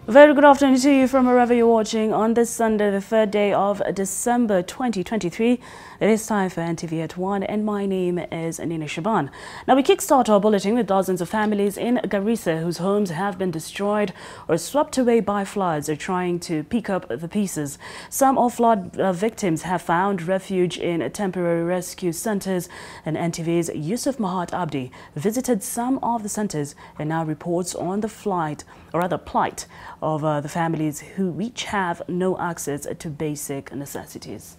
Very good afternoon to you from wherever you're watching on this Sunday, the 3rd day of December 2023. It is time for NTV at 1 and my name is Nina Shaban. Now we kickstart our bulletin with dozens of families in Garissa whose homes have been destroyed or swept away by floods are trying to pick up the pieces. Some of flood victims have found refuge in temporary rescue centers, and NTV's Yusuf Mahat Abdi visited some of the centers and now reports on the plight of the families who each have no access to basic necessities.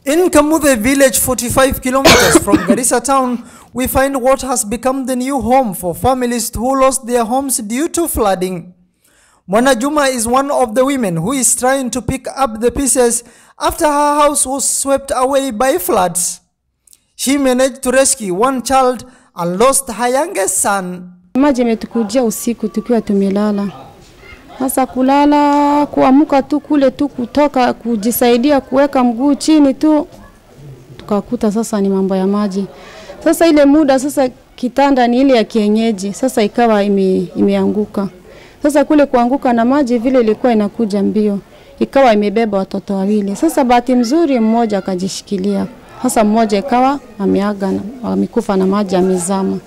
In Kamude village, 45 kilometers from Garissa town, we find what has become the new home for families who lost their homes due to flooding. Mwana Juma is one of the women who is trying to pick up the pieces after her house was swept away by floods. She managed to rescue one child and lost her youngest son. Maji imetukujia usiku tukiwa tumelala. Sasa kulala, kuamuka tu kule tu kutoka kujisaidia kuweka mguu chini tu tukakuta sasa ni mambo ya maji. Sasa ile muda sasa kitanda ni ile ya kienyeji, sasa ikawa imeanguka. Sasa kule kuanguka na maji vile ilikuwa inakuja mbio, ikawa imebeba watoto wawili. Sasa bahati mzuri mmoja akajishikilia. Sasa mmoja ikawa ameaga na amekufa na maji yamezama.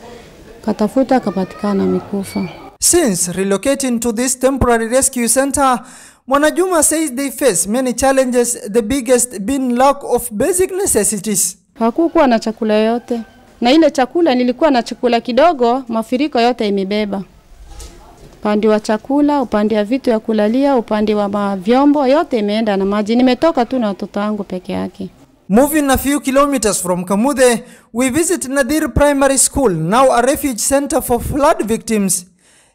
Katafuta kapatikana amekufa. Since relocating to this temporary rescue center, Mwana Juma says they face many challenges, the biggest being lack of basic necessities. Hakukuwa na chakula yote. Na ile chakula nilikuwa na chakula kidogo, mafuriko yote imebeba. Upande wa chakula, upande wa vitu ya kulalia, upande wa vyombo yote imeenda na maji. Nimetoka tu na watoto wangu peke yake. Moving a few kilometers from Kamude, we visit Nadir Primary School, now a refuge center for flood victims.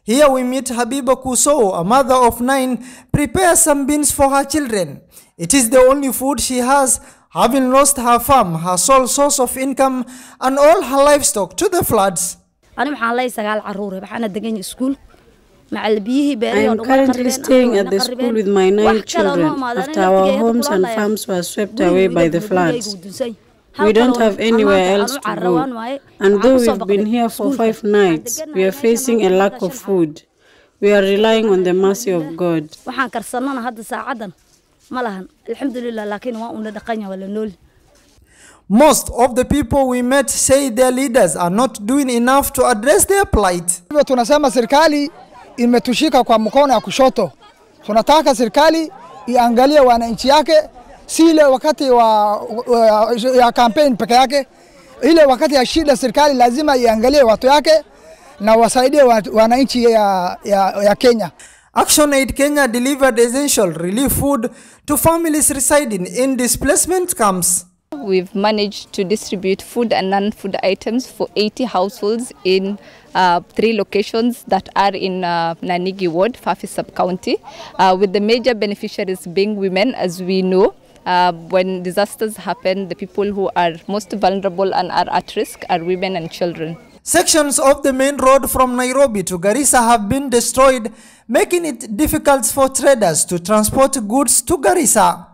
Here we meet Habiba Kuso, a mother of 9, prepare some beans for her children. It is the only food she has, having lost her farm, her sole source of income, and all her livestock to the floods. I am currently staying at the school with my 9 children after our homes and farms were swept away by the floods. We don't have anywhere else to go, and though we've been here for 5 nights, we are facing a lack of food. We are relying on the mercy of God. Most of the people we met say their leaders are not doing enough to address their plight. Tunasema serikali imetushika kwa mkono ya kushoto. Tunataka serikali iangalie wananchi yake, si ile wakati ya campaign peke yake. Ile wakati ya shida serikali lazima iangalie watu yake na wasaidie wananchi ya Kenya. Action Aid Kenya delivered essential relief food to families residing in displacement camps. We've managed to distribute food and non-food items for 80 households in 3 locations that are in Nanigi Ward, Fafi Sub-County, with the major beneficiaries being women. As we know, when disasters happen, the people who are most vulnerable and are at risk are women and children. Sections of the main road from Nairobi to Garissa have been destroyed, making it difficult for traders to transport goods to Garissa.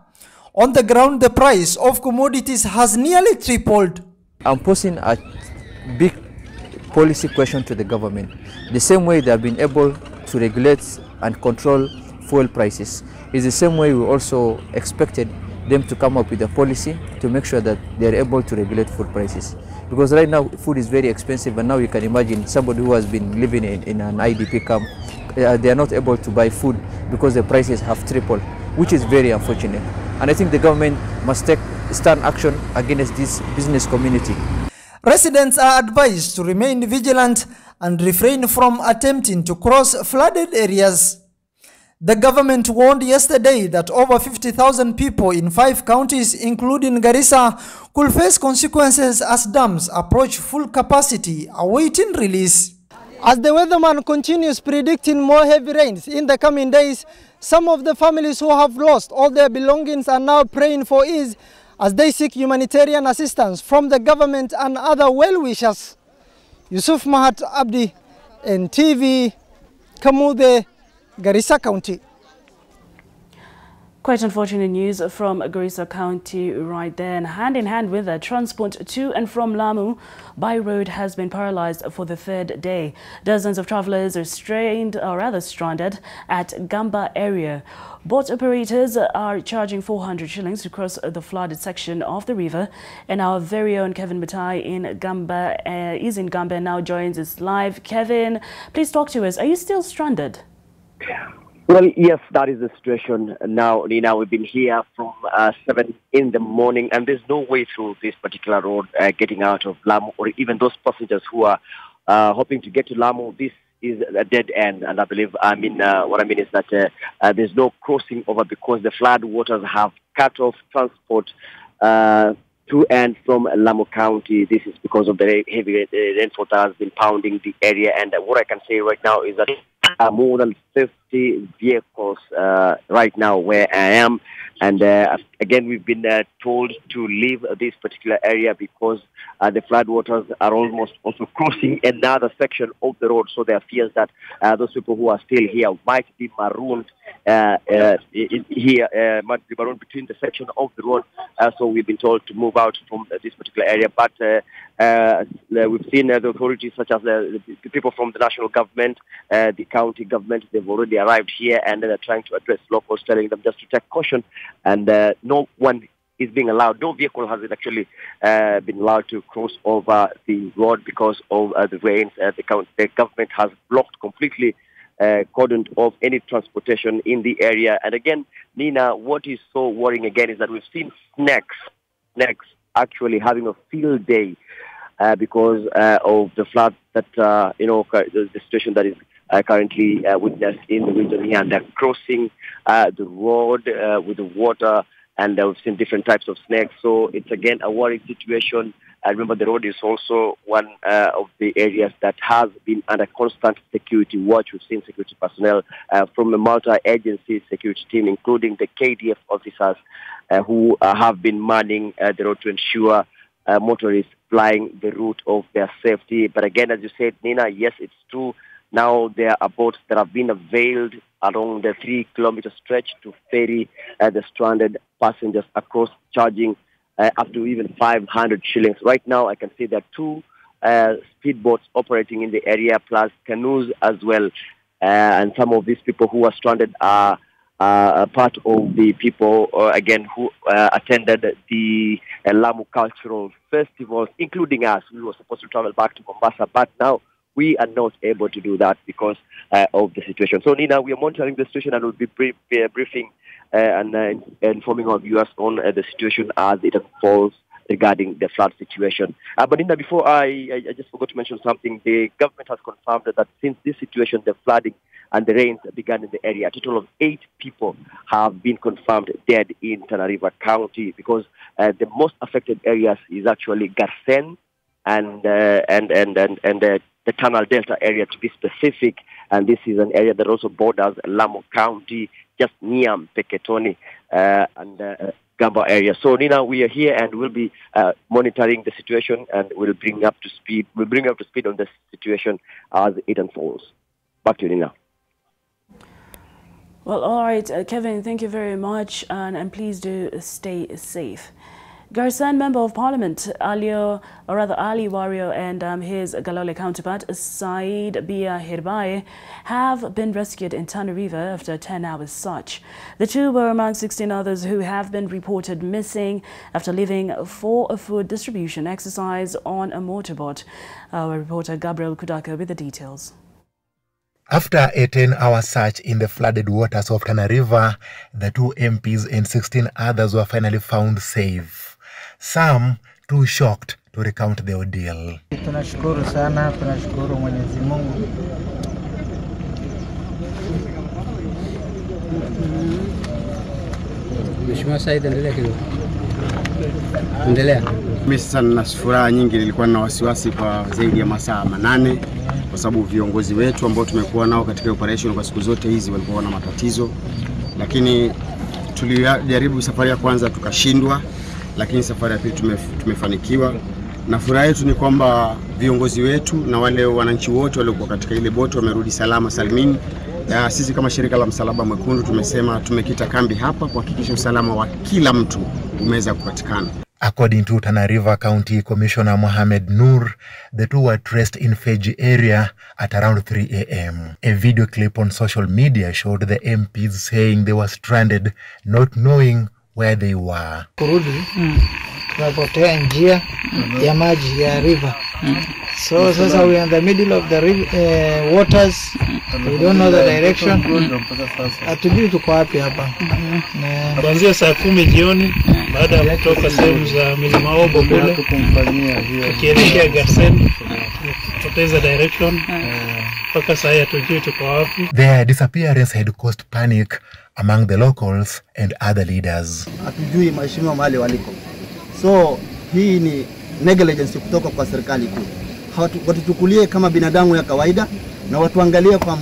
On the ground, the price of commodities has nearly tripled. I'm posing a big policy question to the government. The same way they have been able to regulate and control fuel prices is the same way we also expected them to come up with a policy to make sure that they are able to regulate food prices. Because right now food is very expensive, and now you can imagine somebody who has been living in an IDP camp, they are not able to buy food because the prices have tripled, which is very unfortunate. And I think the government must take stern action against this business community. Residents are advised to remain vigilant and refrain from attempting to cross flooded areas. The government warned yesterday that over 50,000 people in 5 counties, including Garissa, could face consequences as dams approach full capacity, awaiting release. As the weatherman continues predicting more heavy rains in the coming days, some of the families who have lost all their belongings are now praying for ease as they seek humanitarian assistance from the government and other well-wishers. Yusuf Mahat Abdi, NTV, Kamude, Garissa County. Quite unfortunate news from Garissa County right there. And hand in hand with that, transport to and from Lamu by road has been paralyzed for the third day. Dozens of travelers are stranded at Gamba area. Boat operators are charging 400 shillings to cross the flooded section of the river. And our very own Kevin Matai in Gamba is in Gamba and now joins us live. Kevin, please talk to us. Are you still stranded? Well, yes, that is the situation now, Nina. We've been here from 7 in the morning, and there's no way through this particular road getting out of Lamu, or even those passengers who are hoping to get to Lamu. This is a dead end, and I believe, what I mean is that there's no crossing over because the flood waters have cut off transport to and from Lamu County. This is because of the heavy rainfall that has been pounding the area, and what I can say right now is that more than 50 vehicles right now where I am, and again we've been told to leave this particular area because the floodwaters are almost also crossing another section of the road, so there are fears that those people who are still here might be marooned might be marooned between the section of the road, so we've been told to move out from this particular area. But we've seen the authorities such as the people from the national government, the county government, they've already arrived here, and they're trying to address locals, telling them just to take caution, and no one is being allowed. No vehicle has actually been allowed to cross over the road because of the rains. The government has blocked completely, cordoned off any transportation in the area. And again, Nina, what is so worrying again is that we've seen snakes actually having a field day because of the flood that the situation that is currently witnessed in the region here, and they're crossing the road with the water, and we've seen different types of snakes. So it's again a worrying situation. I remember the road is also one of the areas that has been under constant security watch. We've seen security personnel from a multi-agency security team, including the KDF officers who have been manning the road to ensure motorists flying the route of their safety. But again, as you said, Nina, yes, it's true. Now there are boats that have been availed along the 3-kilometer stretch to ferry the stranded passengers across, charging up to even 500 shillings. Right now, I can see there are 2 speedboats operating in the area, plus canoes as well. And some of these people who are stranded are part of the people, again, who attended the Lamu Cultural Festivals, including us. We were supposed to travel back to Mombasa, but now we are not able to do that because of the situation. So, Nina, we are monitoring the situation and we'll be briefing and informing our viewers on the situation as it unfolds regarding the flood situation. But, Nina, before I just forgot to mention something. The government has confirmed that since this situation, the flooding and the rains began in the area, a total of 8 people have been confirmed dead in Tana River County, because the most affected areas is actually Garsen and the Canal Delta area, to be specific, and this is an area that also borders Lamu County, just near Peketoni and Gamba area. So, Nina, we are here and we'll be monitoring the situation, and we'll bring you up to speed. We'll bring you up to speed on the situation as it unfolds. Back to you, Nina. Well, all right, Kevin, thank you very much, and please do stay safe. Garissa Member of Parliament Ali Wario and his Galole counterpart Said Bia Hirbaye have been rescued in Tana River after a 10-hour search. The two were among 16 others who have been reported missing after leaving for a food distribution exercise on a motorboat. Our reporter Gabriel Kudaka with the details. After a 10-hour search in the flooded waters of Tana River, the 2 MPs and 16 others were finally found safe. Some too shocked to recount the ordeal. Tunashukuru sana, tunashukuru Mwenyezi Mungu. Mheshimiwa Said, endelea kidogo. Endelea. Mimi sasa nina furaha nyingi, nilikuwa na wasiwasi kwa zaidi ya masaa 8 kwa sababu viongozi wetu ambao tumekuwa nao katika operation kwa siku zote hizi walikuwa na matatizo, lakini tulijaribu safari ya kwanza tukashindwa, lakini safari ya pili tumefanikiwa. Na furaha yetu ni kwamba viongozi wetu na wale wananchi wote waliokuwa katika ile boti wamerudi salama salimini. Sisi kama shirika la Msalaba Mwekundu tumesema tumekita kambi hapa kuhakikisha usalama wa kila mtu umeweza kupatikana. According to Tana River County Commissioner Mohamed Noor, the two were traced in Feji area at around 3 a.m. A video clip on social media showed the MPs saying they were stranded, not knowing where they were. Kurudi, tunapotea njia ya maji ya river. So sasa we are in the middle of the river, waters. We don't know the direction. Hatujui tuko wapi hapa. Kuanzia saa 10 jioni baada ya kutoka sehemu za Milima Obo kule tukielekea Garsen, tutapoteza direction mpaka saa hatujui tuko wapi. Their disappearance had caused panic among the locals and other leaders. Hatujui mheshimiwa mahali waliko. So hii ni negligence kutoka kwa serikali kuu. Watuchukulie kama binadamu ya kawaida na watuangalie kwa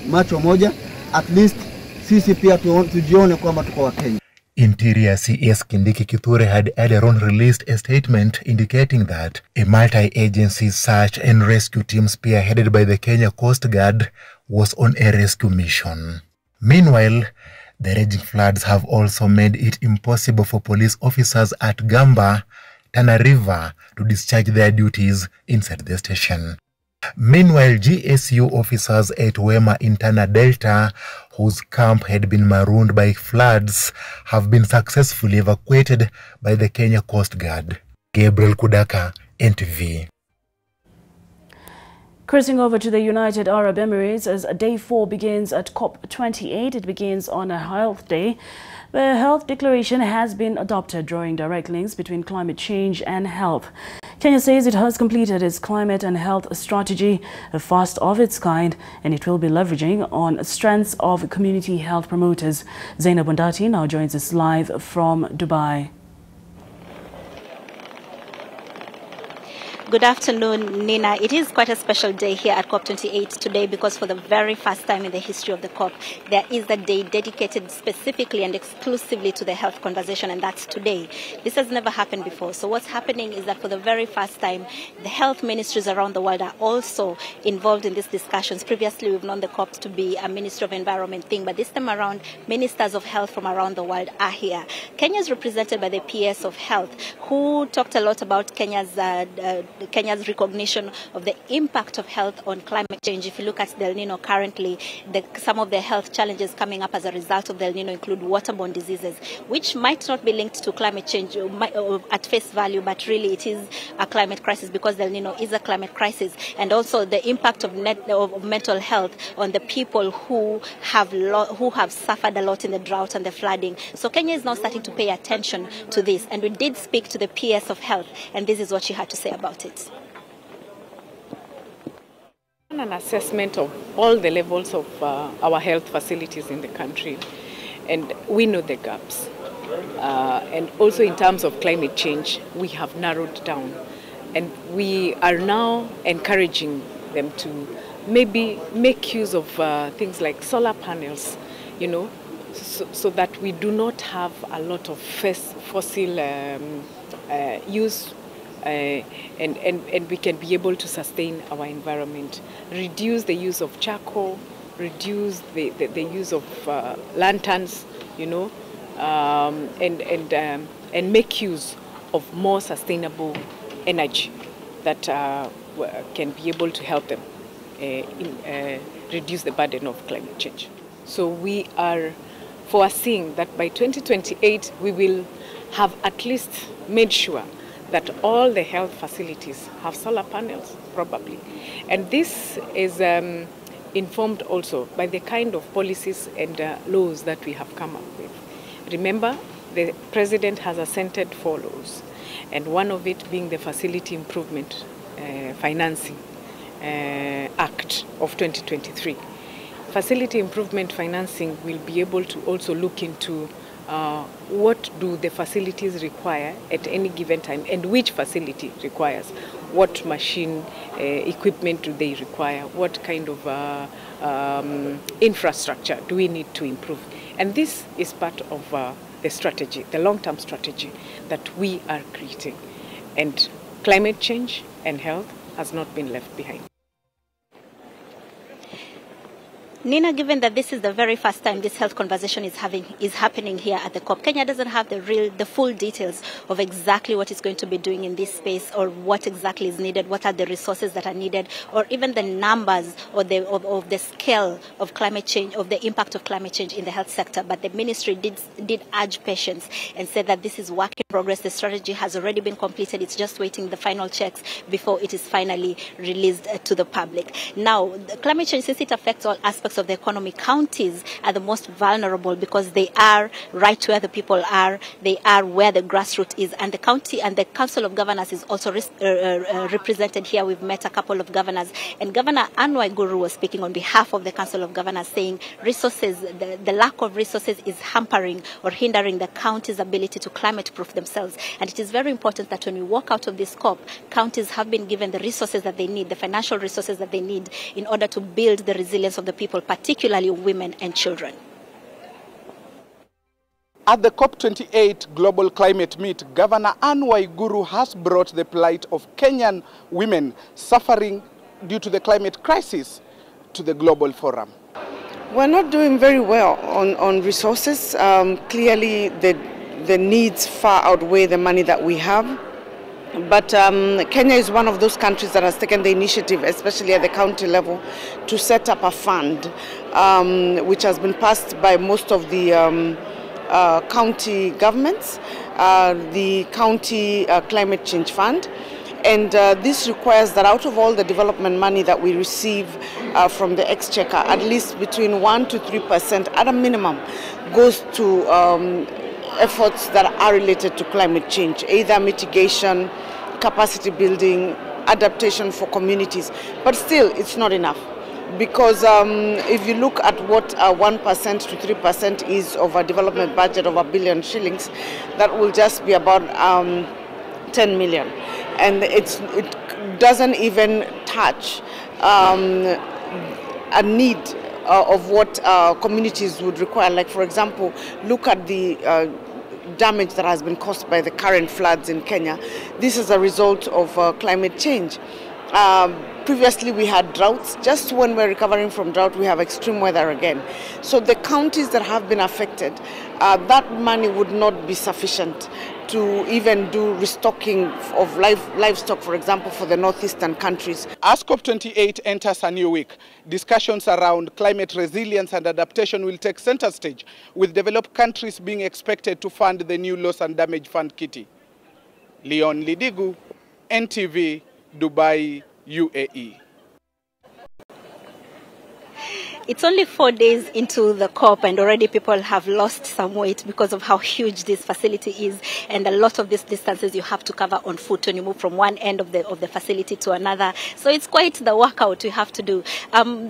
macho moja, at least sisi pia tujione kwamba tuko wa Kenya. Interior CS Kindiki Kithure had earlier on released a statement indicating that a multi-agency search and rescue team spearheaded by the Kenya Coast Guard was on a rescue mission. Meanwhile, the raging floods have also made it impossible for police officers at Gamba, Tana River to discharge their duties inside the station. Meanwhile, GSU officers at Wema in Tana Delta, whose camp had been marooned by floods, have been successfully evacuated by the Kenya Coast Guard. Gabriel Kudaka, NTV. Crossing over to the United Arab Emirates as day 4 begins at COP28. It begins on a health day. The health declaration has been adopted, drawing direct links between climate change and health. Kenya says it has completed its climate and health strategy, the first of its kind, and it will be leveraging on strengths of community health promoters. Zainab Bondati now joins us live from Dubai. Good afternoon, Nina. It is quite a special day here at COP28 today because for the very first time in the history of the COP, there is a day dedicated specifically and exclusively to the health conversation, and that's today. This has never happened before. So what's happening is that for the very first time, the health ministries around the world are also involved in these discussions. Previously, we've known the COP to be a Ministry of Environment thing, but this time around, ministers of health from around the world are here. Kenya is represented by the PS of Health, who talked a lot about Kenya's recognition of the impact of health on climate change. If you look at the El Nino currently, some of the health challenges coming up as a result of the El Nino include waterborne diseases, which might not be linked to climate change at face value, but really it is a climate crisis because the El Nino is a climate crisis. And also the impact of mental health on the people who have suffered a lot in the drought and the flooding. So Kenya is now starting to pay attention to this. And we did speak to the PS of Health, and this is what she had to say about it. An assessment of all the levels of our health facilities in the country, and we know the gaps. And also in terms of climate change, we have narrowed down, and we are now encouraging them to maybe make use of things like solar panels, you know, so that we do not have a lot of fossil use. And we can be able to sustain our environment, reduce the use of charcoal, reduce the use of lanterns, you know, and make use of more sustainable energy that can be able to help them reduce the burden of climate change. So we are foreseeing that by 2028 we will have at least made sure that all the health facilities have solar panels, probably. And this is informed also by the kind of policies and laws that we have come up with. Remember, the President has assented 4 laws, and one of it being the Facility Improvement Financing Act of 2023. Facility Improvement Financing will be able to also look into what do the facilities require at any given time, and which facility requires what machine equipment do they require, what kind of infrastructure do we need to improve. And this is part of the strategy, the long-term strategy that we are creating. And climate change and health has not been left behind. Nina, given that this is the very first time this health conversation is happening here at the COP, Kenya doesn't have the full details of exactly what it's going to be doing in this space, or what exactly is needed, what are the resources that are needed, or even the numbers or of the scale of climate change, of the impact of climate change in the health sector. But the ministry did urge patience and said that this is work in progress. The strategy has already been completed. It's just waiting the final checks before it is finally released to the public. Now, climate change, since it affects all aspects of the economy, counties are the most vulnerable because they are right where the people are. They are where the grassroots is, and the county and the Council of Governors is also represented here. We've met a couple of governors, and Governor Anne Waiguru was speaking on behalf of the Council of Governors, saying resources, the lack of resources is hampering or hindering the county's ability to climate-proof themselves. And it is very important that when we walk out of this COP, counties have been given the resources that they need, the financial resources that they need in order to build the resilience of the people, particularly women and children. At the COP28 Global Climate Meet, Governor Anne Waiguru has brought the plight of Kenyan women suffering due to the climate crisis to the global forum. We're not doing very well on resources. Clearly, the needs far outweigh the money that we have. But Kenya is one of those countries that has taken the initiative, especially at the county level, to set up a fund, which has been passed by most of the county governments, the County Climate Change Fund. And this requires that out of all the development money that we receive from the exchequer, at least between 1 to 3% at a minimum goes to efforts that are related to climate change, either mitigation, capacity building, adaptation for communities. But still, it's not enough. Because if you look at what 1% to 3% is of a development budget of R1 billion, that will just be about 10 million. And it doesn't even touch a need of what communities would require. Like, for example, look at the damage that has been caused by the current floods in Kenya. This is a result of climate change. Previously we had droughts. Just when we're recovering from drought, we have extreme weather again. So the counties that have been affected, that money would not be sufficient to even do restocking of livestock, for example, for the northeastern countries. As COP28 enters a new week, discussions around climate resilience and adaptation will take center stage, with developed countries being expected to fund the new Loss and Damage Fund Kitty. Leon Lidigu, NTV, Dubai, UAE. It's only 4 days into the COP and already people have lost some weight because of how huge this facility is, and a lot of these distances you have to cover on foot when you move from one end of the facility to another. So it's quite the workout you have to do.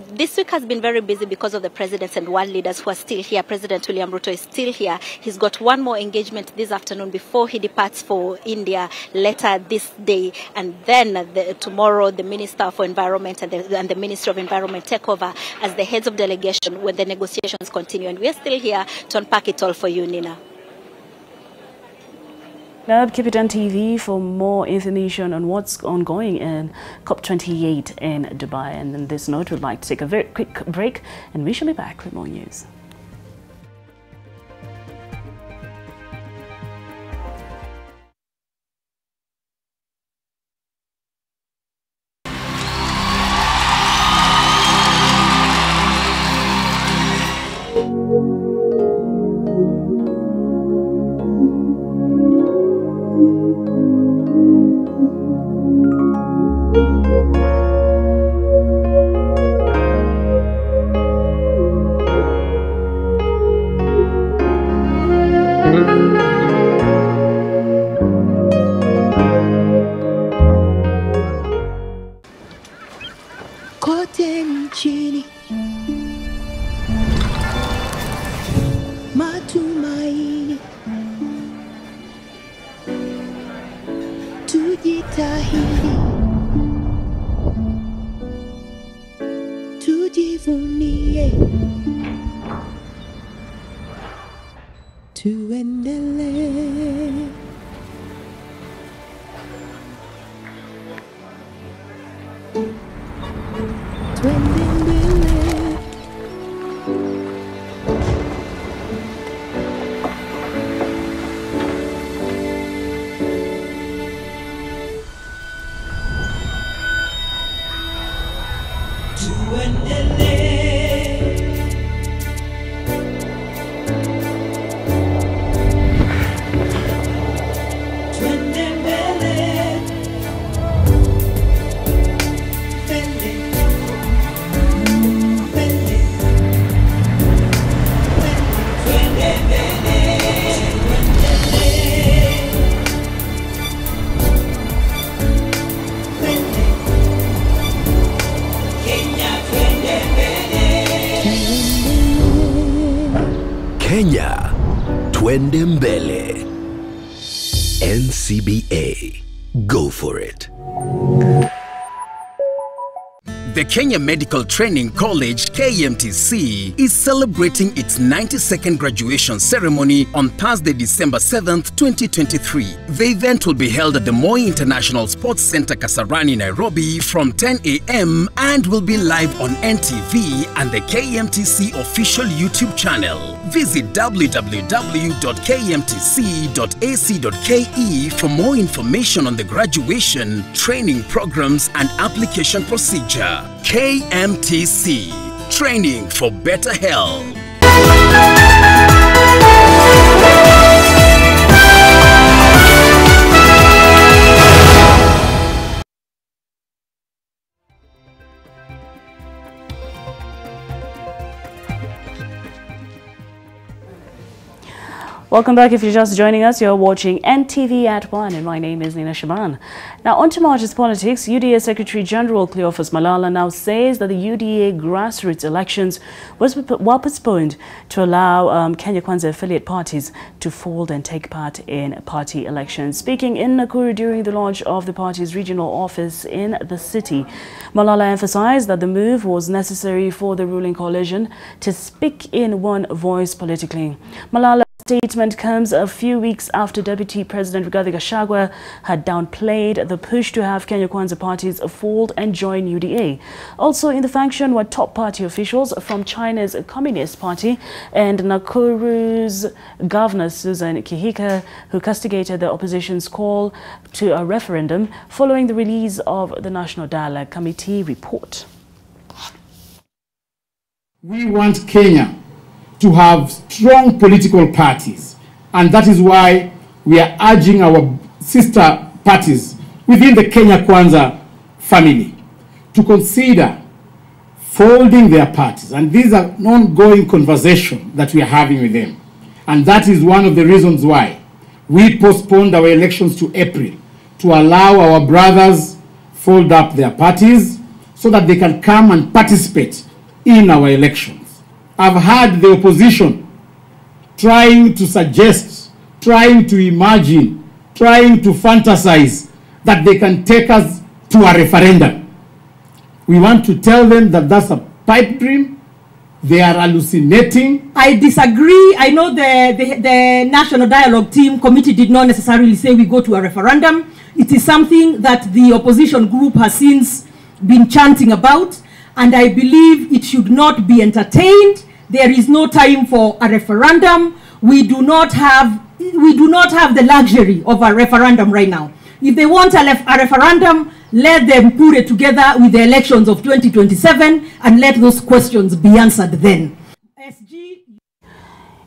This week has been very busy because of the presidents and world leaders who are still here. President William Ruto is still here. He's got one more engagement this afternoon before he departs for India later this day, and then tomorrow the Minister for Environment and the Minister of Environment take over as the heads of delegation when the negotiations continue, and we are still here to unpack it all for you, Nina. Now, keep it on TV for more information on what's ongoing in COP28 in Dubai. And on this note, we'd like to take a very quick break, and we shall be back with more news. Kote nchini matumaini, tujitahidi, tujivunie, tuendelee. Twende mbele, Kenya, twende mbele. NCBA, go for it. The Kenya Medical Training College, KMTC, is celebrating its 92nd graduation ceremony on Thursday, December 7th, 2023. The event will be held at the Moi International Sports Center, Kasarani, Nairobi from 10 a.m. and will be live on NTV and the KMTC official YouTube channel. Visit www.kmtc.ac.ke for more information on the graduation, training programs and application procedure. KMTC, training for better health. Welcome back. If you're just joining us, you're watching NTV at 1 and my name is Nina Shaban. Now on to March's politics. UDA Secretary General Cleophas Malala now says that the UDA grassroots elections were postponed to allow Kenya Kwanza affiliate parties to fold and take part in party elections. Speaking in Nakuru during the launch of the party's regional office in the city, Malala emphasized that the move was necessary for the ruling coalition to speak in one voice politically. Malala's statement comes a few weeks after Deputy President Rigathi Gachagua had downplayed the push to have Kenya Kwanza parties fold and join UDA. Also in the function were top party officials from China's Communist Party and Nakuru's Governor Susan Kihika, who castigated the opposition's call to a referendum following the release of the National Dialogue Committee report. We want Kenya to have strong political parties, and that is why we are urging our sister parties within the Kenya Kwanza family to consider folding their parties, and these are an ongoing conversation that we are having with them, and that is one of the reasons why we postponed our elections to April, to allow our brothers fold up their parties so that they can come and participate in our elections. I've heard the opposition trying to suggest, trying to imagine, trying to fantasize that they can take us to a referendum. We want to tell them that that's a pipe dream. They are hallucinating. I disagree. I know the National Dialogue Team Committee did not necessarily say we go to a referendum. It is something that the opposition group has since been chanting about, and I believe it should not be entertained. There is no time for a referendum. We do not have the luxury of a referendum right now. If they want a referendum, let them put it together with the elections of 2027 and let those questions be answered then.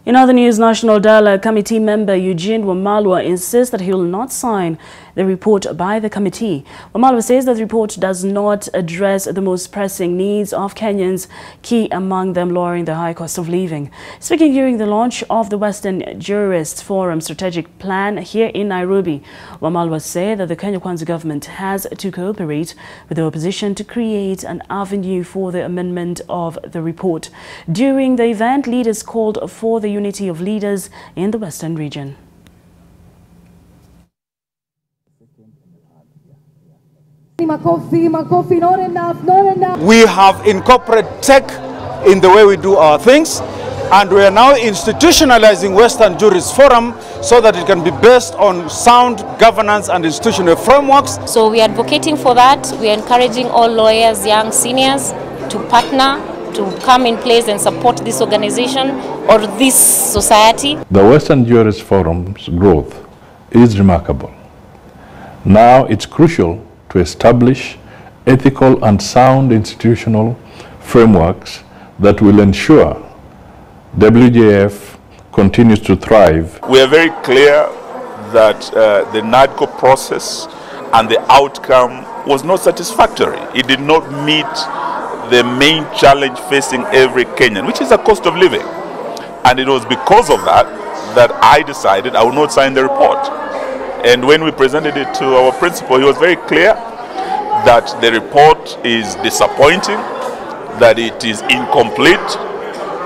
In other news, National Dialogue Committee member Eugene Wamalwa insists that he will not sign the report by the committee. Wamalwa says that the report does not address the most pressing needs of Kenyans, key among them lowering the high cost of living. Speaking during the launch of the Western Jurists Forum strategic plan here in Nairobi, Wamalwa said that the Kenya Kwanza government has to cooperate with the opposition to create an avenue for the amendment of the report. During the event, leaders called for the unity of leaders in the Western region. We have incorporated tech in the way we do our things, and we are now institutionalizing Western Jurists Forum so that it can be based on sound governance and institutional frameworks. So we are advocating for that. We are encouraging all lawyers, young seniors, to partner, to come in place and support this organization or this society. The Western Jurists Forum's growth is remarkable. Now it's crucial to establish ethical and sound institutional frameworks that will ensure WJF continues to thrive. We are very clear that the NADCO process and the outcome was not satisfactory. It did not meet the main challenge facing every Kenyan, which is the cost of living. And it was because of that I decided I would not sign the report. And when we presented it to our principal, he was very clear that the report is disappointing, that it is incomplete.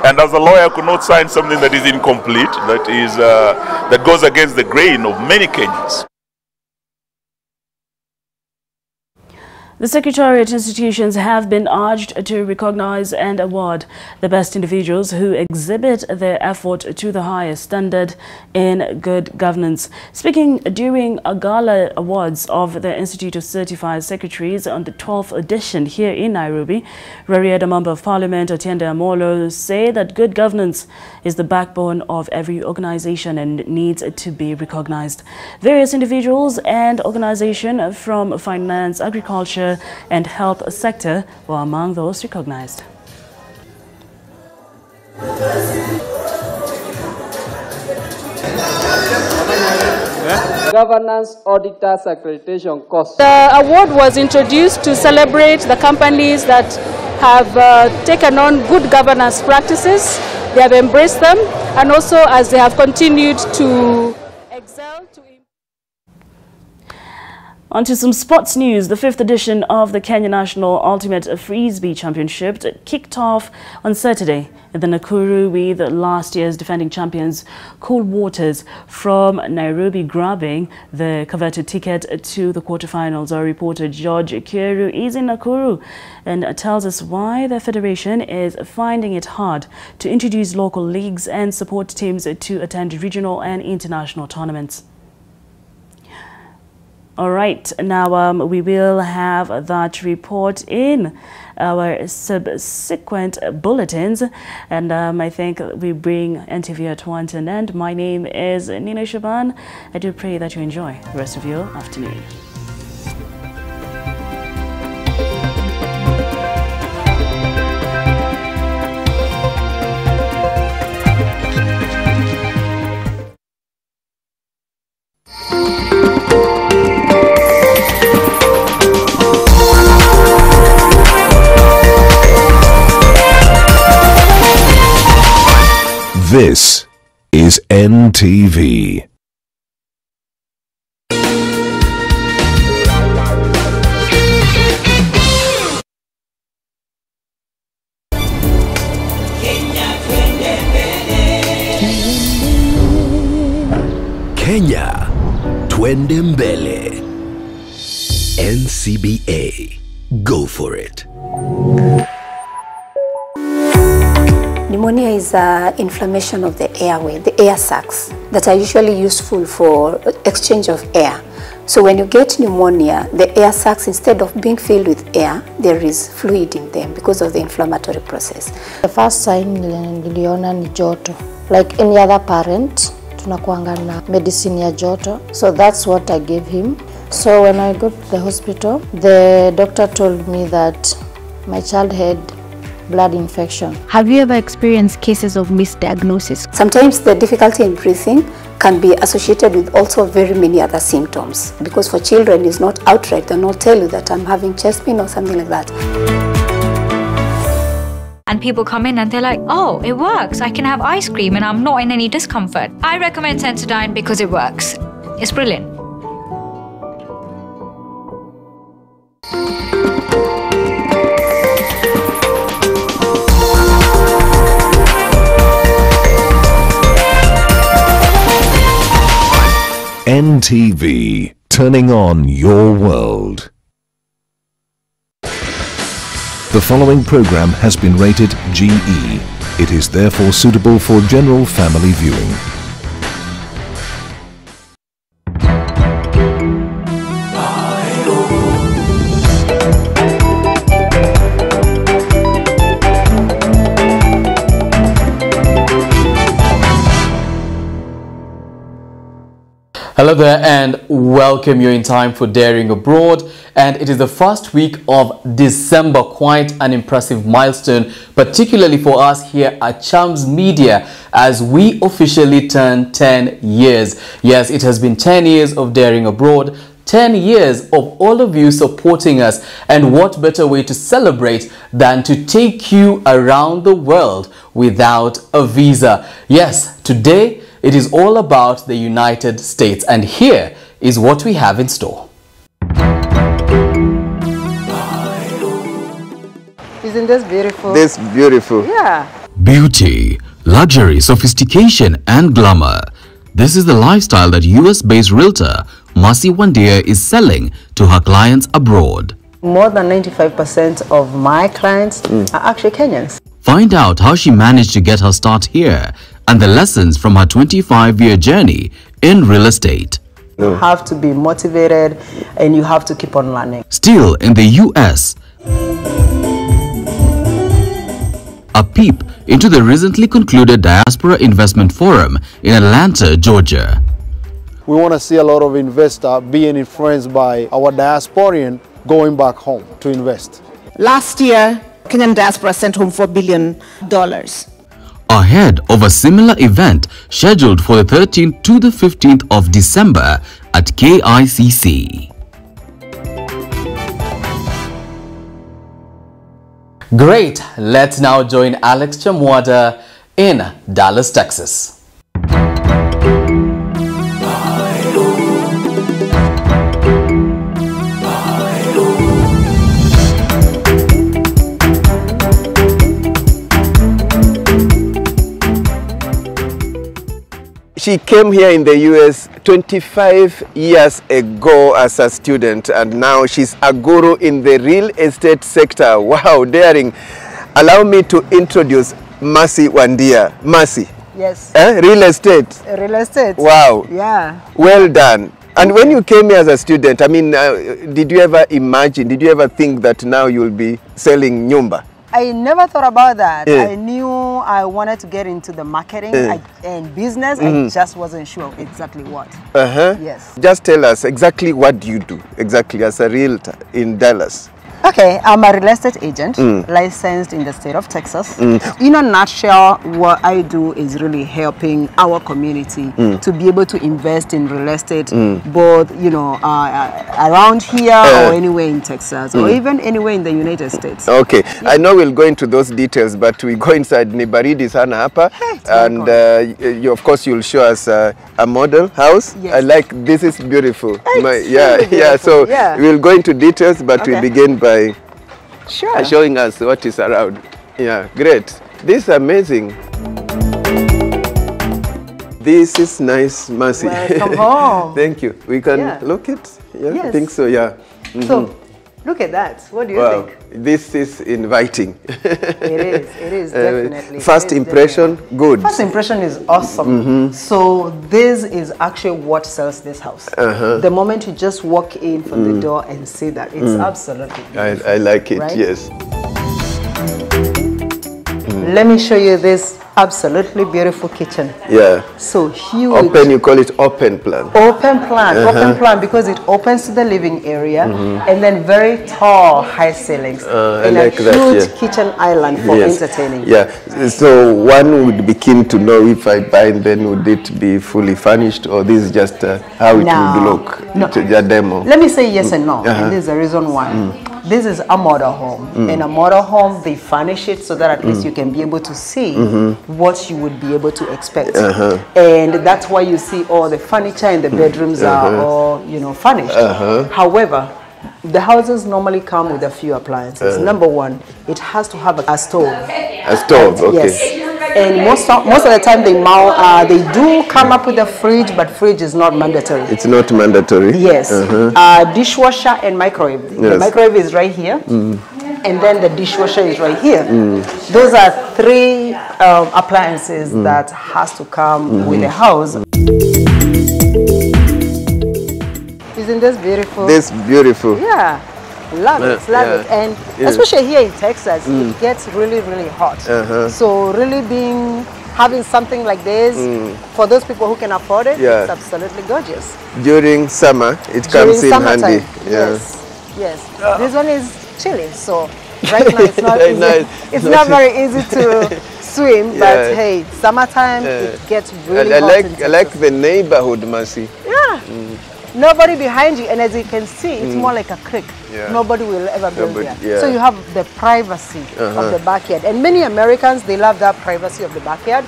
And as a lawyer, I could not sign something that is incomplete, that goes against the grain of many Kenyans. The Secretariat institutions have been urged to recognize and award the best individuals who exhibit their effort to the highest standard in good governance. Speaking during a gala awards of the Institute of Certified Secretaries on the 12th edition here in Nairobi, Rarieda Member of Parliament Otiende Amolo said that good governance is the backbone of every organization and needs to be recognized. Various individuals and organizations from finance, agriculture, and health sector were among those recognized. Governance Auditors Accreditation course. The award was introduced to celebrate the companies that have taken on good governance practices. They have embraced them, and also as they have continued to excel. On to some sports news. The 5th edition of the Kenya National Ultimate Frisbee Championship kicked off on Saturday in the Nakuru with last year's defending champions Cool Waters from Nairobi grabbing the coveted ticket to the quarterfinals. Our reporter George Kieru is in Nakuru and tells us why the federation is finding it hard to introduce local leagues and support teams to attend regional and international tournaments. All right, now we will have that report in our subsequent bulletins, and I think we bring NTV at 1 to an end. My name is Nina Shaban. I do pray that you enjoy the rest of your afternoon. This is NTV. Kenya, twende mbele. NCBA, go for it. Pneumonia is inflammation of the airway, the air sacs that are usually useful for exchange of air. So when you get pneumonia, the air sacs, instead of being filled with air, there is fluid in them because of the inflammatory process. The first sign niliona ni joto. Like any other parent, tunakuanga na medicine ya joto. So that's what I gave him. So when I got to the hospital, the doctor told me that my child had blood infection. Have you ever experienced cases of misdiagnosis? Sometimes the difficulty in breathing can be associated with also very many other symptoms, because for children it's not outright, they'll not tell you that I'm having chest pain or something like that. And people come in and they're like, oh, it works, I can have ice cream and I'm not in any discomfort. I recommend Sensodyne because it works. It's brilliant. NTV, turning on your world. The following program has been rated GE. It is therefore suitable for general family viewing. Hello there and welcome you in time for Daring Abroad, and it is the first week of December, quite an impressive milestone, particularly for us here at Chams Media as we officially turn 10 years. Yes, it has been 10 years of Daring Abroad, 10 years of all of you supporting us, and what better way to celebrate than to take you around the world without a visa. Yes, today it is all about the United States, and here is what we have in store. Isn't this beautiful? This beautiful. Yeah. Beauty, luxury, sophistication and glamour. This is the lifestyle that US-based realtor Mercy Wandia is selling to her clients abroad. More than 95% of my clients are actually Kenyans. Find out how she managed to get her start here and the lessons from her 25-year journey in real estate. You have to be motivated and you have to keep on learning. Still in the US, a peep into the recently concluded Diaspora Investment Forum in Atlanta, Georgia. We want to see a lot of investors being influenced by our diasporian going back home to invest. Last year, Kenyan diaspora sent home $4 billion. Ahead of a similar event scheduled for the 13th to the 15th of December at KICC. Great, let's now join Alex Chamwada in Dallas, Texas. She came here in the US 25 years ago as a student, and now she's a guru in the real estate sector. Wow, daring. Allow me to introduce Mercy Wandia. Mercy. Yes. Real estate. Real estate. Wow. Yeah. Well done. And when you came here as a student, I mean, did you ever imagine, did you ever think that now you'll be selling nyumba? I never thought about that. Yeah. I knew I wanted to get into the marketing and business. I just wasn't sure exactly what. Yes. Just tell us exactly what do you do exactly as a realtor in Dallas. Okay, I'm a real estate agent, licensed in the state of Texas. In a nutshell, what I do is really helping our community to be able to invest in real estate, both around here or anywhere in Texas, or even anywhere in the United States. Okay, I know we'll go into those details, but we go inside Nibaridi Sana Hapa, and of course you'll show us a model house. Yes. I like this is beautiful. Beautiful. So we'll go into details, but we begin by showing us what is around. Yeah, great. This is amazing. This is nice, Mercy. Welcome home. Thank you. We can look it? Yeah, Yes. I think so, yeah. So, look at that. What do you think? This is inviting. It is definitely. First impression, good. First impression is awesome. So this is actually what sells this house. The moment you just walk in from the door and see that, it's absolutely beautiful. I like it, right? yes. Let me show you this absolutely beautiful kitchen. Yeah. So huge. Open, you call it open plan. Open plan because it opens to the living area and then very tall high ceilings and like a that, huge kitchen island for entertaining. Yeah, so one would be keen to know if I buy, then would it be fully furnished, or this is just how it would look? No. It's a demo. Let me say yes and no, and this is the reason why. This is a model home. In a model home, they furnish it so that at least you can be able to see what you would be able to expect. And that's why you see all the furniture in the bedrooms are all, furnished. However, the houses normally come with a few appliances. Number one, it has to have a stove. A stove, okay. Yes. And most of the time they do come up with a fridge, but fridge is not mandatory. It's not mandatory? Yes. Dishwasher and microwave. The microwave is right here. And then the dishwasher is right here. Those are three appliances that has to come with the house. Isn't this beautiful? This beautiful. Yeah. Love it. And especially here in Texas, it gets really, really hot. So really having something like this, for those people who can afford it, it's absolutely gorgeous. During summer, it comes in handy. Yes. This one is chilly, so right now it's not easy. It's not very easy to swim, but hey, summertime it gets really hot. I like the neighborhood, Mercy. Yeah. Nobody behind you, and as you can see, it's more like a creek. Nobody will ever build there. So you have the privacy of the backyard. And many Americans, they love that privacy of the backyard.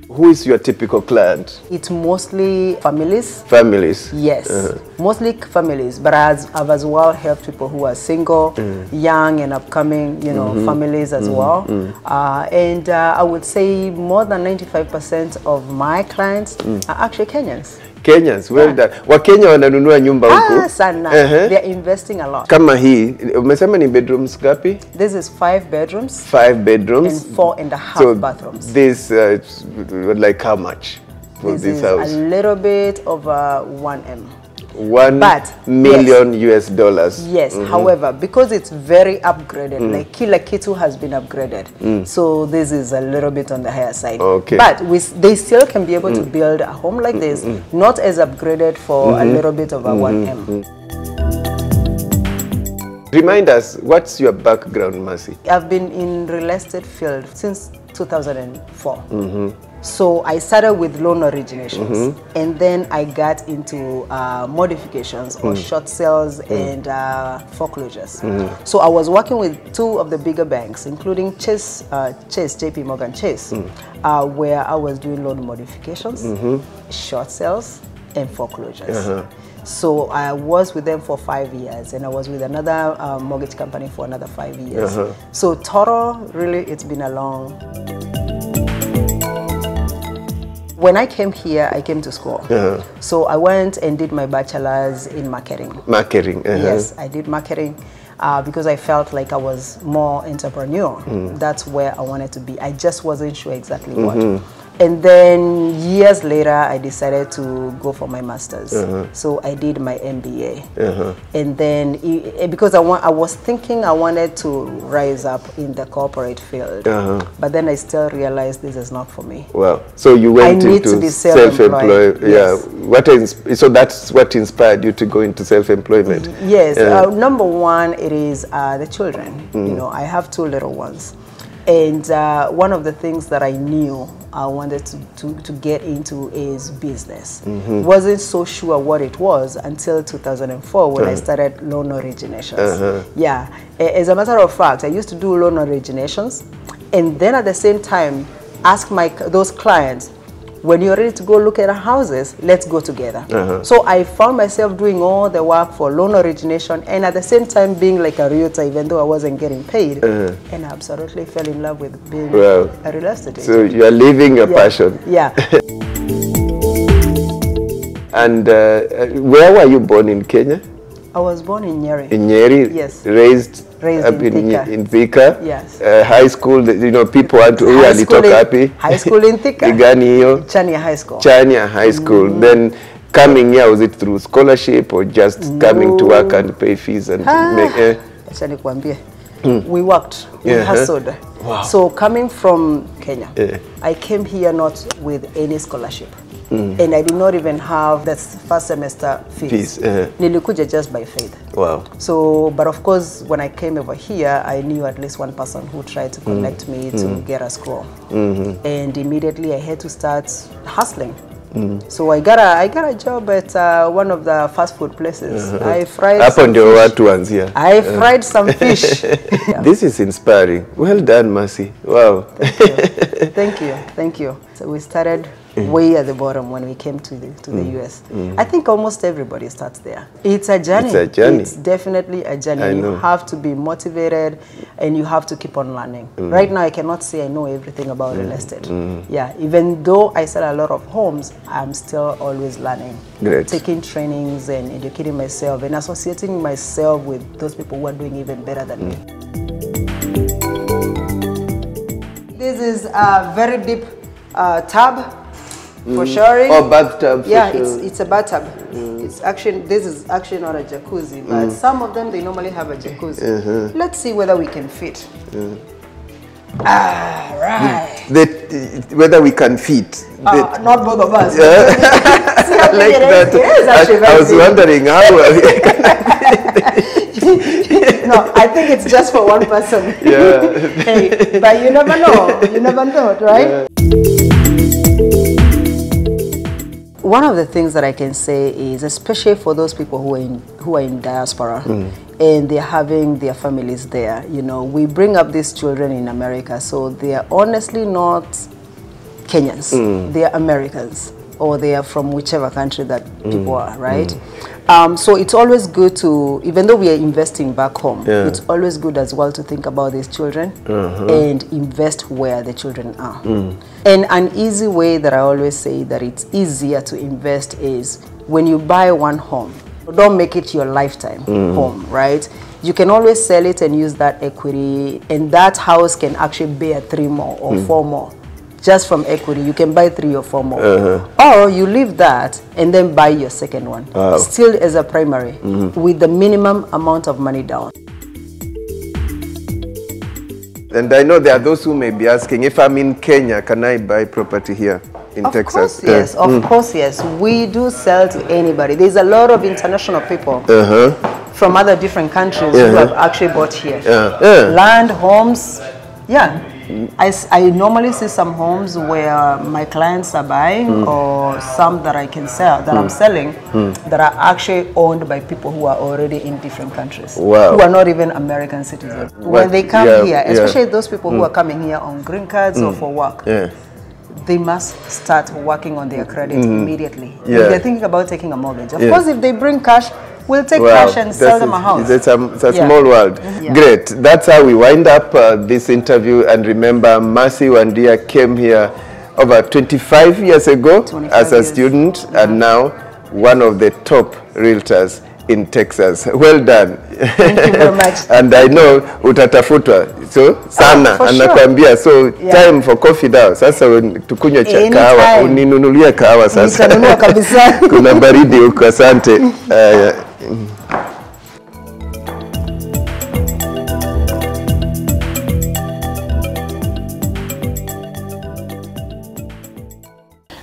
Who is your typical client? It's mostly families. Families? Yes, mostly families. But I've as well helped people who are single, young and upcoming, you know, families as well. And I would say more than 95% of my clients are actually Kenyans. Kenyans, well done. Wakenya wananunua nyumba huku? Sana. They're investing a lot. Kama hii, umesema ni bedrooms gapi? This is 5 bedrooms. 5 bedrooms. And 4.5 bathrooms. This, like how much for this house? Is a little bit over 1M. $1 million US dollars. Yes, however, because it's very upgraded, like kila kitu has been upgraded. So this is a little bit on the higher side. But they still can be able to build a home like this, not as upgraded for a little bit over 1M. Remind us, what's your background, Mercy? I've been in real estate field since 2004. So I started with loan originations, and then I got into modifications or short sales and foreclosures. So I was working with 2 of the bigger banks, including JP Morgan Chase, where I was doing loan modifications, short sales, and foreclosures. So I was with them for 5 years, and I was with another mortgage company for another 5 years. So total, really, it's been a long. When I came here, I came to school. So I went and did my bachelor's in marketing. Marketing. Yes, I did marketing because I felt like I was more entrepreneurial. That's where I wanted to be. I just wasn't sure exactly what. And then years later, I decided to go for my master's. So I did my MBA. And then, because I was thinking I wanted to rise up in the corporate field. But then I still realized this is not for me. Well, so you went into self-employed. Yes. So that's what inspired you to go into self-employment? Yes. Number one, it is the children. You know, I have 2 little ones. And one of the things that I knew I wanted to get into is business. Wasn't so sure what it was until 2004 when I started loan originations. Yeah, as a matter of fact, I used to do loan originations, and then at the same time ask those clients, when you're ready to go look at houses, let's go together. So I found myself doing all the work for loan origination and at the same time being like a realtor, even though I wasn't getting paid. And I absolutely fell in love with being a real estate agent. So you're living your passion. Yeah. And where were you born in Kenya? I was born in Nyeri. In Nyeri? Yes. Raised up in Thika? Yes. High school, you know, people want to really talk happy. High school in Thika. Chania High School. Chania High School. Then coming here, was it through scholarship or just coming to work and pay fees and make we worked, we hustled. Wow. So coming from Kenya, I came here not with any scholarship. And I did not even have that first semester fees. Nilikuja just by faith. Wow. So, but of course, when I came over here, I knew at least one person who tried to connect me to get a school. And immediately I had to start hustling. So I got a job at one of the fast food places. I fried some fish. I fried some fish. This is inspiring. Well done, Mercy. Wow. Thank you. Thank you. So we started way at the bottom when we came to the US. I think almost everybody starts there. It's a journey. It's a journey. It's definitely a journey. I know. You have to be motivated and you have to keep on learning. Right now, I cannot say I know everything about real estate. Yeah, even though I sell a lot of homes, I'm still always learning. Great. Taking trainings and educating myself and associating myself with those people who are doing even better than me. This is a very deep tub. For showering. Or bathtub. Yeah, it's a bathtub. It's actually, this is actually not a jacuzzi, but some of them, they normally have a jacuzzi. Let's see whether we can fit. Right. Whether we can fit. Not both of us. Like that. I was wondering how. No, I think it's just for one person. Yeah. Hey, but you never know. You never know, right? Yeah. One of the things that I can say is, especially for those people who are in diaspora and they're having their families there, you know, we bring up these children in America, so they are honestly not Kenyans. They are Americans, or they are from whichever country that people are, right? So it's always good to, even though we are investing back home, it's always good as well to think about these children and invest where the children are. And an easy way that I always say that it's easier to invest is when you buy one home, don't make it your lifetime home, right? You can always sell it and use that equity, and that house can actually bear 3 more or 4 more. Just from equity, you can buy 3 or 4 more. Or you leave that and then buy your second one. Still as a primary, with the minimum amount of money down. And I know there are those who may be asking, if I'm in Kenya, can I buy property here in Texas? Of course, yes. Of course, yes. We do sell to anybody. There's a lot of international people from other different countries who have actually bought here. Land, homes, I normally see some homes where my clients are buying or some that I can sell, that I'm selling, that are actually owned by people who are already in different countries, who are not even American citizens. When they come here, especially those people who are coming here on green cards or for work, they must start working on their credit immediately. If they're thinking about taking a mortgage. Of course, if they bring cash, we'll take cash and sell them a house. It's a small world. Great. That's how we wind up this interview. And remember, Mercy Wandia came here over 25 years ago as a student, and now one of the top realtors in Texas. Well done. Thank you very much. And I know utatafutwa. So, sana. Anakuambia. So, time for coffee now. Sasa tukunywe cha kahawa. Uninunulie kahawa sasa. Nitanunua kabisa. Kuna baridi huko. Asante.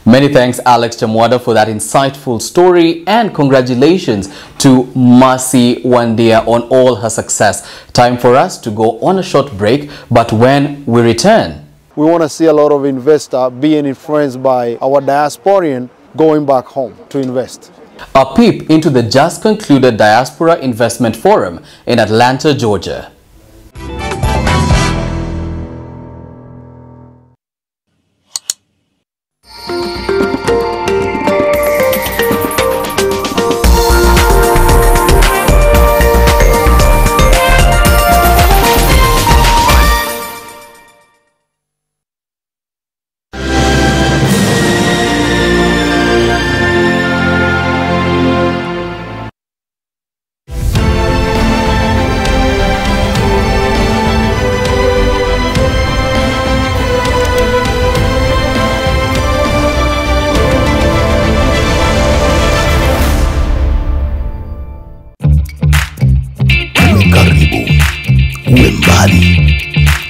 Many thanks, Alex Chamwada, for that insightful story, and congratulations to Mercy Wandia on all her success. Time for us to go on a short break, but when we return, we want to see a lot of investors being influenced by our diasporian going back home to invest. A peep into the just concluded Diaspora Investment Forum in Atlanta, Georgia.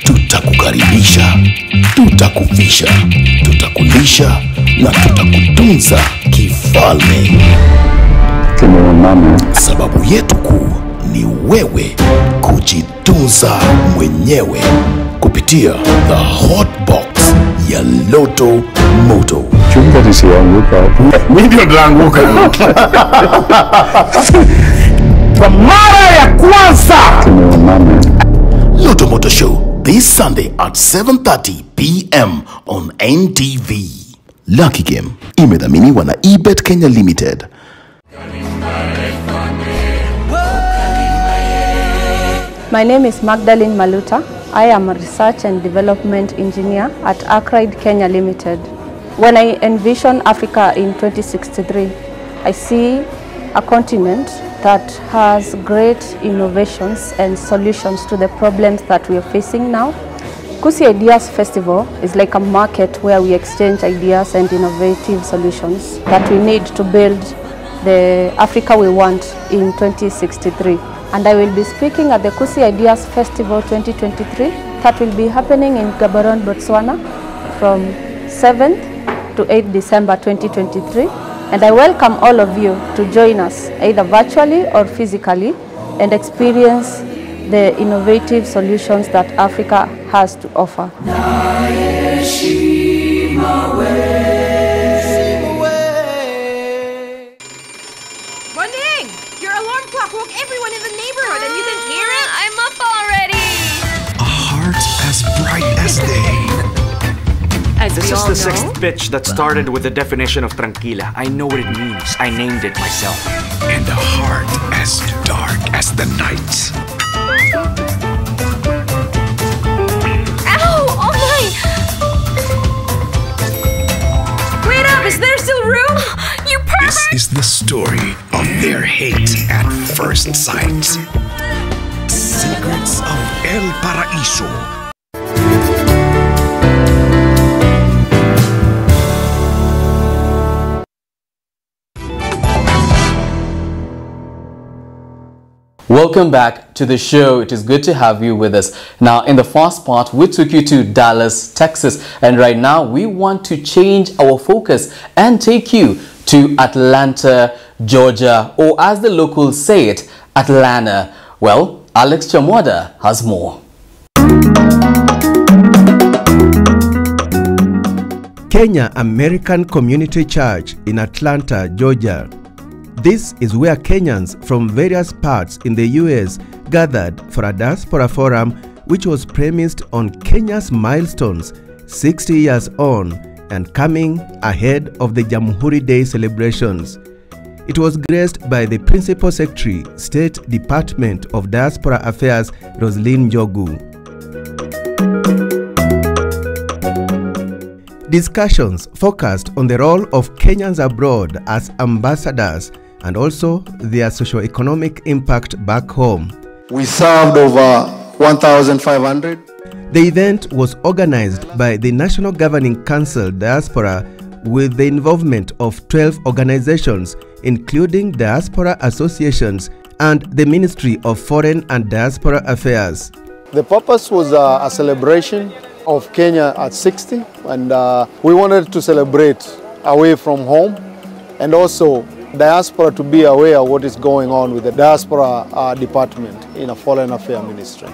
Tutakukaribisha, tutakufisha, tutakulisha na tutakutunza kifalme. Sababu yetu kuu ni wewe kujitunza mwenyewe kupitia the hot box ya Loto Moto. Chunga lisianguka. Mimi ndio ndanguka. Kwa mara ya kwanza. Loto Moto Show this Sunday at 7:30 p.m. on NTV. Lucky Game imedhaminiwa na eBet Kenya Limited. My name is Magdalene Maluta. I am a research and development engineer at Arkride Kenya Limited. When I envision Africa in 2063, I see a continent that has great innovations and solutions to the problems that we are facing now. Kusi Ideas Festival is like a market where we exchange ideas and innovative solutions that we need to build the Africa we want in 2063. And I will be speaking at the Kusi Ideas Festival 2023 that will be happening in Gaborone, Botswana from 7th to 8th December 2023. And I welcome all of you to join us either virtually or physically and experience the innovative solutions that Africa has to offer. Morning! Your alarm clock woke everyone in the neighborhood and you didn't hear it? I'm up already! A heart as bright as day. This is the sixth pitch that started with the definition of tranquila. I know what it means. I named it myself. And a heart as dark as the night. Ow! Oh my! Wait up! Is there still room? You pervert! This is the story of their hate at first sight. Secrets of El Paraíso. Welcome back to the show. It is good to have you with us. Now, in the first part, we took you to Dallas, Texas, and right now we want to change our focus and take you to Atlanta, Georgia, or as the locals say it, Atlanta. Well, Alex Chamwada has more. Kenya American Community Church in Atlanta, Georgia. This is where Kenyans from various parts in the US gathered for a diaspora forum which was premised on Kenya's milestones 60 years on and coming ahead of the Jamhuri Day celebrations. It was graced by the Principal Secretary, State Department of Diaspora Affairs, Roslyn Njogu. Discussions focused on the role of Kenyans abroad as ambassadors and also their socio-economic impact back home. We served over 1,500. The event was organized by the National Governing Council Diaspora with the involvement of 12 organizations, including diaspora associations and the Ministry of Foreign and Diaspora Affairs. The purpose was a celebration of Kenya at 60, and we wanted to celebrate away from home and also diaspora to be aware of what is going on with the diaspora department in a foreign affairs ministry.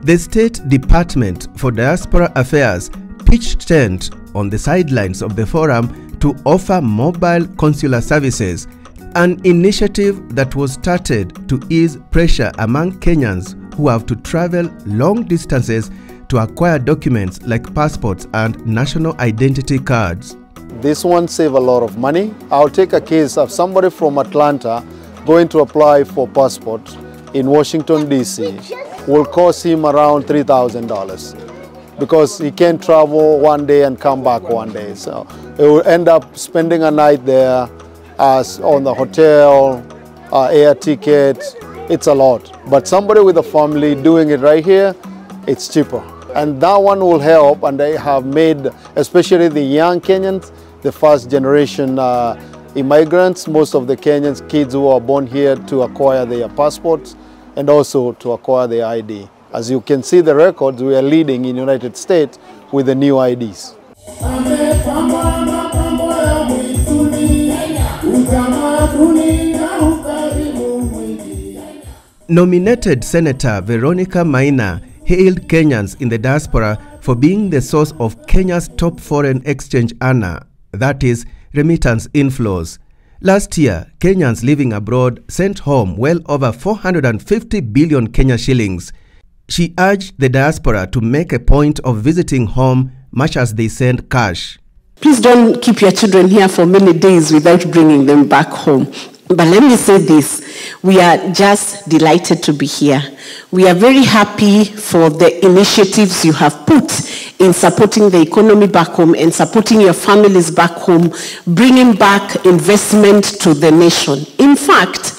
The State Department for Diaspora Affairs pitched tent on the sidelines of the forum to offer mobile consular services, an initiative that was started to ease pressure among Kenyans who have to travel long distances to acquire documents like passports and national identity cards. This one saves a lot of money. I'll take a case of somebody from Atlanta going to apply for passport in Washington, D.C. will cost him around $3,000 because he can't travel one day and come back one day. So he will end up spending a night there on the hotel, air ticket. It's a lot. But somebody with a family doing it right here, it's cheaper. And that one will help, and they have made, especially the young Kenyans, the first generation immigrants, most of the Kenyans, kids who are born here, to acquire their passports and also to acquire their ID. As you can see the records, we are leading in the United States with the new IDs. Nominated Senator Veronica Maina hailed Kenyans in the diaspora for being the source of Kenya's top foreign exchange earner, that is, remittance inflows. Last year, Kenyans living abroad sent home well over 450 billion Kenya shillings. She urged the diaspora to make a point of visiting home much as they send cash. Please don't keep your children here for many days without bringing them back home. But let me say this, we are just delighted to be here. We are very happy for the initiatives you have put in supporting the economy back home and supporting your families back home, bringing back investment to the nation. In fact,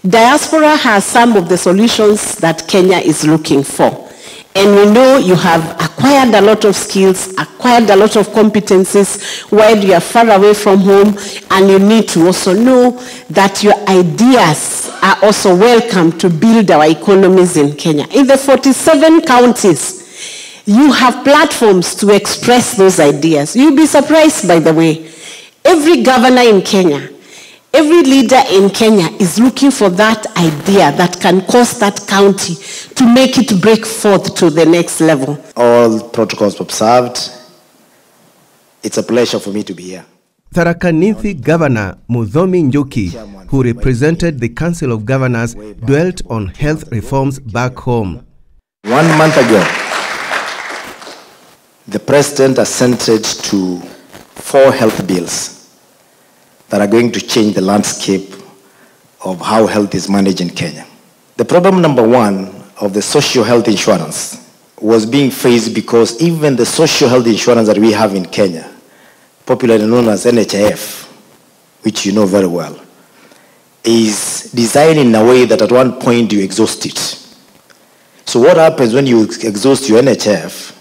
diaspora has some of the solutions that Kenya is looking for. And we know you have acquired a lot of skills, acquired a lot of competencies while you are far away from home, and you need to also know that your ideas are also welcome to build our economies in Kenya. In the 47 counties, you have platforms to express those ideas. You'll be surprised, by the way. Every governor in Kenya, every leader in Kenya is looking for that idea that can cause that county to make it break forth to the next level. All protocols observed. It's a pleasure for me to be here. Tharaka Nithi Governor Muthomi Njuki, who represented the Council of Governors, dwelt on health reforms back home. 1 month ago, the President assented to 4 health bills that are going to change the landscape of how health is managed in Kenya. The problem number 1 of the social health insurance was being faced because even the social health insurance that we have in Kenya, popularly known as NHIF, which you know very well, is designed in a way that at one point you exhaust it. So what happens when you exhaust your NHIF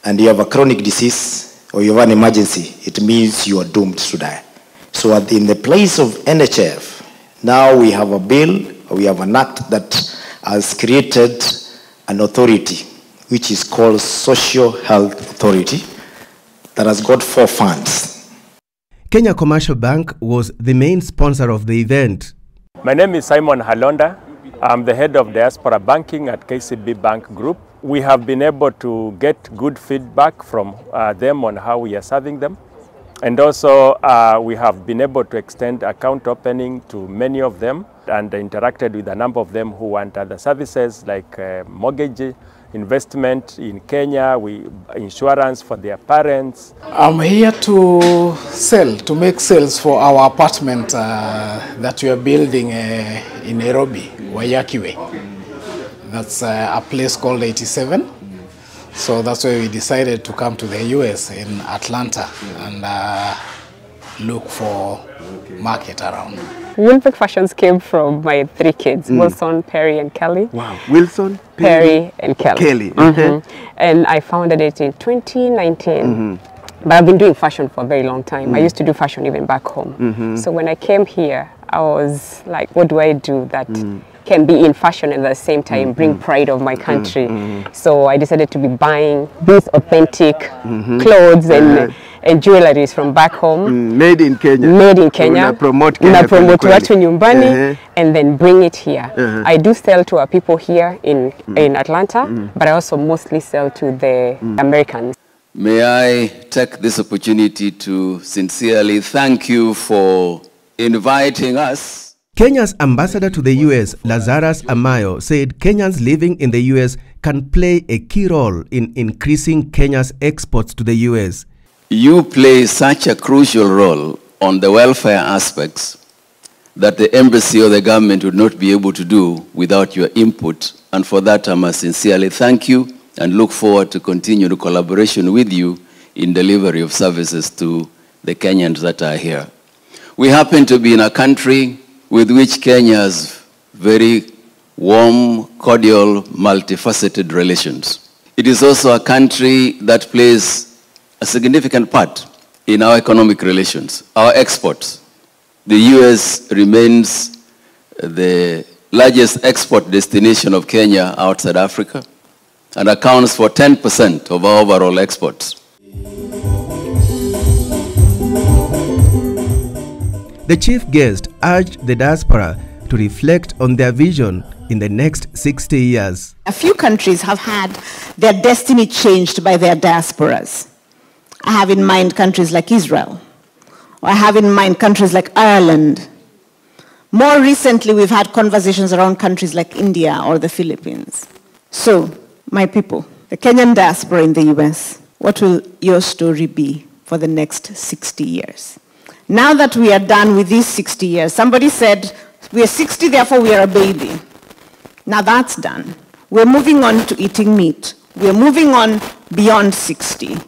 and you have a chronic disease or you have an emergency, it means you are doomed to die. So in the place of NHIF, now we have a bill, we have an act that has created an authority, which is called Social Health Authority, that has got 4 funds. Kenya Commercial Bank was the main sponsor of the event. My name is Simon Halonda. I'm the head of diaspora banking at KCB Bank Group. We have been able to get good feedback from them on how we are serving them. And also, we have been able to extend account opening to many of them and interacted with a number of them who want other services like mortgage, investment in Kenya, insurance for their parents. I'm here to make sales for our apartment that we are building in Nairobi, Wayakiwe. That's a place called 87. So that's why we decided to come to the US in Atlanta and look for market around. Wilbeck Fashions came from my 3 kids, Wilson, Perry, and Kelly. Wow, Wilson, Perry, and Kelly. And I founded it in 2019. But I've been doing fashion for a very long time. I used to do fashion even back home. So when I came here, I was like, what do I do that can be in fashion and at the same time bring pride of my country? So I decided to be buying these authentic clothes and jewelries from back home. Made in Kenya. Made in Kenya. Una promote watu nyumbani and then bring it here. I do sell to our people here in Atlanta, but I also mostly sell to the Americans. May I take this opportunity to sincerely thank you for inviting us. Kenya's ambassador to the US, Lazarus Amayo, said Kenyans living in the US can play a key role in increasing Kenya's exports to the US. You play such a crucial role on the welfare aspects that the embassy or the government would not be able to do without your input. And for that, I must sincerely thank you and look forward to continued collaboration with you in delivery of services to the Kenyans that are here. We happen to be in a country with which Kenya has very warm, cordial, multifaceted relations. It is also a country that plays a significant part in our economic relations, our exports. The US remains the largest export destination of Kenya outside Africa and accounts for 10% of our overall exports. The chief guest urged the diaspora to reflect on their vision in the next 60 years. A few countries have had their destiny changed by their diasporas. I have in mind countries like Israel. Or I have in mind countries like Ireland. More recently, we've had conversations around countries like India or the Philippines. So, my people, the Kenyan diaspora in the US, what will your story be for the next 60 years? Now that we are done with these 60 years, somebody said, we are 60, therefore we are a baby. Now that's done. We're moving on to eating meat. We're moving on beyond 60.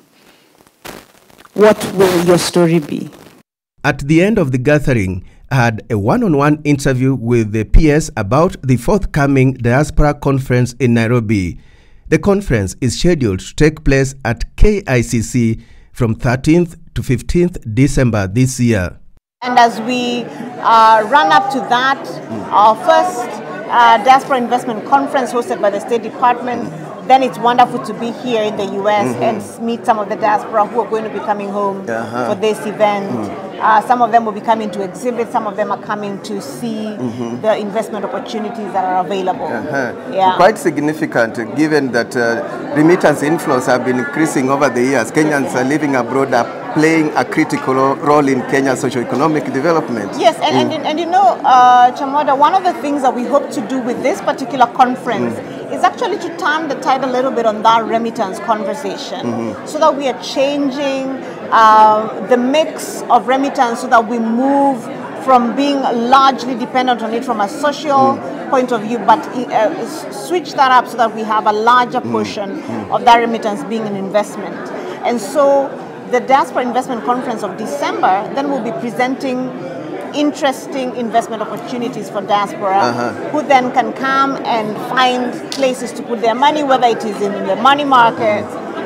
What will your story be? At the end of the gathering, I had a one-on-one interview with the PS about the forthcoming diaspora conference in Nairobi. The conference is scheduled to take place at KICC from 13th to 15th December this year. And as we run up to that, our first Diaspora Investment Conference hosted by the State Department, then it's wonderful to be here in the US and meet some of the diaspora who are going to be coming home for this event. Some of them will be coming to exhibit, some of them are coming to see the investment opportunities that are available. Yeah. Quite significant given that remittance inflows have been increasing over the years. Kenyans are living abroad are playing a critical role in Kenya's socio-economic development. Yes, and you know, Chamoda, one of the things that we hope to do with this particular conference is actually to turn the tide a little bit on that remittance conversation so that we are changing the mix of remittance so that we move from being largely dependent on it from a social point of view, but switch that up so that we have a larger portion of that remittance being an investment. And so the Diaspora Investment Conference of December then will be presenting interesting investment opportunities for diaspora who then can come and find places to put their money, whether it is in the money market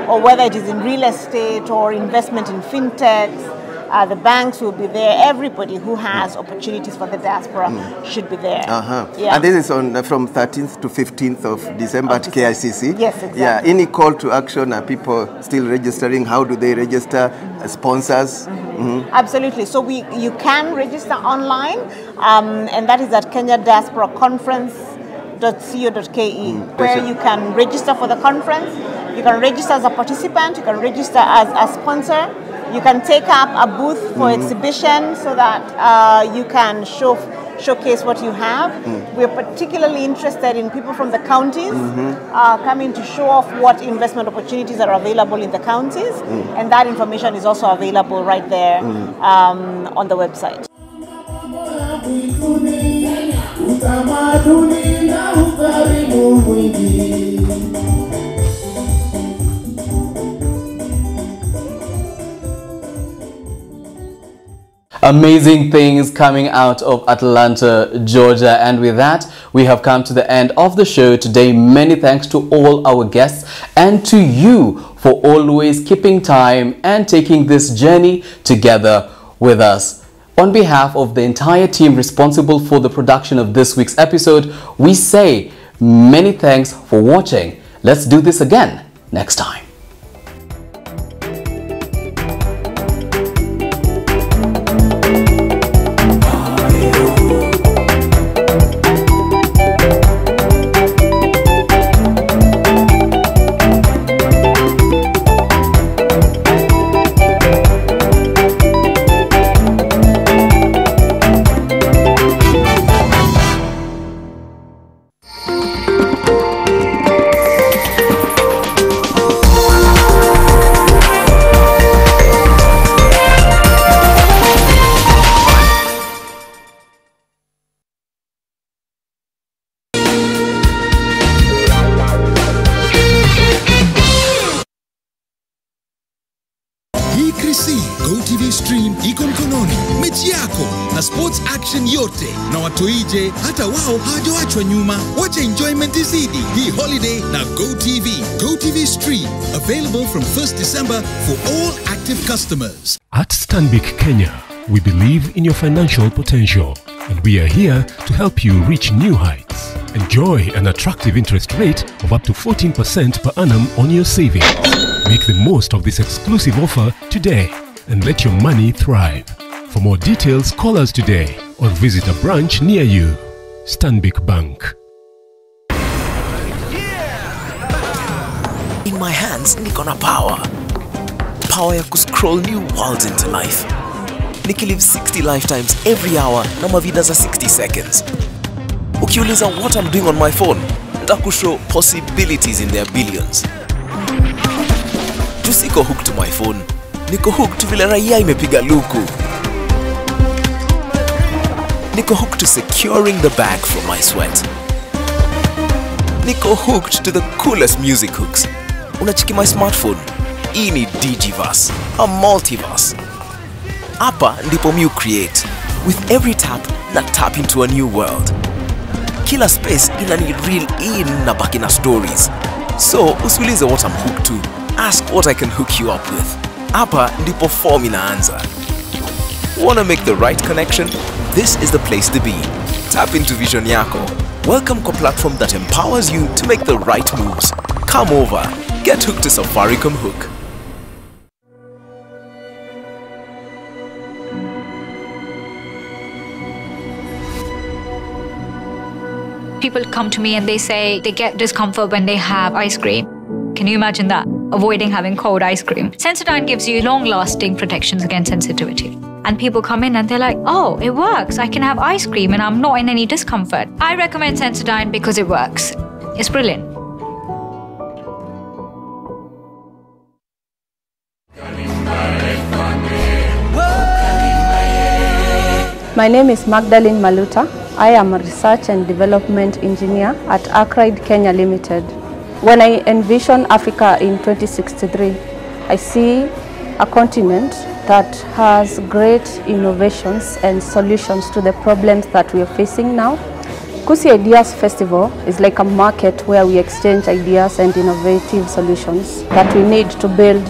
or whether it is in real estate or investment in fintechs. The banks will be there. Everybody who has opportunities for the diaspora should be there. Yeah. And this is on from 13th to 15th of December at KICC. Yes, exactly. Yeah. Any call to action? Are people still registering? How do they register? Sponsors? Absolutely. So you can register online, and that is at kenyadiasporaconference.co.ke, where you can register for the conference. You can register as a participant. You can register as a sponsor. You can take up a booth for exhibition so that you can showcase what you have. We're particularly interested in people from the counties coming to show off what investment opportunities are available in the counties, and that information is also available right there on the website. Amazing things coming out of Atlanta, Georgia. And with that, we have come to the end of the show today. Many thanks to all our guests and to you for always keeping time and taking this journey together with us. On behalf of the entire team responsible for the production of this week's episode, we say many thanks for watching. Let's do this again next time. NTV Stream iko mkononi, mechi yako na sports action yote, na watoije hata wao hawajawachwa nyuma. Wacha enjoyment izidi hii holiday na GoTV. GoTV Stream available from 1st December for all active customers. At Stanbic Kenya, we believe in your financial potential, and we are here to help you reach new heights. Enjoy an attractive interest rate of up to 14% per annum on your savings. Make the most of this exclusive offer today and let your money thrive. For more details, call us today or visit a branch near you. Stanbic Bank. In my hands, niko na power. Power ya scroll new worlds into life. Nikilive 60 lifetimes every hour na mavida za 60 seconds. Ukiuliza what I'm doing on my phone, nitakushow possibilities in their billions. Tusiko hooked to my phone, niko hooked to vile raia imepiga luku. Niko hooked to securing the bag from my sweat. Niko hooked to the coolest music hooks. Unachiki my smartphone, hii ni Digiverse, a multiverse. Hapa ndipo you create. With every tap, na tap into a new world. Kila space inani reel in na baki na stories. So usiulize what I'm hooked to, ask what I can hook you up with. Hapa ndipo form inaanza. Wanna make the right connection? This is the place to be. Tap into vision yako. Welcome to a platform that empowers you to make the right moves. Come over. Get hooked to Safaricom Hook. People come to me and they say they get discomfort when they have ice cream. Can you imagine that? Avoiding having cold ice cream. Sensodyne gives you long-lasting protections against sensitivity. And people come in and they're like, oh, it works. I can have ice cream and I'm not in any discomfort. I recommend Sensodyne because it works. It's brilliant. My name is Magdalene Maluta. I am a research and development engineer at Arkwright Kenya Limited. When I envision Africa in 2063, I see a continent that has great innovations and solutions to the problems that we are facing now. Kusi Ideas Festival is like a market where we exchange ideas and innovative solutions that we need to build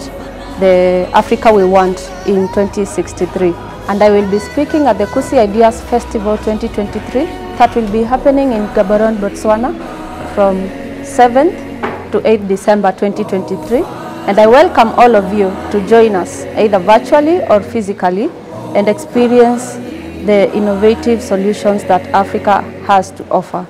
the Africa we want in 2063. And I will be speaking at the Kusi Ideas Festival 2023 that will be happening in Gaborone, Botswana from 7th to 8th December 2023. And I welcome all of you to join us either virtually or physically and experience the innovative solutions that Africa has to offer.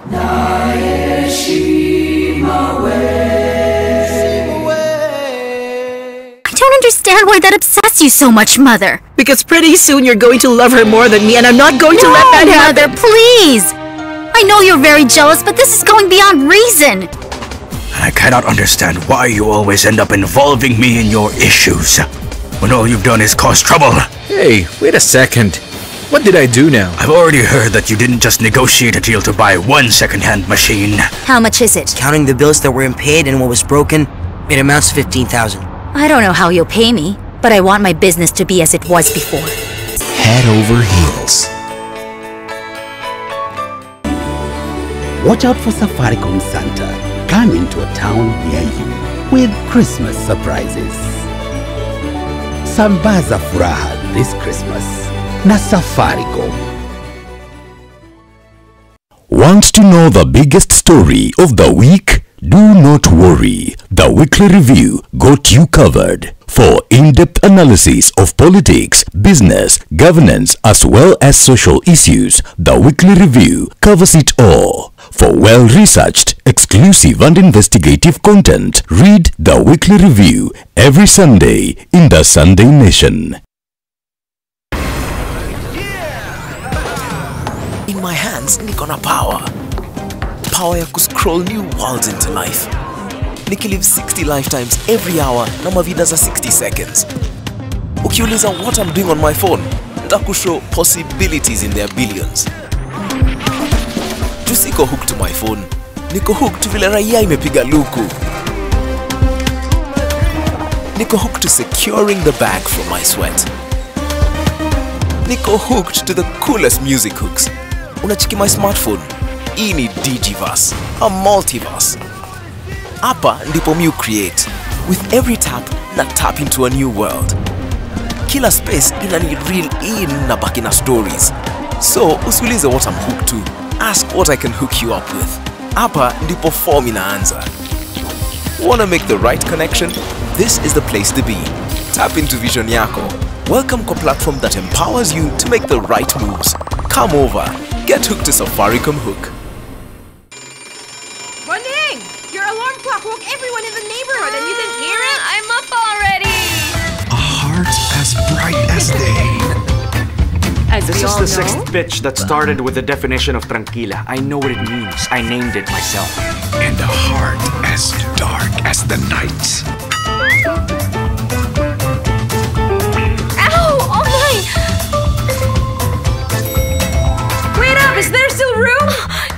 I don't understand why that upsets you so much, Mother. Because pretty soon you're going to love her more than me, and I'm not going to let that happen. Mother, please! I know you're very jealous, but this is going beyond reason. I cannot understand why you always end up involving me in your issues, when all you've done is cause trouble. Hey, wait a second. What did I do now? I've already heard that you didn't just negotiate a deal to buy one second-hand machine. How much is it? Counting the bills that weren't paid and what was broken, it amounts to 15,000. I don't know how you'll pay me, but I want my business to be as it was before. Head over heels. Watch out for Safaricom Santa coming to a town near you with Christmas surprises. Sambaza furaha this Christmas na Safaricom. Want to know the biggest story of the week? Do not worry, the Weekly Review got you covered. For in-depth analysis of politics, business, governance, as well as social issues, the Weekly Review covers it all. For well-researched, exclusive and investigative content, read the Weekly Review every Sunday in the Sunday Nation. In my hands, niko na power. Power ya kuscroll new worlds into life. Nikilive 60 lifetimes every hour na mavida za 60 seconds. Ukiuliza what I'm doing on my phone, nitakushow possibilities in their billions. Siko hooked to my phone, niko hooked to vile raia imepiga luku. Niko hooked to securing the bag from my sweat. Niko hooked to the coolest music hooks. Unachiki my smartphone, hii ni Digiverse, a multiverse. Hapa ndipo you create. With every tap, na tap into a new world. Kila space inani reel in na baki na stories. So usiulize what I'm hooked to, ask what I can hook you up with. Hapa ndipo form inaanza. Wanna make the right connection? This is the place to be. Tap into vision yako. Welcome to a platform that empowers you to make the right moves. Come over. Get hooked to Safaricom Hook. Running! Your alarm clock woke everyone in the neighborhood and you didn't hear it? I'm up already! A heart as bright as day. This is the sixth pitch that started with the definition of tranquila. I know what it means. I named it myself. And a heart as dark as the night. Ow! Oh my! Wait up! Is there still room?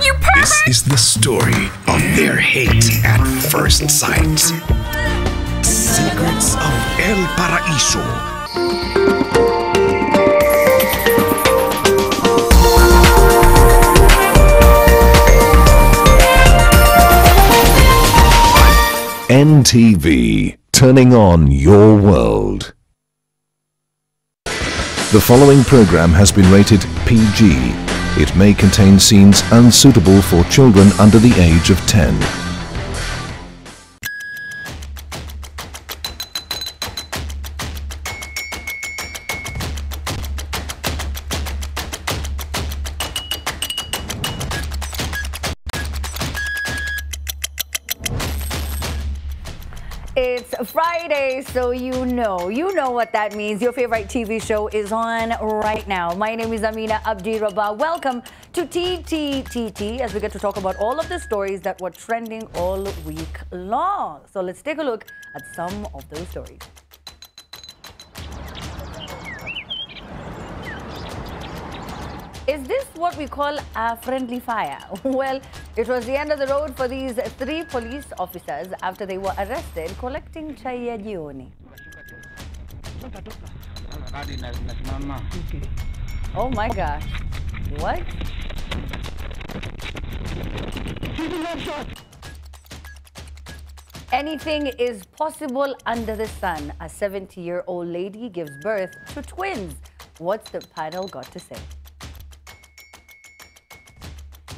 You pervert! This is the story of their hate at first sight. Secrets of El Paraíso. NTV, turning on your world. The following program has been rated PG. It may contain scenes unsuitable for children under the age of 10. It's Friday, so you know what that means. Your favorite TV show is on right now. My name is Amina Abdi Rabah. Welcome to TTTT as we get to talk about all of the stories that were trending all week long. So let's take a look at some of those stories. Is this what we call a friendly fire? Well, it was the end of the road for these 3 police officers after they were arrested collecting chai ya jioni. Oh my gosh. What? Anything is possible under the sun. A 70-year-old lady gives birth to twins. What's the panel got to say?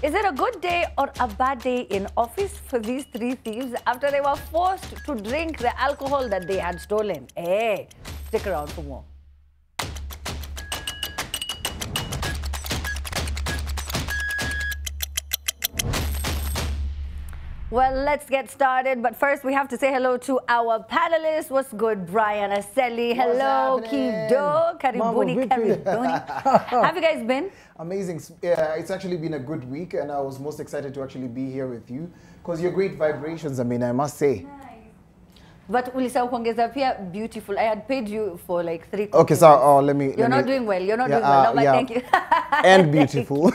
Is it a good day or a bad day in office for these 3 thieves after they were forced to drink the alcohol that they had stolen? Hey, stick around for more. Well, let's get started. But first, we have to say hello to our panelists. What's good, Brian Aseli? Hello, Kido. Karibuni, karibuni. Have you guys been? Amazing. It's actually been a good week, and I was most excited to actually be here with you because you're great vibrations, I mean, I must say. But ulisa kuongeza pia beautiful. I had paid you for like 3 Okay, so let me... You're not doing well. You're not doing well. No, but thank you. And beautiful.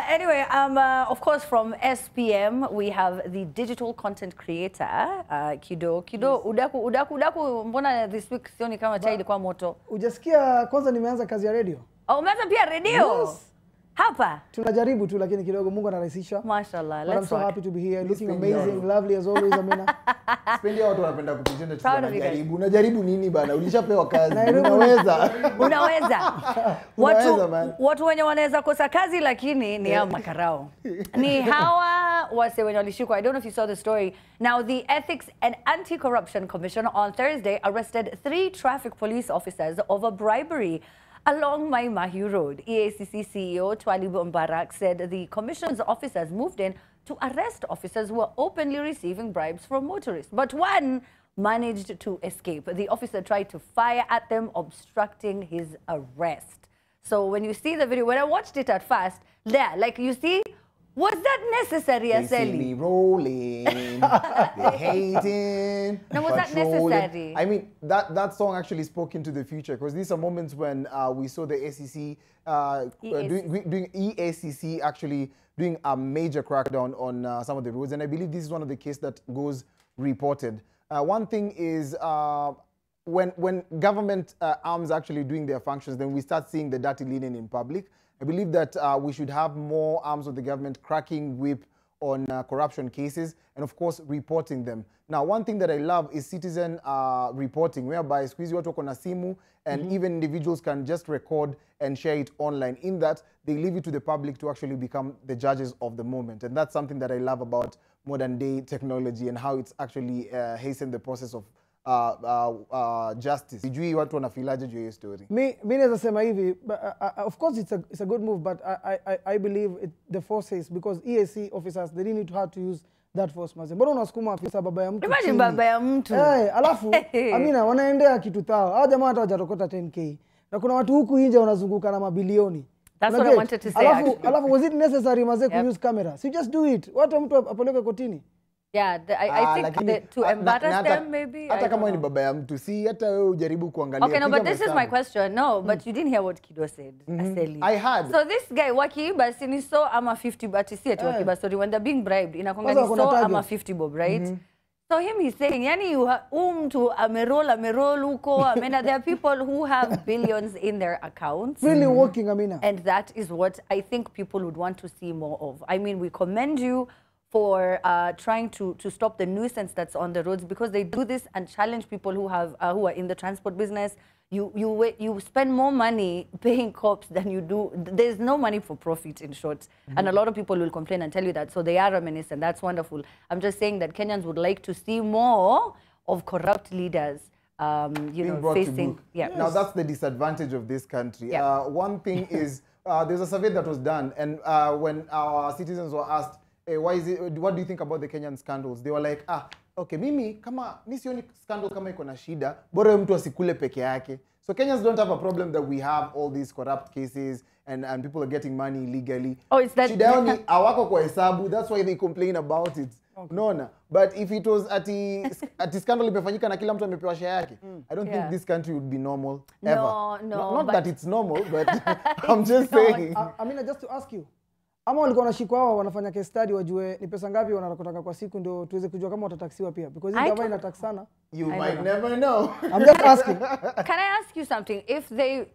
Anyway, of course, from SPM, we have the digital content creator, Kido. Kido, udaku, mbona this week sioni kama chai ilikuwa moto? Ujasikia kwanza nimeanza kazi ya radio? Oh, umeanza pia radio? Yes. Hapa? Tunajaribu tu lakini kidogo Mungu anarahisisha. Mashallah. But I'm so happy to be here. Looking amazing, lovely as always, Amina. Sipendi watu wanapenda kupitenda tu wanajaribu. Unajaribu nini bana? Ulishapewa kazi. Unaweza. Unaweza. Watu wenye wanaweza kosa kazi lakini ni hao makarao. Ni hawa wase wenye walishikwa. I don't know if you saw the story. Now, the Ethics and Anti-Corruption Commission on Thursday arrested 3 traffic police officers over bribery along Mai Mahiu Road. EACC CEO Twalibu Mbarak said the commission's officers moved in to arrest officers who were openly receiving bribes from motorists. But one managed to escape. The officer tried to fire at them, obstructing his arrest. So when you see the video, when I watched it at first, there, like you see, was that necessary, Aseli? They see me rolling, they're hating. No, was that necessary? I mean, that song actually spoke into the future because these are moments when we saw the ACC doing EACC actually doing a major crackdown on some of the roads, and I believe this is one of the cases that goes reported. One thing is when government arms actually doing their functions, then we start seeing the dirty linen in public. I believe that we should have more arms of the government cracking whip on corruption cases and, of course, reporting them. Now, one thing that I love is citizen reporting, whereby squeeze watu wako na simu and even individuals can just record and share it online. In that, they leave it to the public to actually become the judges of the moment. And that's something that I love about modern day technology and how it's actually hastened the process of justice. Sijui watu wanafilaje juu hiyo story. Mi naweza sema hivi, of course it's a good move, but I believe the forces, because EAC officers, they really need to have to use that force. Mbona unasukuma afisa baba ya mtu? Imagine baba ya mtu. Alafu Amina wanaendea kitu tao. Hao jamaa hata wajarokota 10k. Na kuna watu huku nje wanazunguka na mabilioni. That's what I wanted to say. Alafu was it necessary maze to use camera? So just do it. Watu mtu apeleke kotini. Yeah, I think that to embarrass them maybe. Hata kama ni baba ya mtu, si hata wewe ujaribu kuangalia. Okay, no, but this is my question. No, but you didn't hear what Kido said. I had. So this guy, wakiiba, sini so ama 50, but you see it, wakiiba, sorry, when they're being bribed, inakonga ni so ama 50 bob, right? So him, he's saying, yani mtu amerol uko, amena, there are people who have billions in their accounts. Really working, Amina. And that is what I think people would want to see more of. I mean, we commend you for trying to stop the nuisance that's on the roads, because they do this and challenge people who have who are in the transport business. You spend more money paying cops than you do. There's no money for profit, in short. And a lot of people will complain and tell you that. So they are a menace, and that's wonderful. I'm just saying that Kenyans would like to see more of corrupt leaders, you know, facing. Yeah. Now that's the disadvantage of this country. Yeah. One thing is there's a survey that was done, and when our citizens were asked, hey, why is it? What do you think about the Kenyan scandals? They were like, okay, mimi sioni scandal kama iko na shida, bora mtu asikule peke yake. So Kenyans don't have a problem that we have all these corrupt cases and people are getting money illegally. Oh, it's that. Shida yao ni hawako kwa hesabu. That's why they complain about it. Okay. No. But if it was ati scandal imefanyika na kila mtu amepewa share yake, I don't think this country would be normal ever. No. Not that it's normal, but I'm just saying. I mean, just to ask you, ama walikuwa wanashikwa hao wanafanya case study wajue ni pesa ngapi wanakotaka kwa siku ndio tuweze kujua kama watataksiwa pia, because hii gava inatax sana. You might never know. I'm just asking. Can I ask you something? If they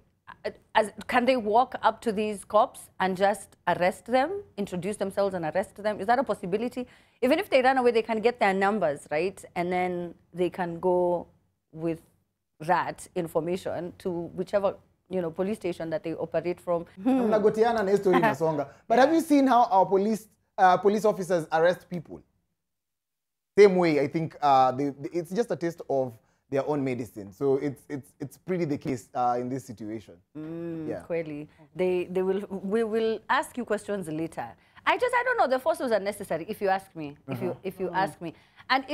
can they walk up to these cops and just arrest them, introduce themselves and arrest them? Is that a possibility? Even if they run away, they can get their numbers, right? And then they can go with that information to whichever, you know, police station that they operate from. Mnagoteana na story inasonga. But have you seen how our police officers arrest people? Same way, I think it's just a taste of their own medicine. So it's pretty the case in this situation. Yeah. Clearly, we will ask you questions later. I don't know. The forces are necessary, if you ask me. If you ask me. And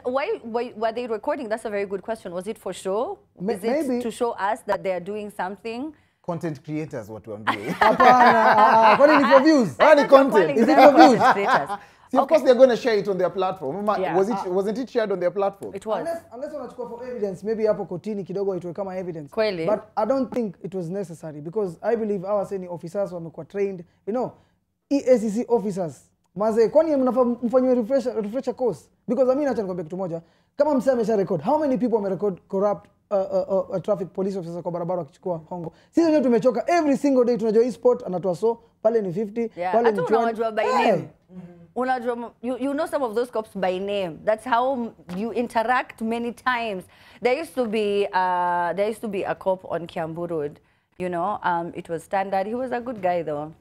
why were they recording? That's a very good question. Was it for show? Is it to show us that they are doing something? Content creators, what we're doing. According to views. Any content. Is it for views? See, of course they're going to share it on their platform. Wasn't it shared on their platform? It was. Unless wanachukua for evidence, maybe hapo kotini kidogo itwe kama evidence. Kweli. But I don't think it was necessary, because I believe our senior officers wamekuwa trained. You know, EACC officers, maze, kwani mfanywe refresher course? Because I mean, acha nikwambie kitu moja. Kama msema amesha record, how many people wame record corrupt traffic police officers kwa barabara wakichukua hongo? Sisi wenyewe tumechoka. Every single day tunajua e-sport anatoa so, pale ni 50, pale ni 20. Unajua by name. You know some of those cops by name. That's how you interact many times. There used to be a cop on Kiambu Road. You know, it was Standard. He was a good guy though.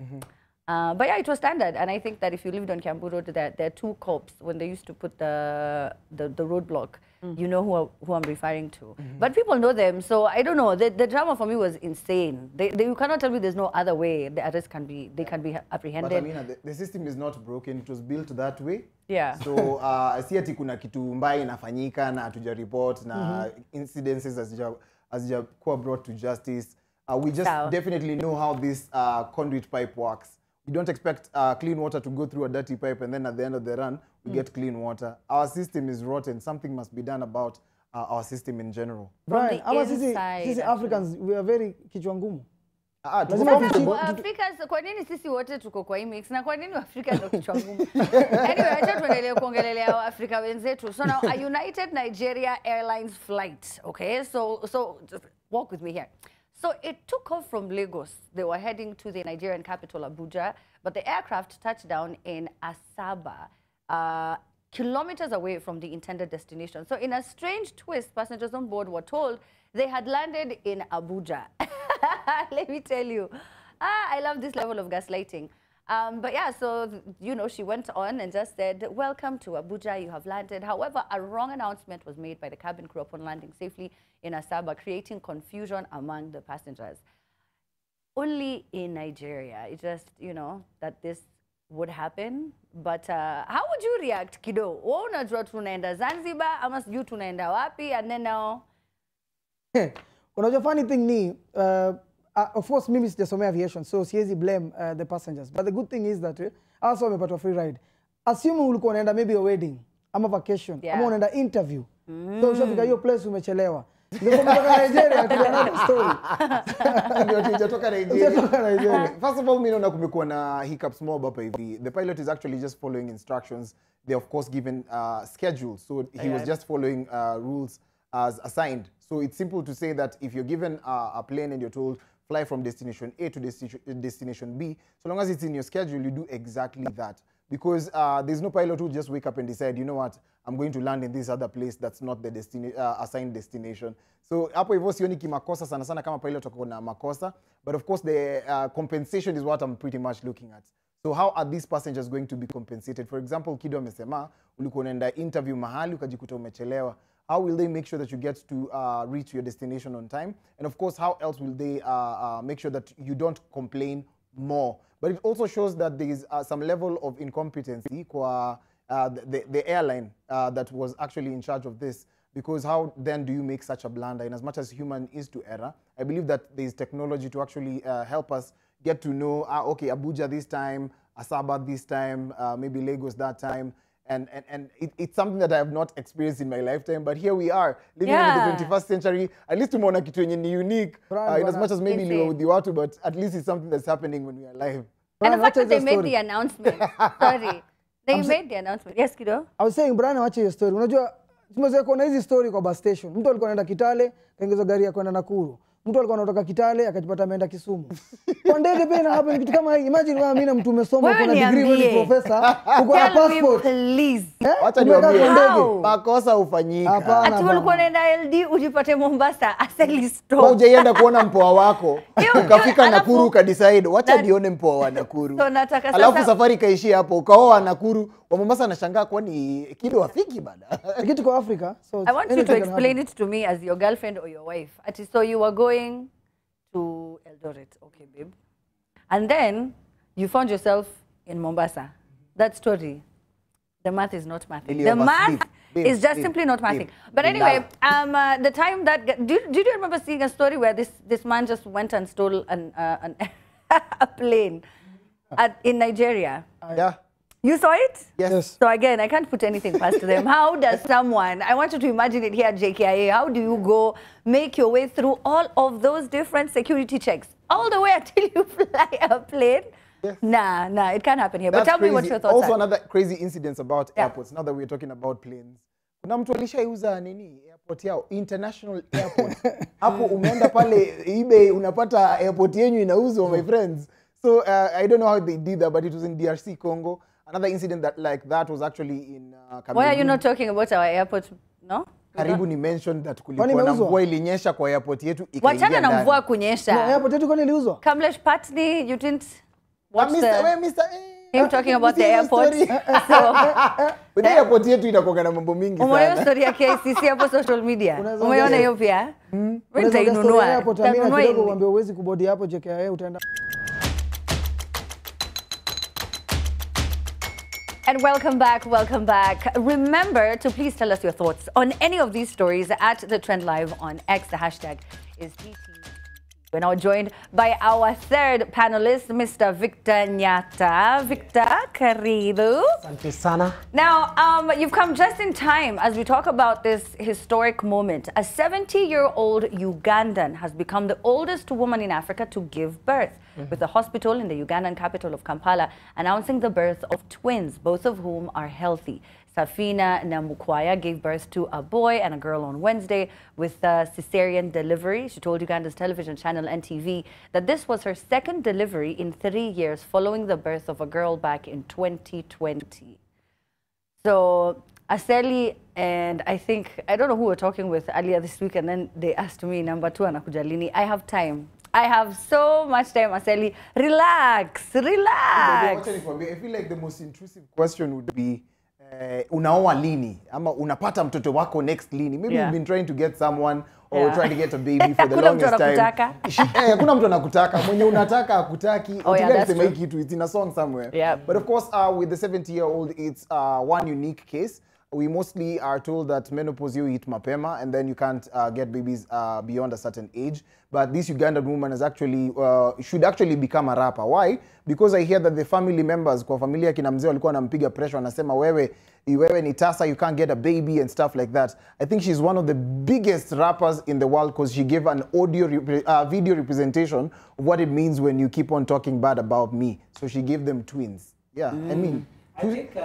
But yeah, it was Standard, and I think that if you lived on Kiambu Road, there are two cops when they used to put the roadblock. You know who I'm referring to. But people know them, so I don't know. The drama for me was insane. You cannot tell me there's no other way the arrest can be apprehended. But I mean, the system is not broken. It was built that way. Yeah. So si ati kuna kitu mbaya inafanyika na hatuja report na incidences hazijakuwa brought to justice. We just definitely know how this conduit pipe works. We don't expect clean water to go through a dirty pipe and then at the end of the run, we get clean water. Our system is rotten. Something must be done about our system in general. Right. Sisi Africans, we are very kichwa ngumu. Africans, kwa nini sisi wote tuko kwa hii mix? Na kwa nini Afrika ndio kichwa ngumu? Anyway, acha tuendelee kuongelelea Afrika wenzetu. So now, a United Nigeria Airlines flight, okay? So just walk with me here. So it took off from Lagos. They were heading to the Nigerian capital, Abuja, but the aircraft touched down in Asaba, kilometers away from the intended destination. So in a strange twist, passengers on board were told they had landed in Abuja. Let me tell you. I love this level of gaslighting. But yeah, so, you know, she went on and just said, welcome to Abuja, you have landed. However, a wrong announcement was made by the cabin crew upon landing safely in Asaba, creating confusion among the passengers. Only in Nigeria, it's just, you know, that this would happen. But how would you react, Kido? Unajua tunaenda Zanzibar, ama sijui tunaenda wapi, and then now... Unajua funny thing ni, of course, mimi sijasomea aviation, so siwezi blame the passengers. But the good thing is that also wamepata free ride. Assume ulikuwa unaenda maybe a wedding, ama vacation, ama unaenda interview. So ushafika hiyo place umechelewa. Ndio kutoka Nigeria, kuna another story. Ndio tujatoka Nigeria. First of all, mimi naona kumekuwa na hiccups mob hapa hivi. The pilot is actually just following instructions. They of course given schedules, so he was just following rules as assigned. So it's simple to say that if you're given a plane and you're told fly from destination A to destination B, so long as it's in your schedule, you do exactly that. because there's no pilot who just wake up and decide, you know what, I'm going to land in this other place that's not the assigned destination. So hapo hivyo sioni kimakosa sana sana kama pilot wako na makosa, but of course the compensation is what I'm pretty much looking at. So how are these passengers going to be compensated? For example, Kido amesema ulikuwa unaenda interview mahali ukajikuta umechelewa. How will they make sure that you get to reach your destination on time? And of course, how else will they make sure that you don't complain more? But it also shows that there is some level of incompetency kwa the airline that was actually in charge of this. Because how then do you make such a blunder? And as much as human is to error, I believe that there is technology to actually help us get to know, okay, Abuja this time, Asaba this time, maybe Lagos that time. And it's something that I have not experienced in my lifetime, but here we are, living in the 21st century. At least tumeona kitu yenye unique, in as much as maybe liwe with the watu, but at least it's something that's happening when we are live. And the fact that they made the announcement, sorry, they made the announcement. Yes, Kido? I was saying, Brian, watch your story. Unajua, tumeweza kuona hizi story kwa bus station. Mtu alikuwa anaenda Kitale, kaongeza gari ya kwenda Nakuru. Mtu alikuwa anatoka Kitale akajipata ameenda Kisumu. Kwa ndege pia hapa kitu kama hii. Imagine wewe mimi na mtu umesoma kuna degree wewe ni professor, uko na passport. Please. Acha niambie makosa ufanyika. Ati ulikuwa unaenda LD ujipate Mombasa asali stop. Kwa hujaenda kuona mpoa wako. Ukafika Nakuru ukadecide wacha nione mpoa wa Nakuru. So nataka sasa. Alafu safari kaishia hapo ukaoa Nakuru. Wa Mombasa anashangaa kwani Kido afiki bada. Kitu kwa Africa. So I want you to explain it to me as your girlfriend or your wife. Ati so you were going to Eldoret, okay, babe. And then you found yourself in Mombasa. That story, the math is not mathing. The math is just simply not mathing. But anyway, the time that did you remember seeing a story where this man just went and stole a plane in Nigeria? Yeah. You saw it? Yes. So again, I can't put anything past them. How does someone, I want you to imagine it here at JKIA, how do you go make your way through all of those different security checks, all the way until you fly a plane? Yes. Nah, it can't happen here. But tell me what your thoughts are. Also another crazy incidents about airports, now that we're talking about planes. Kuna mtu alishaiuza nini airport yao, international airport. Hapo umeenda pale eBay unapata airport yenyu inauzwa, my friends. So I don't know how they did that, but it was in DRC Congo. Another incident that like that was actually in Cameroon. Why are you not talking about our airport? No? Karibu ni mentioned that kulikuwa na mvua ilinyesha kwa airport yetu ikaingia ndani. Wachana na mvua kunyesha. No, airport yetu kwani iliuzwa? Kamlesh Patni, you didn't watch him talking about the airport. With the airport yetu inakuwa na mambo mingi sana. Umeona story ya KICC hapo social media? Umeona hiyo pia? Wewe utainunua. Airport Amina kidogo uambie uwezi kubodi hapo JKIA utaenda. And welcome back, welcome back. Remember to please tell us your thoughts on any of these stories at The Trend Live on X. The hashtag is DT. We're now joined by our third panelist, Mr. Victor Nyata. Victor, karibu. Asante sana. Now, you've come just in time as we talk about this historic moment. A 70-year-old Ugandan has become the oldest woman in Africa to give birth, with the hospital in the Ugandan capital of Kampala announcing the birth of twins, both of whom are healthy. Safina Namukwaya gave birth to a boy and a girl on Wednesday with a cesarean delivery. She told Uganda's television channel NTV that this was her second delivery in 3 years following the birth of a girl back in 2020. So Aseli and I don't know who we're talking with earlier this week, and then they asked me, number 2, anakuja lini? I have time. I have so much time, Aseli. Relax. I feel like the most intrusive question would be, unaoa lini ama unapata mtoto wako next lini? Maybe you've been trying to get someone or trying to get a baby for the longest time. Kuna mtu anakutaka, mwenye unataka akutaki. Utisema hiki kitu, it's in a song somewhere. But of course, with the 70-year-old, it's one unique case. We mostly are told that menopause you hit mapema and then you can't get babies beyond a certain age. But this Ugandan woman is actually should actually become a rapper. Why? Because I hear that the family members, kwa familia kina mzee walikuwa wanampiga pressure, wanasema wewe ni tasa, you can't get a baby and stuff like that. I think she's one of the biggest rappers in the world because she gave an video representation of what it means when you keep on talking bad about me. So she gave them twins. Yeah, I mean,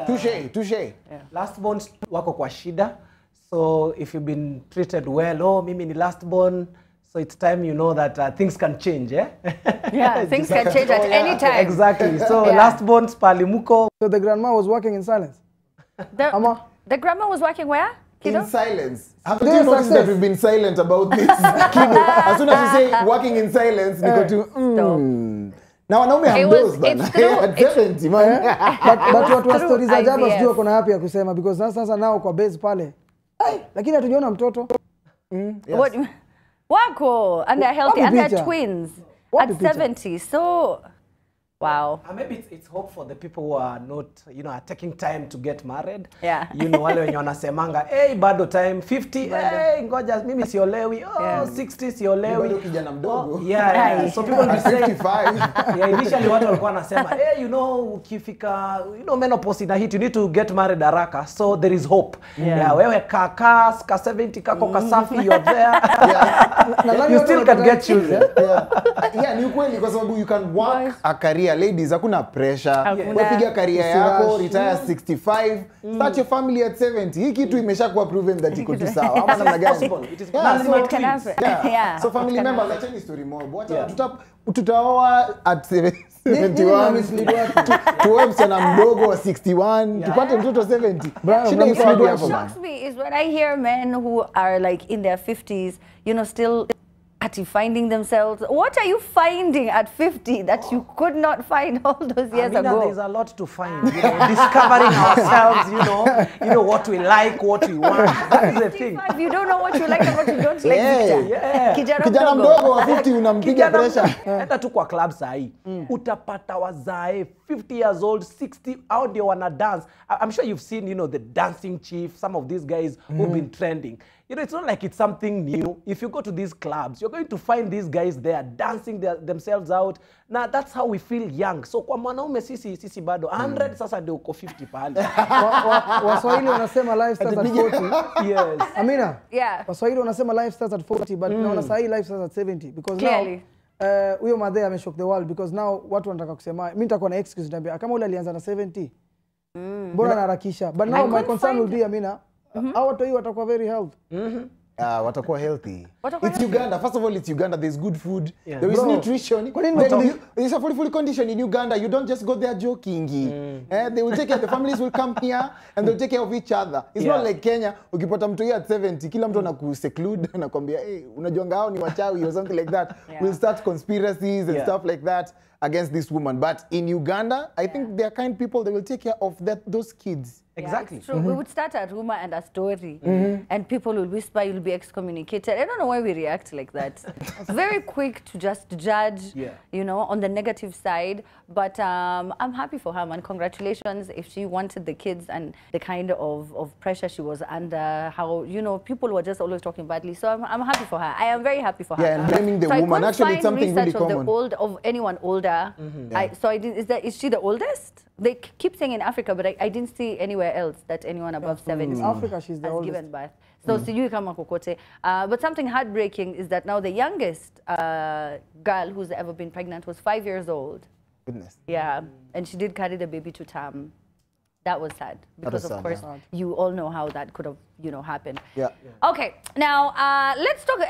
touche. Yeah. Lastborns wako kwa shida. So if you've been treated well, mimi ni lastborn, So it's time you know that things can change, eh? Yeah, things can change at any time. Exactly. So last born Palimuko. So the grandma was working in silence. The grandma was working where? Kido? In silence. Haven't you noticed that we've been silent about this? As soon as you say working in silence, you go to now wanaume hamdozi bana. At 70 man. But watu wa stories za ajabu sijui kuna yapi ya kusema because sasa nao kwa base pale. Lakini hatujaona mtoto. What wako and they're healthy and they're twins at 70. So wow. Maybe it's hope for the people who are not, are taking time to get married. Yeah. Wale wenye wanasemanga, hey, bado time 50, hey, ngoja mimi siolewi. Oh, 60 siolewi. Bado kijana mdogo. Yeah. So people will say 55. Yeah, initially watu walikuwa wanasema, hey, ukifika, menopause ina hit, you need to get married haraka. So there is hope. Yeah, wewe ka 70 kako kasafi, you're there. You still can get children. Yeah, ni kweli kwa sababu you can work a career. Ladies, hakuna pressure. Wapiga career yako, retire 65, start your family at 70. Hii kitu imeshakuwa proven that iko tu sawa. Ama namna gani? It is yeah. So family members, actually story more. Tutaoa at 71. Tuwe msichana mdogo wa 61, tupate mtoto 70. Shida iko hapo hapo. What shocks me is when I hear men who are like in their 50s, still finding themselves. What are you finding at 50 that you could not find all those years ago? There's a lot to find. Discovering ourselves, what we like, what we want. That is the thing. You don't know what you like and what you don't like, Victor. Yeah. Kijana mdogo wa 50 unampiga pressure. Hata tu kwa club sahi. Utapata wazae 50 years old, 60 out there wanna dance. I'm sure you've seen, the dancing chief, some of these guys who've been trending. It's not like it's something new. If you go to these clubs, you're going to find these guys there dancing themselves out. Now that's how we feel young. So kwa mwanaume sisi bado 100 sasa ndio uko 50 pale. Waswahili wanasema life starts at 40. Yes. Amina? Yeah. Waswahili wanasema life starts at 40 but naona sahi life starts at 70 because clearly. Now huyo madhe ameshock the world because now watu wanataka kusema mimi nitakuwa na excuse niambia kama ule alianza na 70. Mbona naharakisha? But now my concern will be Amina. Watu hii watakuwa very healthy. Watakuwa healthy. It's Uganda. First of all, it's Uganda. There's good food. Yeah. There is nutrition. There's a fully condition in Uganda. You don't just go there joking. They will take care. The families will come here and they'll take care of each other. It's not like Kenya. Ukipata mtu at 70, kila mtu anakuseclude anakwambia, hey, unajuanga hao ni wachawi or something like that. We'll start conspiracies and stuff like that against this woman. But in Uganda, I think they are kind people. They will take care of those kids. Exactly. Yeah, true. We would start a rumor and a story, and people will whisper, you'll be excommunicated. I don't know why we react like that. It's very quick to just judge, on the negative side. But I'm happy for her, man. Congratulations. If she wanted the kids and the kind of pressure she was under, how, people were just always talking badly. So I'm happy for her. I am very happy for her. Yeah, and blaming the woman. Actually, it's something really common. Of anyone older. Is she the oldest? They keep saying in Africa, but I didn't see anywhere else that anyone above 70 in Africa she's the oldest. Given birth. So sijui kama kokote. But something heartbreaking is that now the youngest girl who's ever been pregnant was 5 years old. Goodness. Yeah, and she did carry the baby to term. That was sad because of course you all know how that could have happened. Yeah. Okay, now let's talk.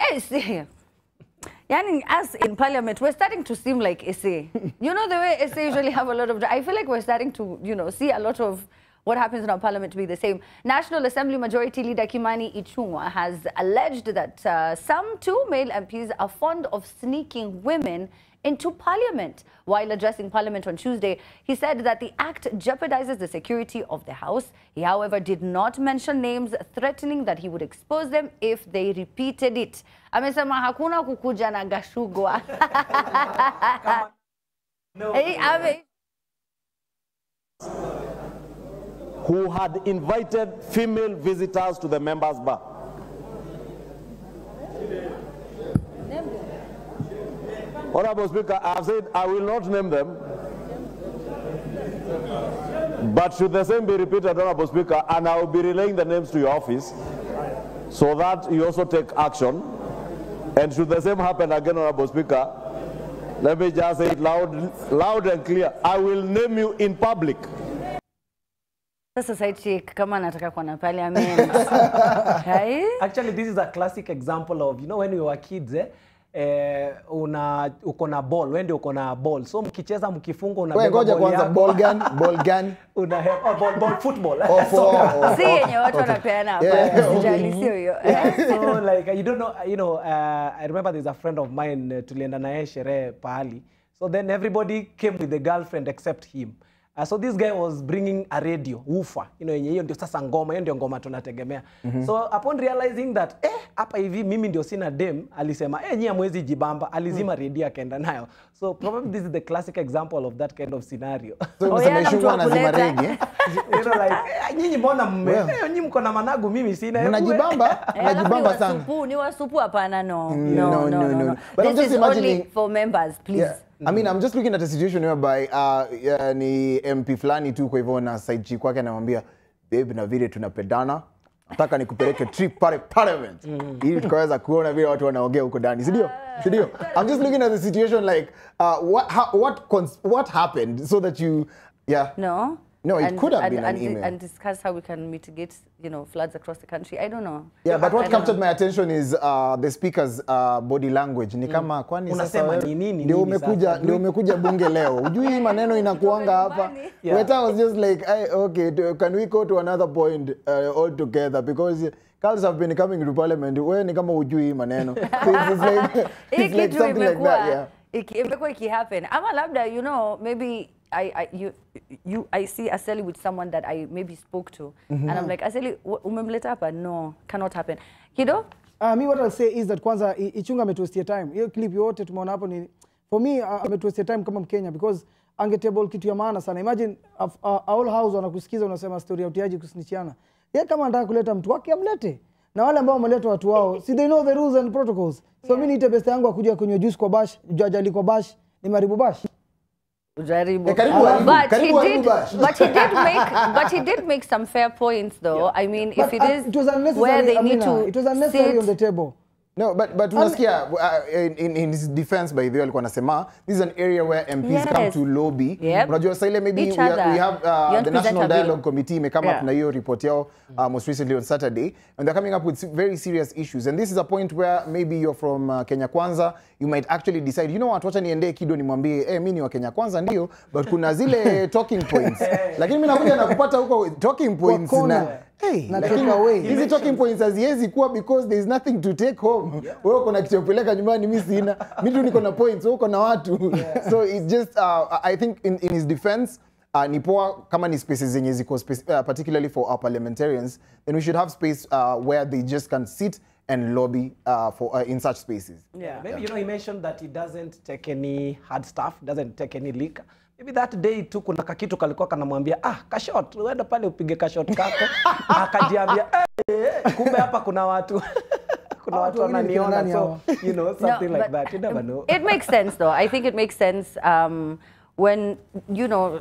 Yani, as in Parliament, we're starting to seem like SA. The way SA usually have a lot of... I feel like we're starting to, see a lot of what happens in our Parliament to be the same. National Assembly Majority Leader Kimani Ichung'wah has alleged that some 2 male MPs are fond of sneaking women into Parliament. While addressing Parliament on Tuesday, he said that the act jeopardizes the security of the House. He, however, did not mention names, threatening that he would expose them if they repeated it. Amesema hakuna kukuja na gashugwa. Who had invited female visitors to the members' bar. Honorable Speaker, I have said I will not name them, but should the same be repeated, Honorable Speaker, and I will be relaying the names to your office so that you also take action, and should the same happen again, Honorable Speaker, let me just say it loud and clear, I will name you in public. Sasa side chick kama anataka kuwa na parliament. Hey? Actually, this is a classic example of, you know, when we were kids, uko na ball, wewe ndio uko na ball. So mkicheza mkifunga unabeba ball yako. Kwanza ball gun. Ball football. Si yenye watu wanapeana hapa. Sijali sio hiyo. So like you don't know, you know, I remember there's a friend of mine tulienda naye sherehe pahali. So then everybody came with the girlfriend except him. So this guy was bringing a radio, woofer, you know, hiyo ndio sasa ngoma, hiyo ndio ngoma tunategemea. So upon realizing that, hapa hivi mimi ndio sina dem, alisema, nyinyi hamwezi jibamba, alizima radio akaenda nayo. So probably this is the classic example of that kind of scenario. So msemeshungwa na zima radio. You know, like, nyinyi mbona nyinyi mko na managu mimi sina. Mnajibamba sana. Ni wasupu hapana, no. But I'm just imagining only for members, please. Yeah. I mean, I'm just looking at a situation whereby ni MP fulani tu kwa hivyo na side chick wake anamwambia, babe, na vile tunapendana, nataka nikupeleke trip pale parliament. Ili tukaweza kuona vile watu wanaongea huko ndani. Sidio? I'm just looking at the situation like what happened so that you No, it could have been an email. And discuss how we can mitigate, you know, floods across the country. I don't know. Yeah, but what captured my attention is the speaker's body language. Ni kama kwani sasa ndio umekuja bunge leo. Ujui maneno inakuanga hapa. Weta was just like, okay, can we go to another point all together because girls have been coming to parliament. Wewe ni kama ujui maneno. It's like something like that, yeah. Imekuwa happen. Ama labda, you know, maybe I see Aseli with someone that I maybe spoke to, and I'm like, Aseli, umemleta hapa? No, cannot happen. Kido? Me what I'll say is that kwanza Ichunga ametuwastia time. Hiyo clip yote tumeona hapo ni for me ametuwastia time kama Mkenya because angetable kitu ya maana sana. Imagine all house wanakusikiza unasema story ya utiaji kusinichiana. Yeye kama anataka kuleta mtu wake amlete. Na wale ambao wameleta watu wao, see they know the rules and protocols. So mimi niite best yangu akuja kunywa juice kwa bash, jajali kwa bash, ni maribu bash. But he did make some fair points though. I mean, if it is where they need to it was unnecessary on the table. No, but unasikia in his defense by the way alikuwa anasema this is an area where MPs come to lobby. Unajua sasa ile maybe we have the National Dialogue Committee may come up na hiyo report yao most recently on Saturday, and they're coming up with very serious issues, and this is a point where maybe you're from Kenya Kwanza, you might actually decide, you know what, wacha niende Kido nimwambie mimi ni wa Kenya Kwanza ndio, but kuna zile talking points. Lakini mimi nakuja na kupata huko talking points na hizi talking points haziwezi kuwa because there is nothing to take home. Wewe uko na kitu kupeleka nyumbani, mimi sina. Mimi tu niko na points, wewe uko na watu. So it's just I think in his defense ni poa kama ni spaces zenye ziko particularly for our parliamentarians, then we should have space where they just can sit and lobby for in such spaces. Yeah, maybe you know he mentioned that he doesn't take any hard stuff, doesn't take any liquor. Maybe that day tu kuna kakitu kalikuwa kanamwambia kashot, uenda pale upige kashot kako. Akajiambia kumbe hapa kuna watu kuna watu wananiona, so you know something like that, you never know. It makes sense though. I think it makes sense when you know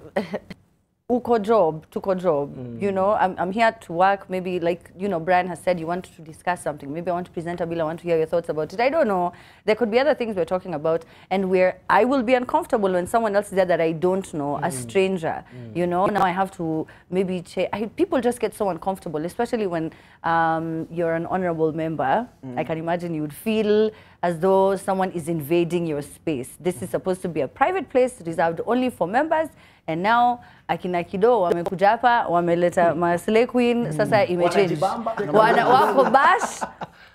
tuko job, you know, I'm here to work. Maybe like, you know, Brian has said you want to discuss something. Maybe I want to present a bill. I want to hear your thoughts about it. I don't know. There could be other things we're talking about, and where I will be uncomfortable when someone else is there that I don't know, a stranger, you know. Now I have to maybe people just get so uncomfortable, especially when you're an honorable member. I can imagine you would feel as though someone is invading your space. This is supposed to be a private place reserved only for members, and now akina Kido wamekuja hapa wameleta Slay Queen, sasa imechange. Wako bash,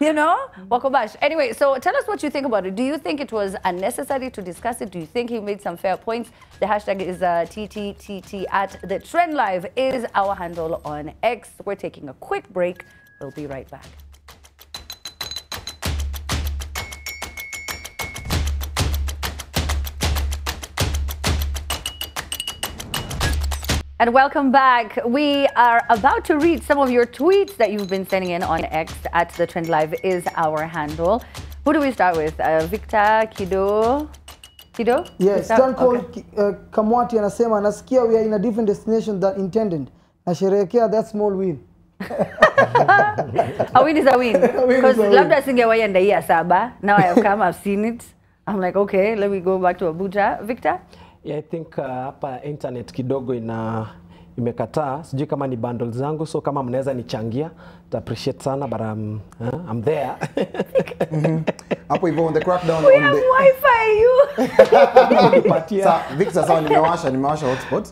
you know, wako bash. Anyway, so tell us what you think about it. Do you think it was unnecessary to discuss it? Do you think he made some fair points? The hashtag is TTTT at the Trend Live is our handle on X. We're taking a quick break. We'll be right back. And welcome back. We are about to read some of your tweets that you've been sending in on X at The Trend Live is our handle. Who do we start with? Victor, Kido? Kido? Yes, John Cole Kamwati anasema, nasikia we are in a different destination than intended. Nasherehekea that small win. A win is a win. Because labda singewaenda hii saba. Now I have come, I've seen it. I'm like, okay, let me go back to Abuja. Victor? Yeah, I think hapa internet kidogo imekataa, sijui kama ni bundles zangu, so kama mnaweza nichangia, I appreciate sana, but I'm there. Hapo hivyo on the crackdown we on have the Wi-Fi you. Victor, sawa nimewasha hotspot.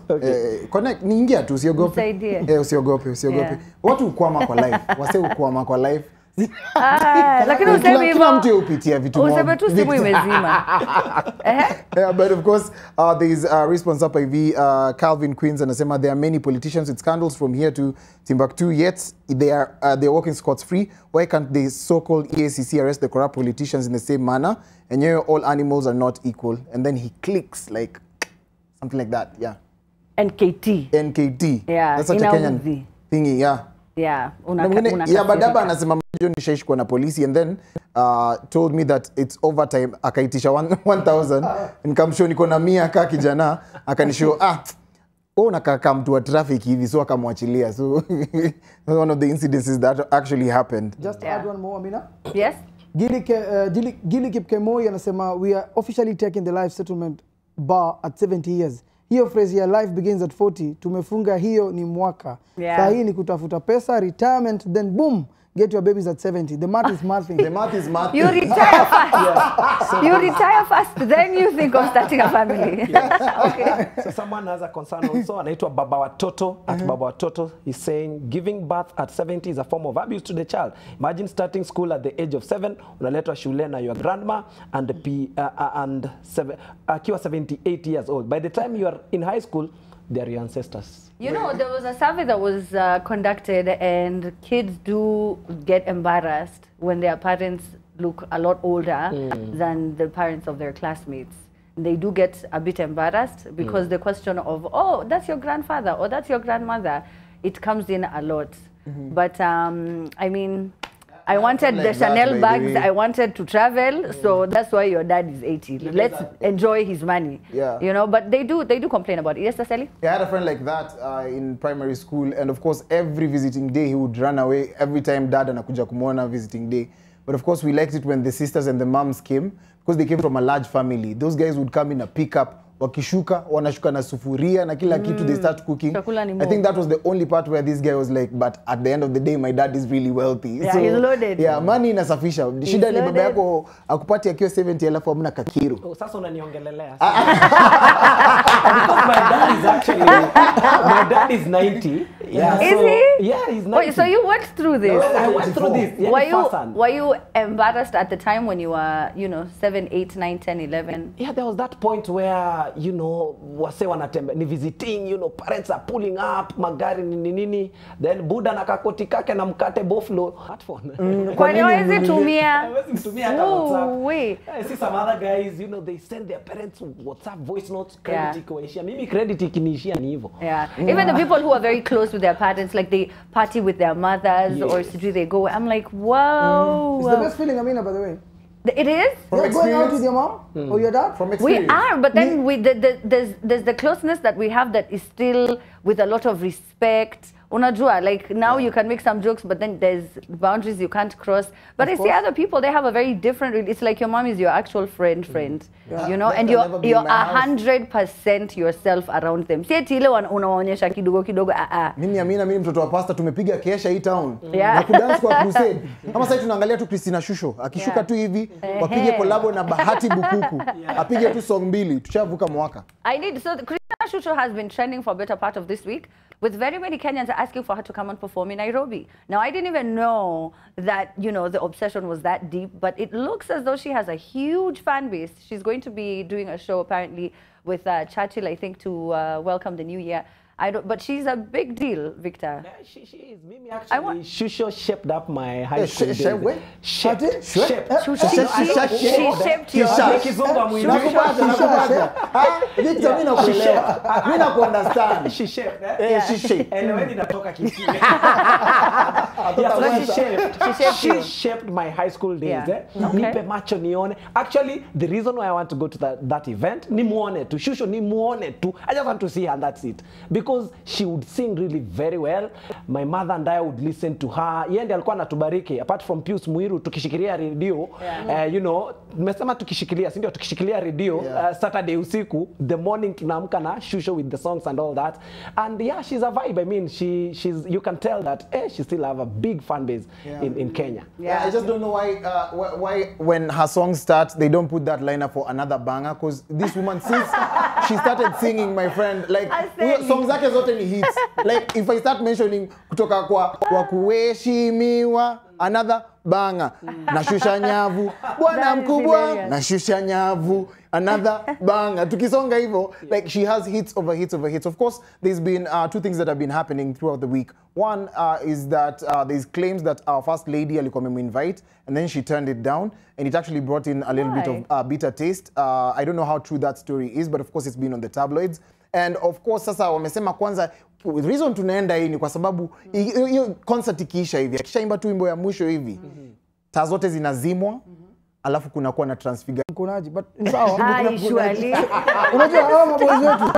Connect, niingia tu, usiogope. Usiogope. Yeah. Watu ukwama kwa live, wase ukwama kwa live. Lakini useme hivyo. Kila mtu upitia vitu moja. Useme tu simu imezima. Yeah, but of course, there is a response up by Calvin Queens anasema there are many politicians with scandals from here to Timbuktu, yet they're walking scot-free. Why can't the so-called EACC arrest the corrupt politicians in the same manner? And all animals are not equal. And then he clicks like something like that. Yeah. NKT. Yeah. That's such a Kenyan thingy. Yeah. Yeah. Badaba anasema mmoja nishashikwa na polisi and then told me that it's overtime, akaitisha 1000 nikamshow niko na 100 aka kijana akanishow unakaa mtu wa traffic hivi, so akamwachilia. So one of the incidences that actually happened. Just add one more, Amina. Yes. Gili Kipkemoi anasema we are officially taking the life settlement bar at 70 years. Hiyo phrase ya life begins at 40, tumefunga hiyo ni mwaka. Saa hii ni kutafuta pesa, retirement, then boom, get your babies at 70. The math is mathing. The math is mathing. You retire fast. You retire fast, then you think of starting a family. Okay. So someone has a concern also, anaitwa Baba Watoto, at Baba Watoto, he's saying giving birth at 70 is a form of abuse to the child. Imagine starting school at the age of 7, unaletwa shule na your grandma and akiwa 78 years old. By the time you are in high school, they are your ancestors. You know, there was a survey that was conducted, and kids do get embarrassed when their parents look a lot older than the parents of their classmates. They do get a bit embarrassed because the question of, oh, that's your grandfather or that's your grandmother, it comes in a lot. But I mean, I wanted the Chanel bags, I wanted to travel, so that's why your dad is 80. Let's enjoy his money. Yeah. You know, but they do complain about it. Yes, Aseli? Yeah, I had a friend like that in primary school, and of course every visiting day he would run away every time dad anakuja kumuona visiting day. But of course we liked it when the sisters and the moms came, because they came from a large family. Those guys would come in a pickup, wakishuka, wanashuka na sufuria na kila kitu, they start cooking. I think that was the only part where this guy was like, but at the end of the day, my dad is really wealthy. Yeah, so, he's loaded. Yeah, money inasafisha. Shida ni baba yako akupati akiwa 70 alafu hamna kakiru. Oh, sasa unaniongelelea. Because my dad is 90. Yeah, is he? Yeah, he's 90. Wait, so you went through this? No, I went through this. Yeah, were you embarrassed at the time when you were, 7, 8, 9, 10, 11? Yeah, there was that point where, wase wanatembe, ni visiting, parents are pulling up, magari nini, then Buddha na kakoti kake na mkate boflo. Kwa nini hawezi tumia? I see some other guys, they send their parents WhatsApp voice notes, credit ikoishia. Mimi credit ikiniishia ni hivyo. Yeah. Even the people who are very close with their parents, like they party with their mothers or they go, I'm like, whoa. It's the best feeling, Amina, by the way. It is? You're going out with your mom or your dad? From experience. We are, but then there's the closeness that we have that is still with a lot of respect. Unajua, like now you can make some jokes, but then there's boundaries you can't cross. But I see other people, they have a very different, it's like your mom is your actual friend, and you're 100% yourself around them. Si eti ile unaonyesha kidogo kidogo. Mimi mtoto wa pasta tumepiga kesha hii town. Na kudance kwa crusade. Kama sasa tunaangalia tu Christina Shusho, akishuka tu hivi, wapige collabo na Bahati Bukuku. Apige tu song mbili, tushavuka mwaka. So Christina Shusho has been trending for a better part of this week, with very many Kenyans asking for her to come and perform in Nairobi. Now, I didn't even know that, the obsession was that deep, but it looks as though she has a huge fan base. She's going to be doing a show, apparently, with Churchill, I think, to welcome the new year. But she's a big deal, Victor. Yeah, she is. Mimi actually, Shusho shaped up my high school days. She shaped your Victor, mimi understand. She shaped. And when inatoka Kisii. She shaped my high school days. Nipe macho nione. Actually, the reason why I want to go to that event, ni muone tu, shusho ni muone tu. I just want to see her and that's it. Because she would sing really very well. My mother and I would listen to her. Yende alikuwa anatubariki. Apart from Pius Muiru, tukishikilia radio, you know, mesema tukishikilia, sindio tukishikilia radio, Saturday usiku, the morning tunaamka na shusho with the songs and all that. And yeah, she's a vibe. I mean, she's you can tell that she still have a big fan base in Kenya. Yeah, I just don't know why when her songs start, they don't put that liner for another banger. Because this woman, since she started singing, my friend, like songs zake zote ni hits. Like if I start mentioning kutoka kwa kuheshimiwa, another banger. Nashusha nyavu, bwana mkubwa, nashusha nyavu, another banger. Tukisonga hivyo, like she has hits over hits over hits. Of course, there's been two things that have been happening throughout the week. One is that there's claims that our first lady alikuwa amemwinvite and then she turned it down, and it actually brought in a little bit of bitter taste. I don't know how true that story is, but of course it's been on the tabloids. And of course sasa wamesema kwanza the reason tunaenda hii ni kwa sababu hiyo concert ikiisha hivi, akishaimba tu wimbo ya mwisho hivi, taa zote zinazimwa, alafu kunakuwa na transfigure. Mkonaji, but sawa. Unajua hao maboys wetu.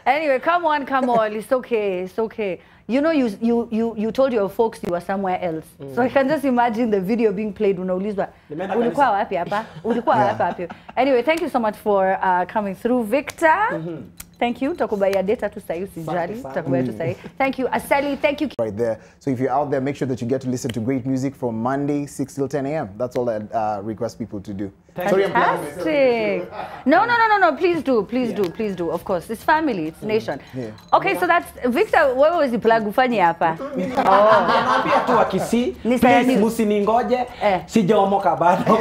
Anyway, come on. It's okay. It's okay. You know, you told your folks you were somewhere else. So I can just imagine the video being played. Unaulizwa, ulikuwa wapi hapa? Ulikuwa wapi? Anyway, thank you so much for coming through, Victor. Thank you. Takubaya data to say usijali. Takubaya to say. Thank you, Aseli. Thank you. Right there. So if you're out there, make sure that you get to listen to great music from Monday 6 till 10 a.m. That's all I request people to do. Fantastic. No. Please do. Of course, it's family, it's nation. Okay, so that's Victor. What was the plug ufanye hapa? Naambia tu akisi, please msiningoje, sijaomoka bado.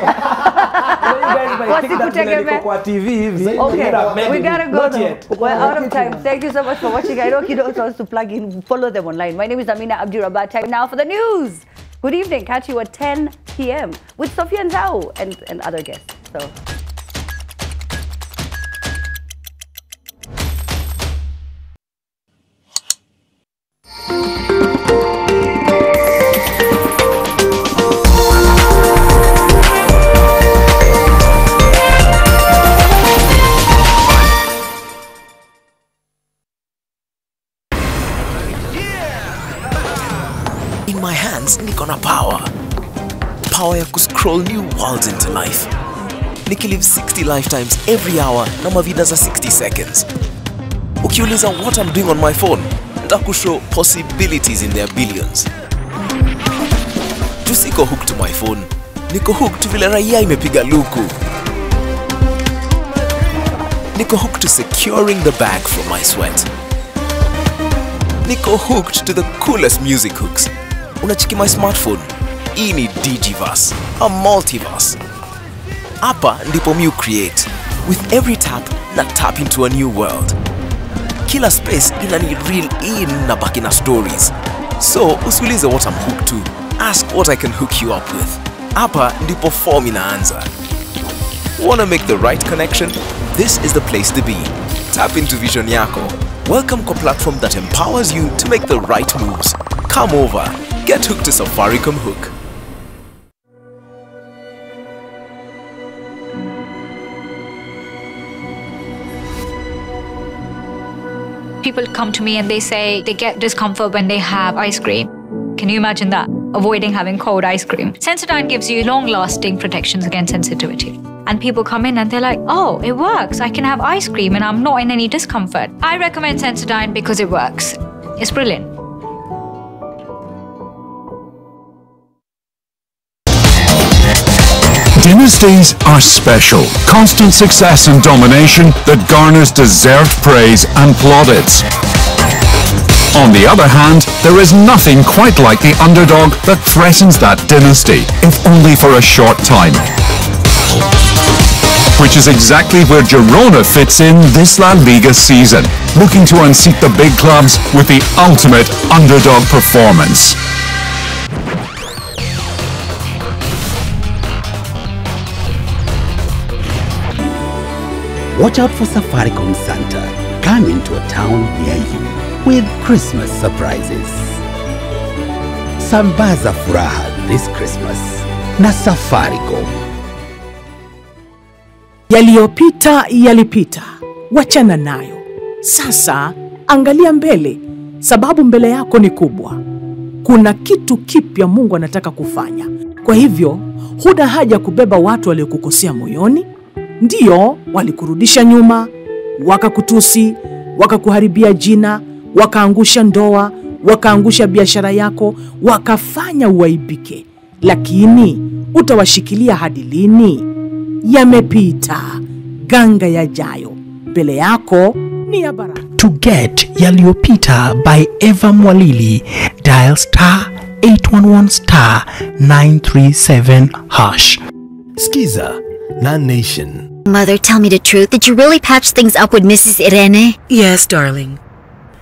Kwa TV hivi. Okay, we gotta go now. We're out of time. Thank you so much for watching. I know Kido wants to plug in. Follow them online. My name is Amina Abdurrahman. Time now for the news. Good evening. Catch you at 10 p.m. with Sophia Nzao and other guests. So. In my hands, niko na power ya kuscroll new worlds into life. Nikilive 60 lifetimes every hour na mavida za 60 seconds. Ukiuliza what I'm doing on my phone, nitakushow possibilities in their billions. Tusiko hooked to my phone, niko hooked vile raia imepiga luku. Niko hooked to securing the bag from my sweat. Niko hooked to the coolest music hooks. Unachiki my smartphone. Hii ni Digiverse, a multiverse. Hapa ndipo you create. With every tap, na tap into a new world. Kila space inani reel in na baki na stories. So, usiulize what I'm hooked to. Ask what I can hook you up with. Hapa ndipo form inaanza. Wanna make the right connection? This is the place to be. Tap into vision yako. Welcome to a platform that empowers you to make the right moves. Come over. Get hooked to Safaricom Hook. People come to me and they say they get discomfort when they have ice cream. Can you imagine that? Avoiding having cold ice cream. Sensodyne gives you long-lasting protections against sensitivity. And people come in and they're like, oh, it works. I can have ice cream and I'm not in any discomfort. I recommend Sensodyne because it works. It's brilliant. Dynasties are special. Constant success and domination that garners deserved praise and plaudits. On the other hand, there is nothing quite like the underdog that threatens that dynasty, if only for a short time. Which is exactly where Girona fits in this La Liga season, looking to unseat the big clubs with the ultimate underdog performance. Watch out for Safaricom Santa coming to a town near you with Christmas surprises. Sambaza furaha this Christmas na Safaricom. Yaliyopita yalipita, wachana nayo. Sasa angalia mbele, sababu mbele yako ni kubwa. Kuna kitu kipya Mungu anataka kufanya. Kwa hivyo, huna haja kubeba watu waliokukosea moyoni. Ndiyo, walikurudisha nyuma, wakakutusi, wakakuharibia jina, wakaangusha ndoa, wakaangusha biashara yako, wakafanya uaibike. Lakini utawashikilia hadi lini? Yamepita, ganga yajayo. Mbele yako ni ya baraka. To get Yaliyopita by Eva Mwalili, dial *811 *937#. Skiza, Nan Nation. Mother, tell me the truth. Did you really patch things up with Mrs. Irene? Yes, darling.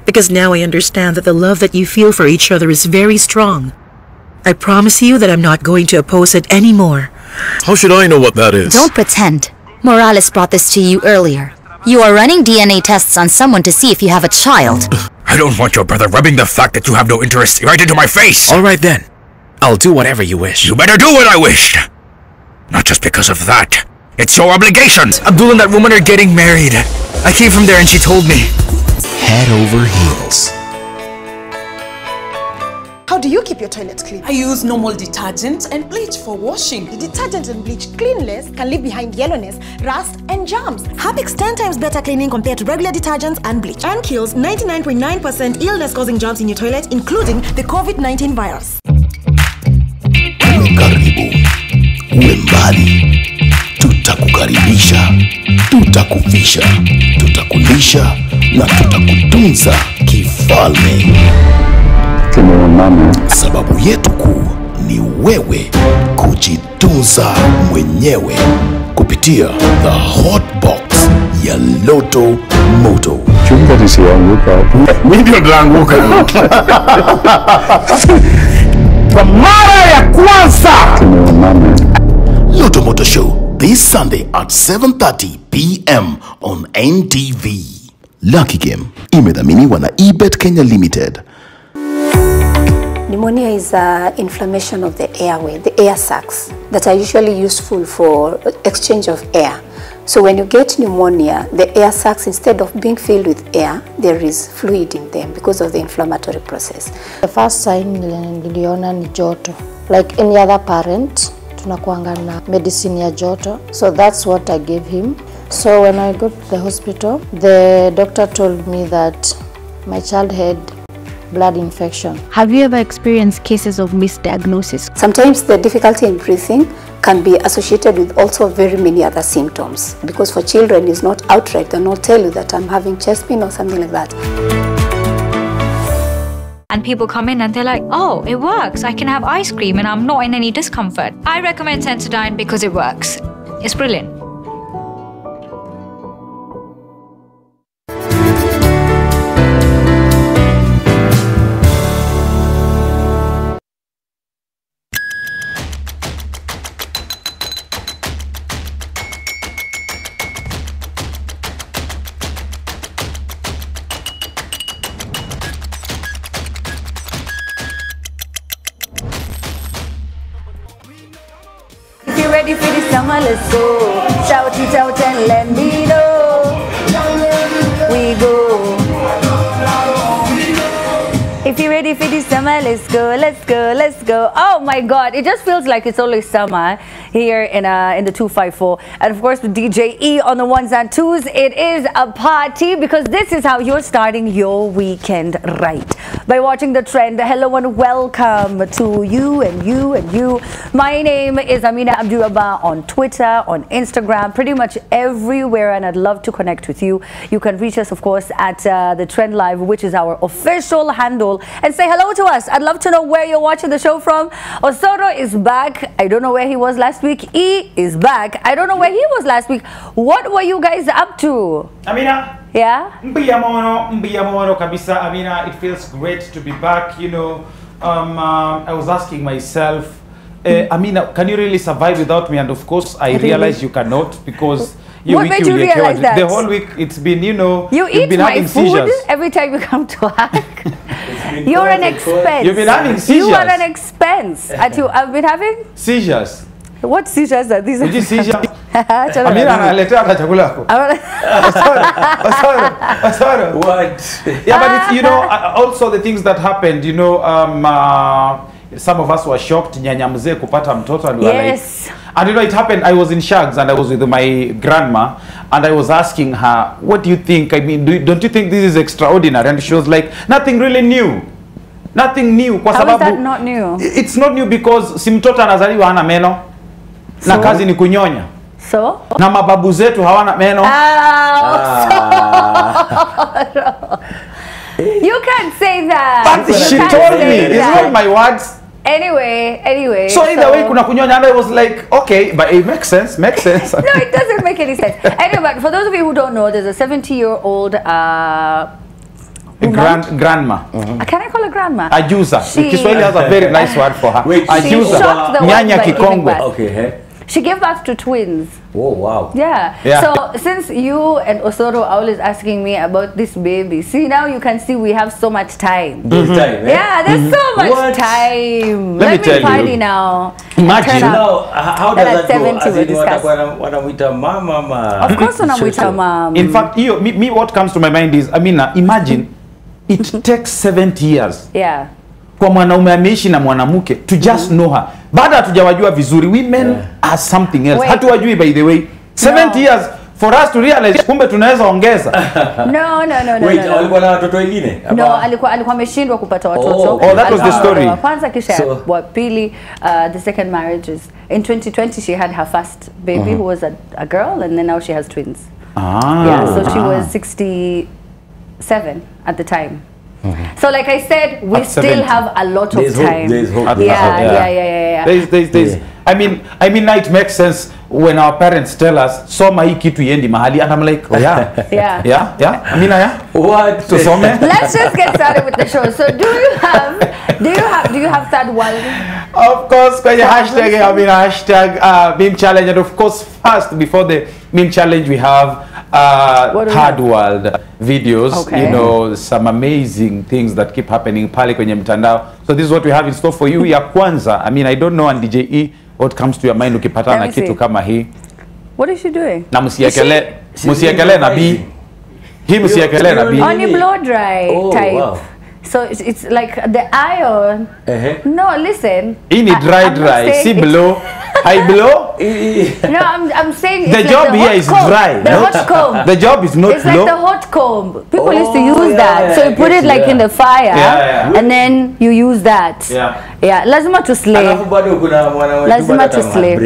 Because now I understand that the love that you feel for each other is very strong. I promise you that I'm not going to oppose it anymore. How should I know what that is? Don't pretend. Morales brought this to you earlier. You are running DNA tests on someone to see if you have a child. I don't want your brother rubbing the fact that you have no interest right into my face. All right then. I'll do whatever you wish. You better do what I wished. Not just because of that. It's your obligation. Abdul and that woman are getting married. I came from there and she told me. Head over heels. How do you keep your toilets clean? I use normal detergent and bleach for washing. The detergent and bleach cleanless can leave behind yellowness, rust, and germs. Harpic's 10 times better cleaning compared to regular detergents and bleach, and kills 99.9% illness-causing germs in your toilet, including the COVID-19 virus. Karibu, uwe mbali, tutakukaribisha, tutakufisha, tutakulisha na tutakutunza kifalme. Sababu yetu kuu ni wewe kujitunza mwenyewe kupitia the hot box ya Loto Moto. Chunga nisianguka. Mimi ndio naanguka. Kwa mara ya kwanza Loto Moto Show this Sunday at 7:30 p.m. on NTV. Lucky Game imedhaminiwa na eBet Kenya Limited. Pneumonia is inflammation of the airway, the air sacs that are usually useful for exchange of air. So when you get pneumonia, the air sacs, instead of being filled with air, there is fluid in them because of the inflammatory process. The first sign niliona ni joto. Like any other parent, tunakuanga na medicine ya joto. So that's what I gave him. So when I got to the hospital, the doctor told me that my child had blood infection. Have you ever experienced cases of misdiagnosis? Sometimes the difficulty in breathing can be associated with also very many other symptoms, because for children it's not outright, they'll not tell you that I'm having chest pain or something like that. And people come in and they're like, oh, it works. I can have ice cream and I'm not in any discomfort. I recommend Sensodyne because it works. It's brilliant. Ready for the summer, let's go. Shout it out and let me know. We go. If you're ready for the summer, let's go, let's go, let's go. Oh my God, it just feels like it's always summer here in the 254. And of course, with DJ E on the ones and twos, it is a party because this is how you're starting your weekend right. By watching The Trend. Hello and welcome to you and you and you. My name is Amina Abdurrahman on Twitter, on Instagram, pretty much everywhere, and I'd love to connect with you. You can reach us, of course, at The Trend Live, which is our official handle, and say hello to us. I'd love to know where you're watching the show from. Osoro is back. I don't know where he was last week. E is back. I don't know where he was last week. What were you guys up to? Amina. Yeah? Mbiyamono kabisa, Amina. It feels great to be back. You know, I was asking myself, Amina, can you really survive without me? And of course, I realized you cannot, because What made you realize that? The whole week it's been, you know, you eat been my having food seizures. every time you come to work. You're an expense. You've been having seizures. You are an expense. I've been having seizures. What seizures are these? Which is seizures? Amina analetea hata chakula yako. What? Yeah, but it's, you know, also the things that happened, you know, some of us were shocked nyanya mzee kupata mtoto and we were like, and you know, it happened. I was in Shags and I was with my grandma and I was asking her, what do you think? I mean, don't you think this is extraordinary? And she was like, nothing really new. Nothing new. Kwa How sababu, is that not new? It's not new because si mtoto anazaliwa hana meno. Na kazi ni kunyonya. So? Na mababu zetu hawana meno. You can't say that. But she told me. It's not my words. Anyway. So either way, kuna kunyonya, and I was like, okay, but it makes sense. No, it doesn't make any sense. Anyway, but for those of you who don't know, there's a 70-year-old grandma. Can I call her grandma? Ajuza. Kiswahili has a very nice word for her. Ajuza. Nyanya Kikongwe. Okay. She gave birth to twins. Oh, wow. Yeah. So since you and Osoro are always asking me about this baby, see, now you can see we have so much time. There's time, eh? Yeah, there's so much time. Let me tell party you. now. Imagine. Now, how does that go? 70 we'll discuss. Wanamwita mama. Of course wanamwita mama. In fact, me what comes to my mind is, I mean, imagine it takes 70 years. Yeah. Kwa mwanaume ameishi na mwanamke to just know her. Baada hatujawajua vizuri, women are something else. Hatuwajui by the way. 70 years for us to realize kumbe tunaweza ongeza. No. Wait, alikuwa na watoto wengine? No, alikuwa ameshindwa kupata watoto. Oh, that was the story. Kwanza kisha wa pili, the second marriage is in 2020 she had her first baby who was a girl, and then now she has twins. Yeah, so she was 67 at the time. So like I said, we still have a lot of time. There's hope. Yeah. There's I mean it makes sense when our parents tell us soma hii kitu iendi mahali, and I'm like, oh yeah. Amina, what to some. Let's just get started with the show. So do you have third world? Of course, kwenye hashtag meme challenge, and of course first before the meme challenge we have third world videos. You know, some amazing things that keep happening pale kwenye mtandao. So this is what we have in store for you. Ya kwanza, I mean, I don't know, and DJE, what comes to your mind ukipatana na kitu kama hii? What is she doing? Na musiekele nabii. Hii musiekele nabii. On blow dry type. Wow. So it's like the iron. No, listen. In dry. See blow. I blow. No, I'm saying the job here is dry. The hot comb. The job is not It's like the hot comb. People used to use that. So you put it like in the fire, and then you use that. Yeah. Lazima to slay. Lazima to slay.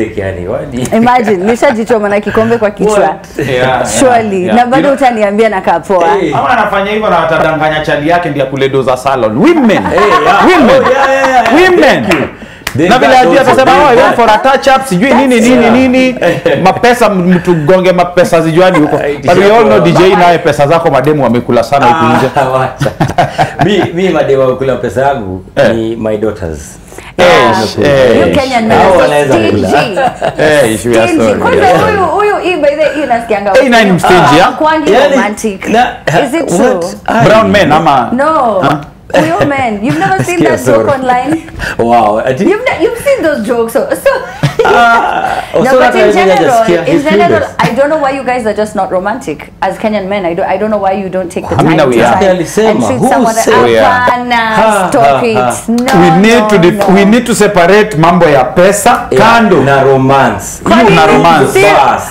Imagine, nishajichoma na kikombe kwa kichwa. Surely. Na bado utaniambia na kapoa. Ama anafanya hivyo na watadanganya chali yake ndio kuledoza salon. Women. Na vile ajia atasema I went for a touch up, sijui nini mapesa mtugonge mapesa zijuani huko. But we all know DJ naye pesa zako mademu wamekula sana huko nje. Mimi mademu wamekula pesa yangu ni my daughters. You Kenyan men stingy. Kwanza huyu by the nasikianga. Nani mstingy ya? Kwangi romantic. Is it true? Brown men ama? No. Real men. You've never seen that joke online? Wow. You've seen those jokes. So no, but in general, I don't know why you guys are just not romantic. As Kenyan men, I don't know why you don't take the time to try and treat someone. Stop it. No, we need to separate mambo ya pesa kando na romance. Na romance.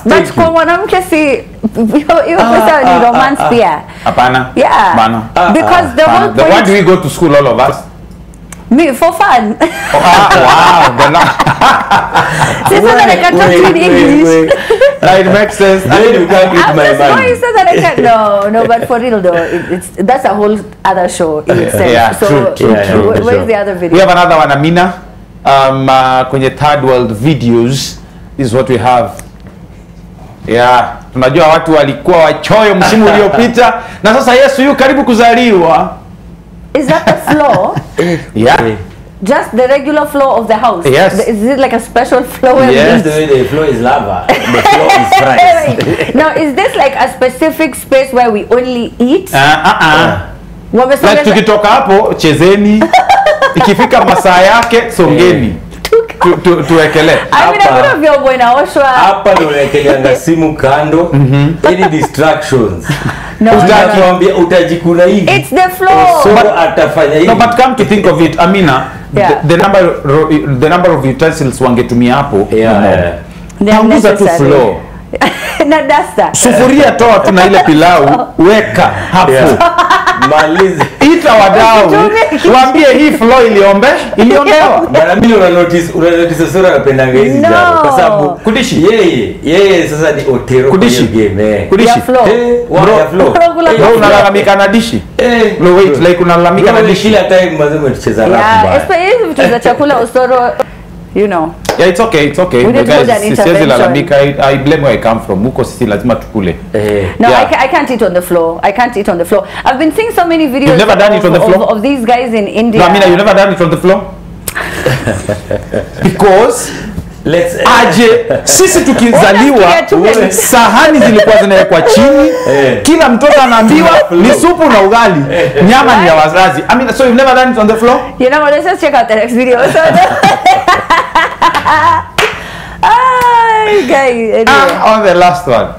But kwa mwanamke si hiyo pesa ni romance pia. Hapana. Yeah. Bana. Because the whole point. Why do we go to school, all of us? Me, for fun. Wow. She said that I can talk to you in English. It makes sense. You can't eat my money. Why you said that I can't? No, but for real though, that's a whole other show in itself. Yeah, so true. Where's the other video? We have another one, Amina. Kwenye third world videos, this is what we have. Yeah, tunajua watu walikuwa wachoyo msimu uliopita na sasa Yesu yu karibu kuzaliwa. Is that the floor? Yeah. Just the regular floor of the house? Yes. Is it like a special floor? where we Yes. eat? The way the floor is lava, the floor is fries. Now, is this like a specific space where we only eat? Wamesongesha- Like tukitoka hapo chezeni, ikifika masaa yake songeni. Tuwekele. I mean, hakuna vyombo inaoshwa. Hapa ndio unawekeleanga simu kando. Any distractions. No, Utakiambia utajikuna hivi. It's the floor. So atafanya hivi. No, but come to think of it, Amina, Yeah. the number of utensils wangetumia hapo. Yeah. Punguza tu necessary. floor. Na duster. Sufuria toa tu na ile pilau, weka hapo. Malize. Ita wadau. Waambie hii floor iliondolewa. Bana mimi una notice sura anapendanga hizi No. jambo kwa sababu Kudishi yeye sasa ni Otero kwa hiyo game. Kudishi. Bro, Bro unalalamika na dishi. No wait, like unalalamika na dishi. Kila time mazemo tucheza rafu Yeah, baya. especially vitu za chakula Osoro, you know. Yeah, it's okay, it's okay. We need to hold an Guys, siwezi intervention. lalamika. I blame where I come from. Huko sisi lazima tukule. No, Yeah. I can't eat on the floor. I can't eat on the floor. I've been seeing so many videos You've never done it on the floor? of these guys in India. No, Amina, you never done it on the floor? Because aje sisi tukizaliwa sahani zilikuwa zinawekwa chini, kila mtoto anaambiwa ni supu na ugali, nyama ni ya wazazi. I mean, so you've never done it on the floor? You know what? Let's just check out the next video. So guys, anyway. On the last one.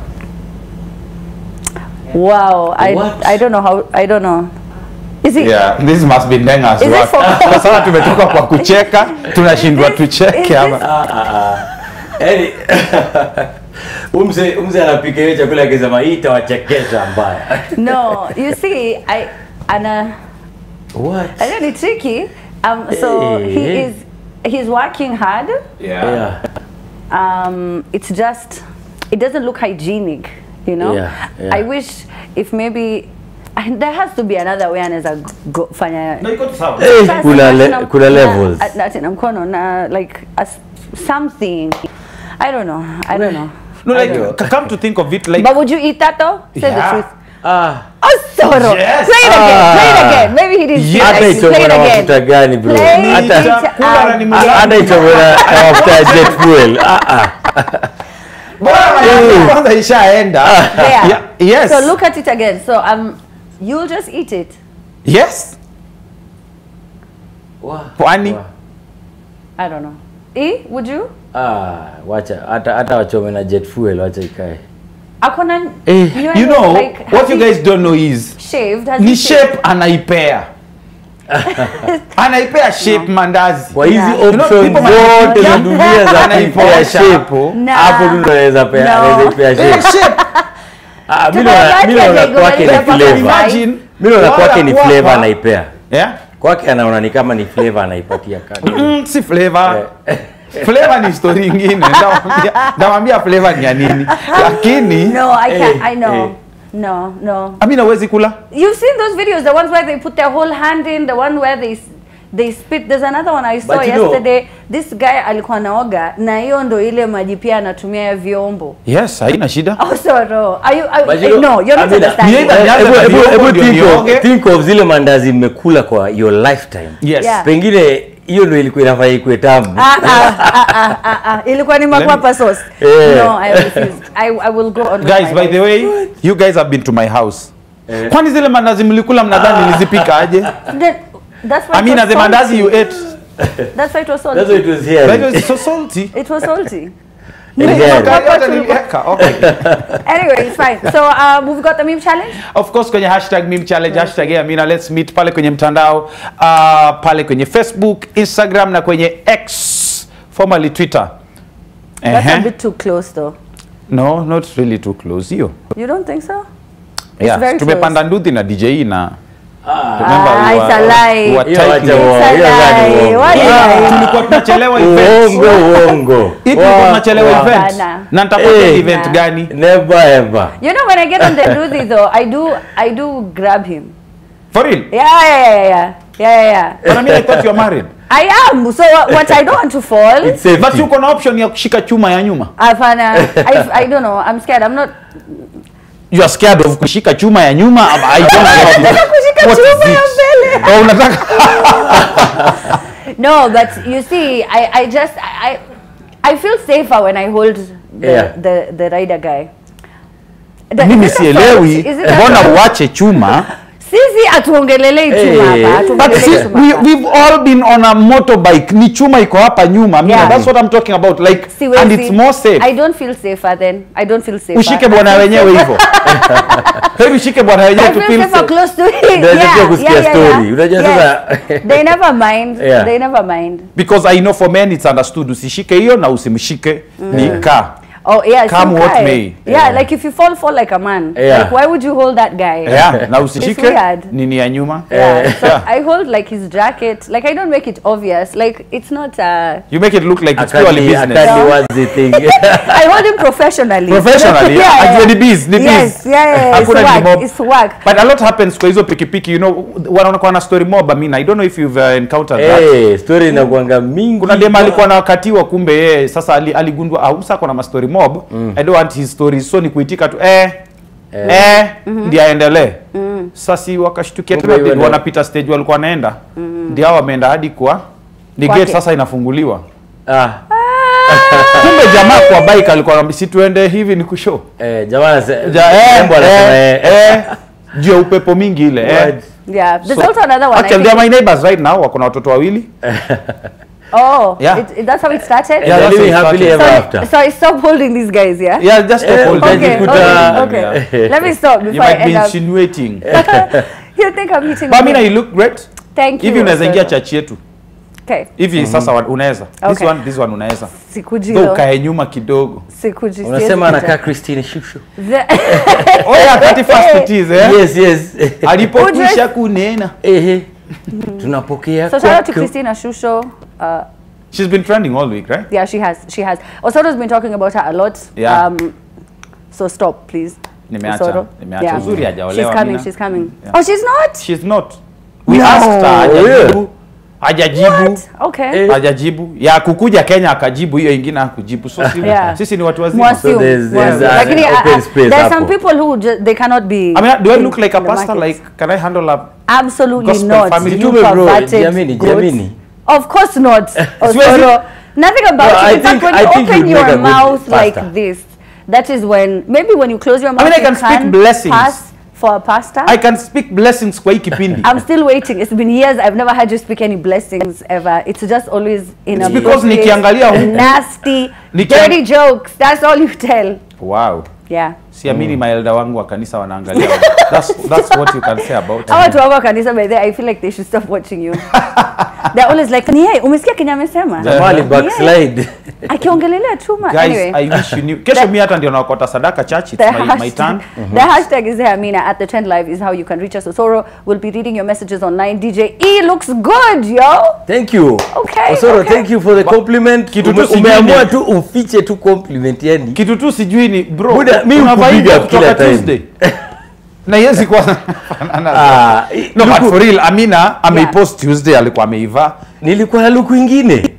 Wow, I don't know how. I don't know. Is it? Yeah, this must be Nenga's Is it work. for- Kwa sababu tumetoka kwa kucheka, tunashindwa tucheke ama. Umze anapika hiyo chakula akisema hii itawachekesha mbaya. No, you see, What? I know it's tricky. So he's working hard. Yeah. It's just, it doesn't look hygienic, you know. Yeah, yeah. I wish if maybe there has to be another way anaweza fanya. No, iko tu sawa. Kuna levels. Na mkono na like something. I don't know. No, like come to think of it, like. But would you eat that though? Say the Yeah. truth. Ah. Osoro. Yes. Play it again. Play it again. Maybe he didn't. Hata Play it ichomona mafuta again. gani bro? Play Hata it hata ichomona mafuta jet fuel. Kwanza ishaenda. There. Yeah, yes. So look at it again. So you'll just eat it. Yes. Pwani. I don't know. Would you? Wacha hata wachome na jet fuel wacha ikae. Akona. You know, like, what you guys don't know is shaved. Has ni he shape shaved? anaipea. Anaipea shape mandazi. Kwa hizi Yeah. options people zote za might- dunia za Anaipea kuipea shape. Nah. Hapo tu unaweza pea, anaweza pea shape. Mimi naona kwake ni flavor. Imagine. Mimi naona kwake ni Wala flavor kwapa. anaipea. Yeah? Kwake anaona ni kama ni flavor anaipatia kadi. Si flavor. Flavor ni story nyingine. Ndamwambia flavor ni ya nini. Lakini No, I can't. I know. No. Amina huwezi kula? You've seen those videos, the ones where they put their whole hand in, the one where they spit. There's another one I saw But you know- yesterday. This guy alikuwa naoga na hiyo ndo ile maji pia anatumia ya vyombo. Yes, haina shida. Oh, sorry. But you know, No, you're not Amina, understanding. think of zile mandazi mmekula kwa your lifetime. Yes. Yeah. Pengine hiyo ndio ilikuwa inafanya ikue tamu. Ilikuwa ni makwapa sauce. Yeah. No, I refuse. I will go on with Guys, my by life. the way, you guys have been to my house. Kwani zile mandazi mlikula mnadhani nilizipika aje? That's why Amina, the mandazi you ate. That's why it was salty. That's what it was here. That was so salty. It was salty. Okay. Anyway, it's fine. So we've got the meme challenge. Of course kwenye hashtag meme challenge, hashtag Amina let's meet pale kwenye mtandao, pale kwenye Facebook, Instagram na kwenye X, formerly Twitter. That's a bit too close though. No, not really too close. Hiyo. You don't think so? It's Yeah, very tumepanda nduthi na DJ na it's a lie. It's a lie. Tulikuwa tunachelewa event. Uongo. Tulikuwa tunachelewa event. Hapana. Na nitakwambia event gani? Never ever. You know when I get on the Ruthi though, I do grab him. For real? Yeah. But I mean, I thought you're married. I am. So what I don't want to fall. It's safety. But uko na option ya kushika chuma ya nyuma. I don't know. I'm scared. I'm not. You are scared of kushika chuma ya nyuma? I don't know. Nataka kushika chuma ya mbele. Oh, unataka No, but you see, I feel safer when I hold the rider guy. Mimi sielewi mbona uache chuma. Sisi atuongelelei chuma hapa. But we've all been on a motorbike. Ni chuma iko hapa nyuma. Yeah. That's what I'm talking about. Like, and it's more safe. I don't feel safer then. I don't feel safer. Ushike bwana wenyewe hivyo. Hebu shike bwana wenyewe to feel safer close to him. They never mind. They never mind. Because I know for men it's understood. Usishike hiyo na usimshike ni kaa. Oh yeah, come what may. Yeah, like if you fall like a man. Like why would you hold that guy? Yeah, na usishike nini ya nyuma. So I hold like his jacket. Like I don't make it obvious. Like it's not you make it look like it's purely business. I hold him professionally. Professionally. Yes, it's work. But a lot happens kwa hizo pikipiki, you know, wanakuwa na story mob. I mean, I don't know if you've encountered that. Story inakuanga mingi. Kuna dema alikuwa na wakatiwa kumbe yeye sasa aligundua ausa kuna ma story mob. I don't want his stories, so ni kuitika tu ndio aendelee. Sasa wakashtukia tena wanapita stage walikuwa wanaenda. Ndio hao wameenda hadi kwa ni gate sasa inafunguliwa. Kumbe jamaa kwa bike alikuwa anambia si tuende hivi ni kushow. Jamaa juu upepo mingi ile. Yeah, there's also another one. Actually, they are my neighbors right now. Wako na watoto wawili. Oh, yeah. That's how it started? Yeah, that's happily ever after. So I stop holding these guys, yeah? Yeah, just stop holding. Okay. Let me stop before I end up. You might be insinuating. You think I'm eating? Pamina, you look great. Thank you. Hivi unaweza ingia church yetu. Okay. Hivi sasa unaweza. This one unaweza. Sikuji. Ukae nyuma kidogo. Sikuji. Unasema anakaa Christine Shushu. Oh yeah, 31st it is, eh? Yes. Alipokwisha kunena. Tunapokea. So shout out to Christina Shusho. She's been trending all week, right? Yeah, she has. Osoro's been talking about her a lot. Yeah. So stop, please. Nimeacha. Uzuri hajaolewa. She's coming. Yeah. Oh, she's not? She's not. We asked her, hajajibu. Okay. Hajajibu. Ya kukuja Kenya akajibu, hiyo ingine hakujibu. So sisi ni watu wazima. So there's some people who they cannot be. I mean, do I look like a pastor? Like, can I handle a absolutely not. Family? Jamini. Of course not. Nothing about it. It's like when you open your mouth like this. That is when when you close your mouth. I mean, I can speak blessings. Pass for a pastor. I can speak blessings kwa kipindi. I'm still waiting. It's been years. I've never had you speak any blessings ever. It's just always in a because nikiangalia nasty, dirty jokes. That's all you tell. Wow. Yeah. Siamini maelda wangu wa kanisa wanaangalia. That's what you can say about. Watu wa kanisa by the I feel like they should stop watching you. They're always like, "Niye, umesikia Kenya amesema?" Jamali backslide. Akiongelelea tuma. Guys, anyway. I wish you knew. Kesho mimi hata ndio naokota sadaka church. It's my turn. The hashtag is there, Amina. At the Trend Live is how you can reach us. Osoro will be reading your messages online. DJ E looks good, yo. Thank you. Okay. Osoro, thank you for the compliment. Umeamua tu ufiche tu compliment yani. Kitu tu sijui ni bro. Mimi unapiga kila time. Na yezi kwa no, but for real, Amina ameipost Tuesday alikuwa ameiva. Nilikuwa na look ingine.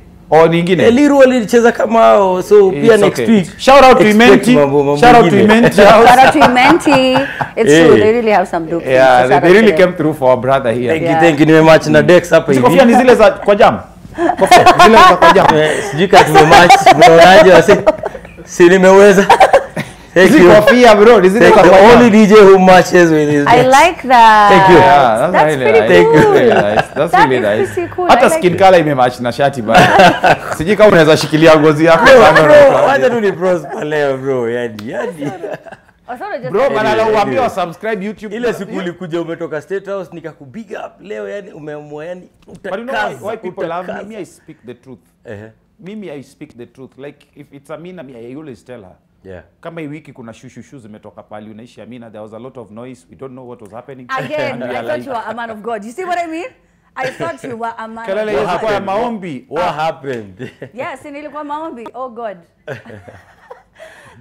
Nyingine. Liru alicheza kama hao, so pia next week. Shout out to Imenti. Shout out to Imenti. Shout out to Imenti. It's true, they really have some dope. Yeah, they really came through for our brother here. Thank you. Nimematch na Dex hapa hivi. Kofia ni zile za kwa jam. Kofia zile za kwa jam. Sijui kama tumematch. Unaonaje wase? Si nimeweza. Thank you. Kofia bro, this is the only DJ who matches with his. I like that. Thank you. Yeah, that's really pretty nice. cool. Really nice. That's really nice. Pretty cool. Hata skin color imematch na shati bana. Sijui kama unaweza shikilia ngozi yako sana. Bro, wacha tu ni prosper leo bro. Yani. Bro, bana leo uambie subscribe YouTube. Ile siku ulikuja umetoka State House nikakubig up leo yani umeamua yani utakaza. Why people love me? I speak the truth. Mimi I speak the truth. Like if it's Amina, I always tell her. Yeah. Kama hii wiki kuna shushu zimetoka pali unaishi Amina, there was a lot of noise. We don't know what was happening. Again, I thought you were a man of God. You see what I mean? I thought you were a man of God. Kwa maombi. What happened? Yes, nilikuwa maombi. Oh God.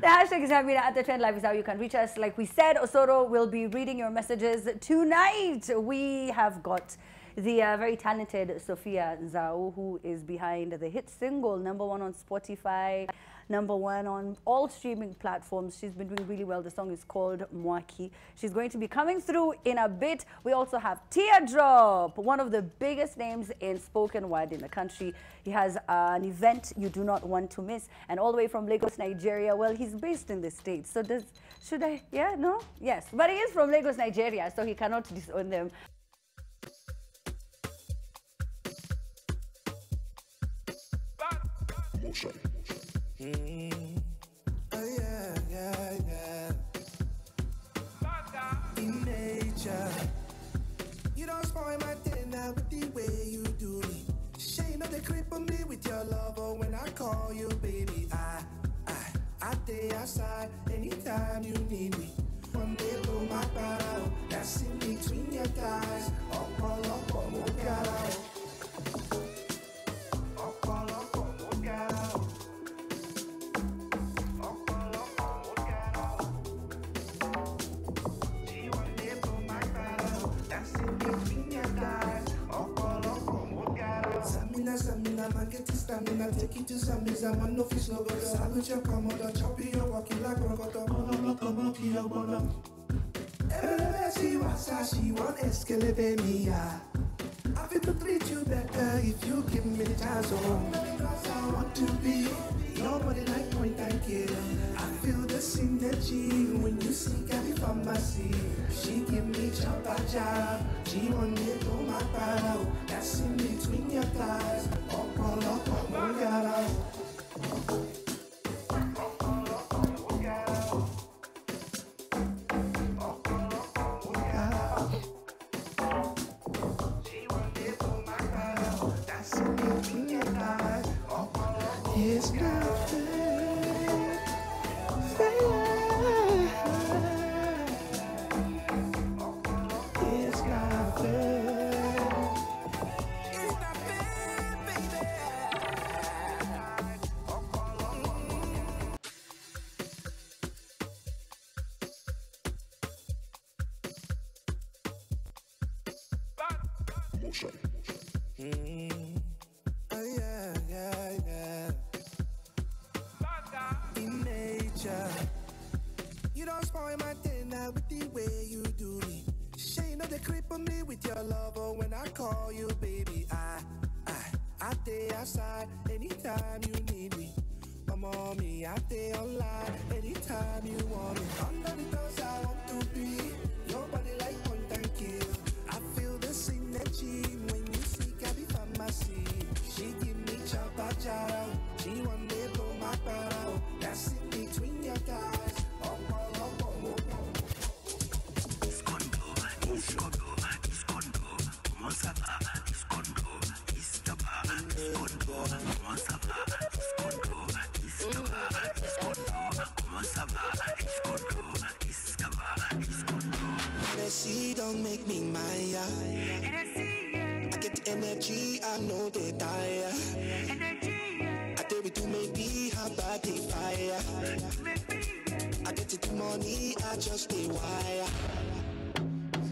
The hashtag is Amina at the Trend Live is how you can reach us. Like we said, Osoro will be reading your messages tonight. We have got the very talented Sophia Nzau, who is behind the hit single, #1 on Spotify, #1 on all streaming platforms. She's been doing really well. The song is called Mwaki. She's going to be coming through in a bit. We also have Teardrop, one of the biggest names in spoken word in the country. He has an event you do not want to miss, and all the way from Lagos, Nigeria. Well, he's based in the States, so should I? Yeah, no? Yes, but he is from Lagos, Nigeria, so he cannot disown them. Oh yeah, yeah, yeah. In nature, you don't spoil my dinner with the way you do me. Shame that they cripple me with your love, or when I call you baby, I stay outside anytime you need me. One day blow my barrel, that's in between your thighs. Samina, man, get to stamina, take it to Samina, man, no fish, no go. Salute your commodore, choppy, you're walking like Rokoto. Everywhere she want escalate me, I feel to treat you better if you give me the chance, because I want to be nobody like point and kill. I feel the synergy when you see Gabby Pharmacy. She give me chop. She want me to my power. That's in between your thighs. It's not fair. It's not fair. Oh yeah, yeah, yeah. In nature, you don't spoil my dinner with the way you do me. Shame that they cripple me with your love, or when I call you baby, I stay outside anytime you need me. Mommy, I stay online anytime you want me. Under the doors I want to be. Your body like point and kill. I feel the synergy when you see Gabby Pharmacy. She give me chapa. She want me blow my barrel. That's it between your thighs. She don't make me Maya. I get the energy, I know they tire. I tell you to make me her body fire. I get the money, I just stay wire.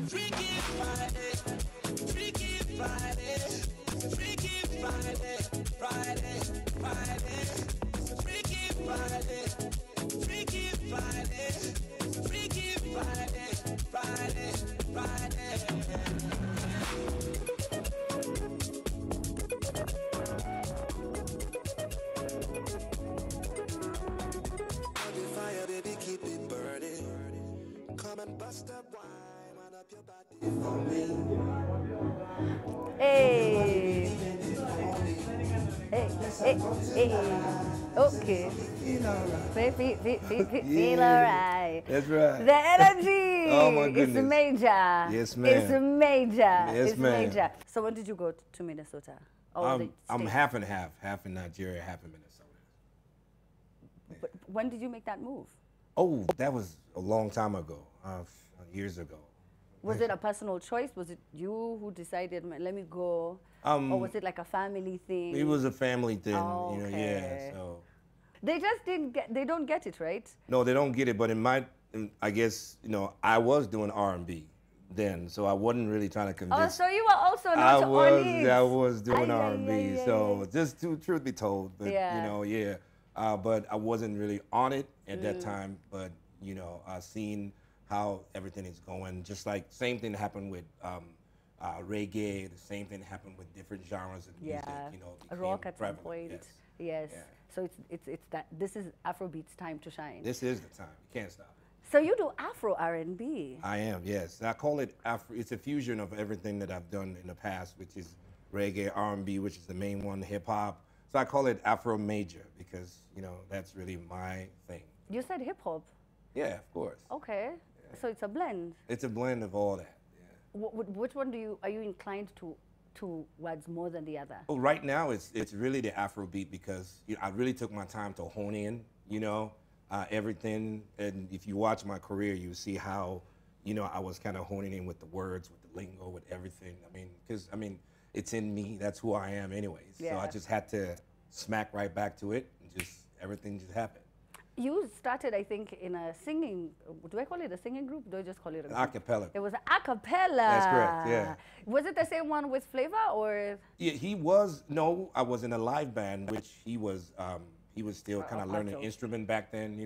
Freaky Friday, Freaky Friday, Freaky Friday, Friday, Friday, Freaky Friday, Freaky Friday, Freaky Friday, Friday, Friday. Fire, baby, keep it burning. Come and bust up wine, man up your body for me. Hey. Hey. Okay. Feel alright. That's right. The energy. Oh my goodness. It's major. Yes, ma'am. It's major. Yes, it's ma'am. major. So when did you go to Minnesota? I'm half and half in Nigeria, half in Minnesota. But when did you make that move? Oh, that was a long time ago, years ago. Was it a personal choice? Was it you who decided, let me go? Or was it like a family thing? It was a family thing, Oh, you know, okay. yeah, so. They just they don't get it, right? No, they don't get it, but I guess, you know, I was doing R&B then, so I wasn't really trying to convince. Oh, so you were also not I was doing R&B. So just to truth be told, but but I wasn't really on it at that time. But seeing how everything is going, just like same thing happened with reggae. The same thing happened with different genres of music. Rock at some point. Yes. Yes. Yeah. So it's that this is Afrobeat's time to shine. This is the time. You can't stop it. So you do Afro R&B. I am, yes. I call it Afro. It's a fusion of everything that I've done in the past, which is reggae, R&B, which is the main one, hip hop. So I call it Afro Major because that's really my thing. You said hip hop. Yeah, of course. Okay. Yeah. So it's a blend. It's a blend of all that. Yeah. Which one are you inclined towards more than the other? Well, right now it's really the Afrobeat because I really took my time to hone in, everything. And if you watch my career, you see how, I was kind of honing in with the words, with the lingo, with everything. Because it's in me. That's who I am anyways. Yeah. So I just had to smack right back to it and everything just happened. You started, I think, in a singing, do I call it a singing group? Do I just call it a group? A cappella. It was a cappella. That's correct, yeah. Was it the same one with Flavor or? Yeah, I was in a live band, which he was still kind of learning instrument back then,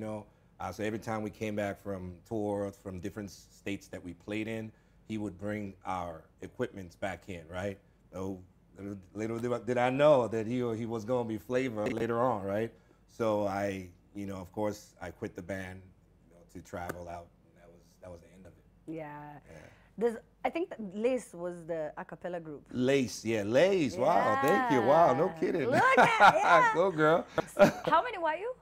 So every time we came back from tour from different states that we played in, he would bring our equipment back in, right? So little did I know that he was going to be Flavor later on, right? So of course, I quit the band to travel out, and that was the end of it. Yeah. I think that Lace was the a cappella group. Lace, yeah, Lace. Yeah. Wow, thank you. Wow, no kidding. Look at Go, girl. How many were you?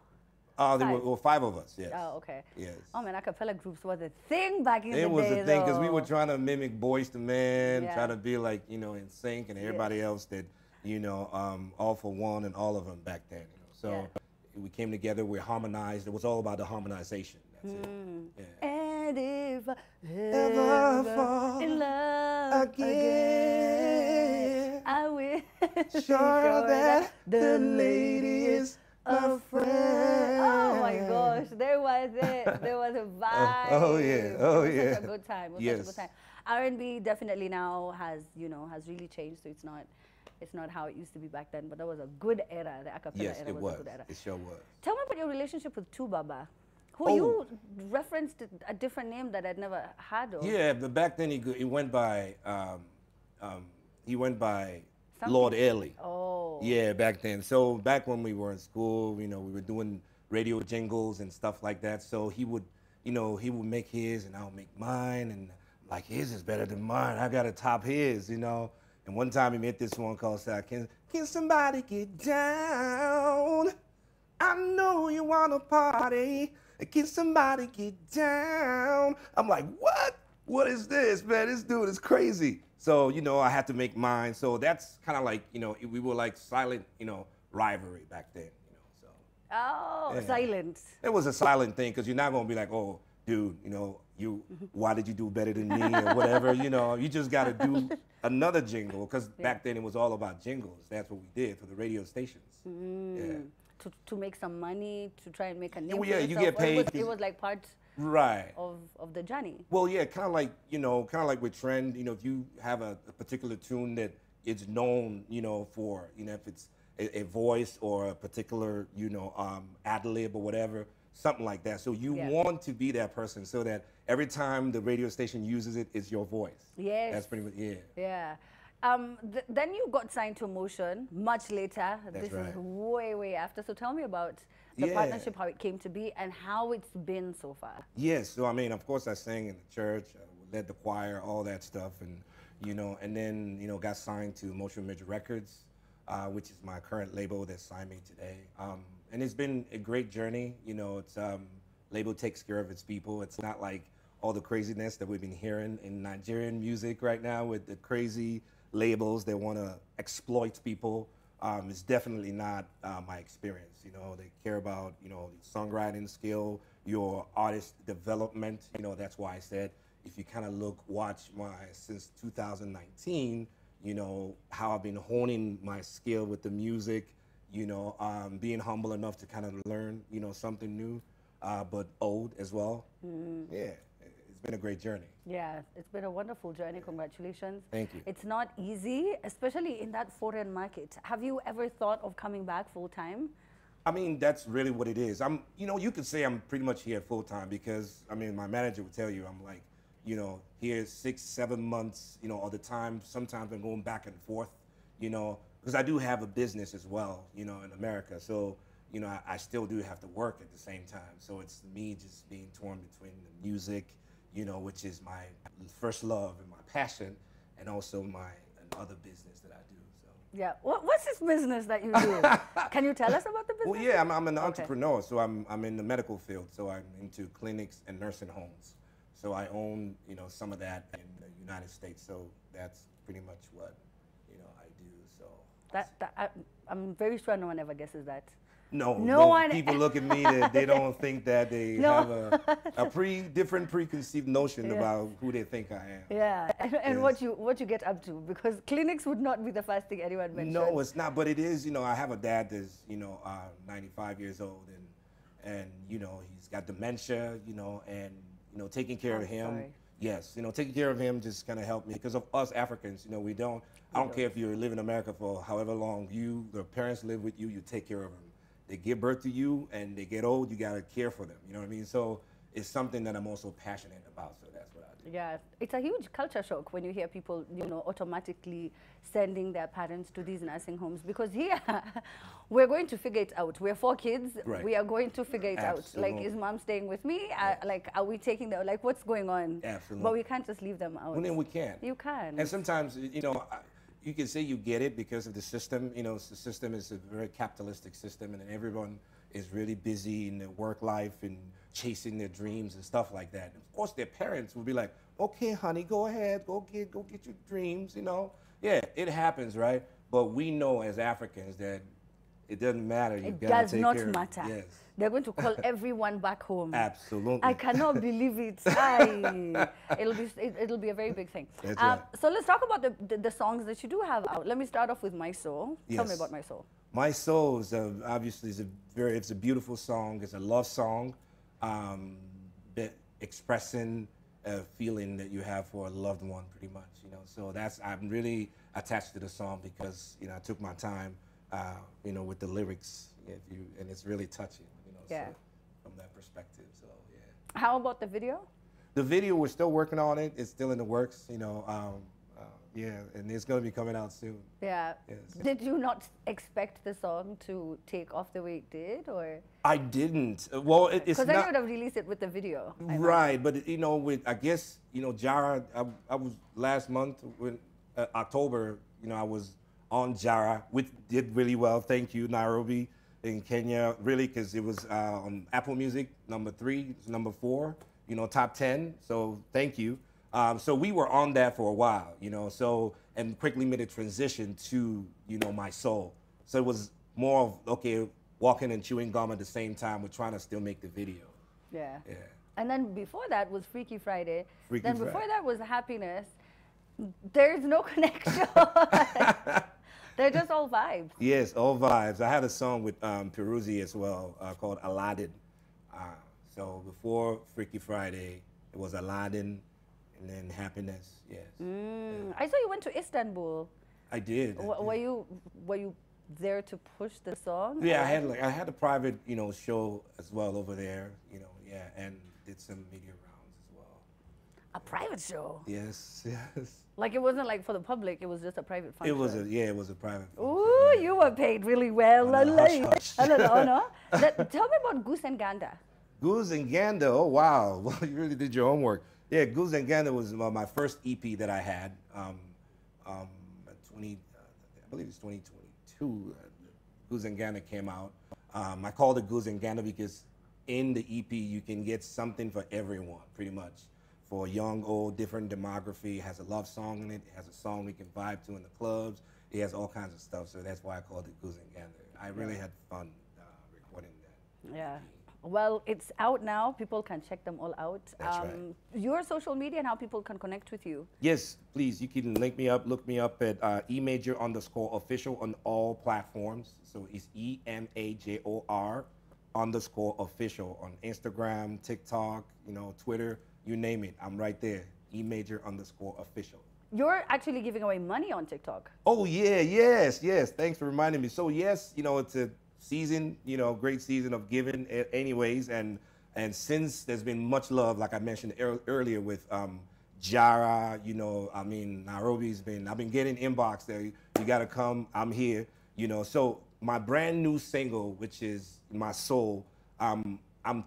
There were 5 of us, yes. Oh, okay. Yes. Oh, man, a cappella groups was a thing back in the day. It was a thing because we were trying to mimic Boyz II Men, try to be like, in sync and everybody else that, All for One and all of them back then. So we came together, we harmonized. It was all about the harmonization. That's it. Yeah. And if I ever fall in love again, I will sure that the lady is a friend. Oh my gosh, there was it. There was a vibe. Oh yeah, oh yeah. It was such a good time. It was such a good time. R&B definitely now has really changed. So it's not how it used to be back then, but that was a good era. The a cappella era was a good era. It sure was. Tell me about your relationship with Tubaba, who you referenced a different name that I'd never heard of. Yeah, but back then he went by Lord Ailey. Oh. Yeah, back then. So back when we were in school, we were doing radio jingles and stuff like that. So he would make his and I would make mine, and like his is better than mine. I gotta top his, And one time he made this one called Can somebody get down? I know you wanna party. Can somebody get down? I'm like, what? What is this, man? This dude is crazy. So, I had to make mine. So that's kind of like, we were like silent, rivalry back then, so. Oh, silent. It was a silent thing because you're not going to be like, oh, dude, why did you do better than me or whatever, you just got to do another jingle because back then it was all about jingles. That's what we did for the radio stations. Yeah. To make some money, to try and make a name for you yourself, get paid. It was like part of the journey. Well, yeah, kind of like with trend, if you have a particular tune that is known, for, if it's a voice or a particular, ad lib or whatever, something like that. So you want to be that person so that every time the radio station uses it, it's your voice. Yes. That's pretty much, Yeah. Then you got signed to Motion much later. That's this is way after. So tell me about the partnership, how it came to be, and how it's been so far. Yes. So, of course, I sang in the church, led the choir, all that stuff. And, and then, got signed to Motion Major Records, which is my current label that signed me today. And it's been a great journey. It's label takes care of its people. It's not like all the craziness that we've been hearing in Nigerian music right now with the crazy labels that want to exploit people. It's definitely not my experience. They care about, songwriting skill, your artist development. That's why I said, if you kind of watch since 2019, how I've been honing my skill with the music, being humble enough to kind of learn, something new, but old as well. Yeah, been a great journey. Yeah, it's been a wonderful journey. Congratulations. Thank you. It's not easy, especially in that foreign market. Have you ever thought of coming back full time? I mean, that's really what it is. You know, you could say I'm pretty much here full time because, I mean, my manager would tell you I'm like, you know, here 6, 7 months, you know, all the time. Sometimes I'm going back and forth, you know, because I do have a business as well, you know, in America. So, you know, I still do have to work at the same time. So it's me just being torn between the music, you know, which is my first love and my passion, and also my another business that I do. So. Yeah. What's this business that you do? Can you tell us about the business? Well, yeah, I'm an entrepreneur, so I'm in the medical field. So I'm into clinics and nursing homes. So I own, you know, some of that in the United States. So that's pretty much what, you know, I do. So I'm very sure no one ever guesses that. No one. People look at me, they don't think that they have a different preconceived notion about who they think I am. Yeah, and what you get up to, because clinics would not be the first thing anyone mentioned. No, it's not, but it is. You know, I have a dad that's 95 years old, and you know he's got dementia. You know, and you know taking care of him. Sorry. Yes, you know, taking care of him just kind of helped me because of us Africans. You know, I don't care if you live in America for however long. The parents live with you. You take care of them. They give birth to you and they get old, you gotta care for them, you know what I mean? So it's something that I'm also passionate about, so that's what I do. Yeah, it's a huge culture shock when you hear people, you know, automatically sending their parents to these nursing homes, because here, we're going to figure it out. We're 4 kids, right. We are going to figure it Absolutely. out. Like, is mom staying with me? Like, are we taking them, like, what's going on? Absolutely. But we can't just leave them out. Well, then we can. You can. And sometimes, you know, you can say you get it because of the system. You know, the system is a very capitalistic system, and everyone is really busy in their work life and chasing their dreams and stuff like that. Of course, their parents will be like, "Okay, honey, go ahead, go get your dreams." You know, yeah, it happens, right? But we know as Africans that it doesn't matter. It does not matter. Yes. They're going to call everyone back home. Absolutely. I cannot believe it. It'll be a very big thing. That's right. So let's talk about the songs that you do have out. Let me start off with My Soul. Yes. Tell me about My Soul. My Soul is obviously it's a beautiful song. It's a love song, expressing a feeling that you have for a loved one, pretty much. You know, so I'm really attached to the song because you know I took my time. You know, with the lyrics, and it's really touching, you know, yeah. So from that perspective, so yeah. How about the video? The video, we're still working on it. It's still in the works, you know, yeah, and it's going to be coming out soon. Yeah. Yes. Did you not expect the song to take off the way it did, or? I didn't. Well, it's not. Because then you would have released it with the video. Right, but you know, I guess, you know, Jara, I was last month, when October, you know, I was on Jara, which did really well. Thank you, Nairobi in Kenya, really, because it was on Apple Music, number 3, number 4, you know, top 10. So thank you. So we were on that for a while, you know, and quickly made a transition to, you know, My Soul. So it was more of, okay, walking and chewing gum at the same time. We're trying to still make the video. Yeah. Yeah. And then before that was Freaky Friday. Then before Friday. that was Happiness. There's no connection. They're just all vibes. Yes, all vibes. I had a song with Peruzzi as well called Aladdin. So before Freaky Friday, it was Aladdin, and then Happiness. Yes. I saw you went to Istanbul. I did. Were you there to push the song? Yeah, I had a private, you know, show as well over there. You know, yeah, and did some media rounds as well. A private show? Yes, yes. Like it wasn't like for the public, it was just a private function. It was a private function. Ooh, you were paid really well. Hush. Tell me about Goose and Gander. Goose and Gander, oh wow. Well, you really did your homework. Yeah, Goose and Gander was my first EP that I had. I believe it's 2022. Goose and Gander came out. I called it Goose and Gander because in the EP you can get something for everyone, pretty much. For young, old, different demography. It has a love song in it. It has a song we can vibe to in the clubs. It has all kinds of stuff, so that's why I called it Goose and Gander. I really had fun recording that. Yeah. Well, it's out now. People can check them all out. That's right. Your social media and how people can connect with you. Yes, please. You can look me up at @emajor_official on all platforms. So it's EMAJOR_official on Instagram, TikTok, you know, Twitter. you name it, I'm right there. E_major_official. You're actually giving away money on TikTok. Oh yeah, yes. Thanks for reminding me. So yes, it's a season, great season of giving anyways. And since there's been much love, like I mentioned earlier with Jara, Nairobi's I've been getting inbox there. You gotta come, I'm here, So my brand new single, which is My Soul, I'm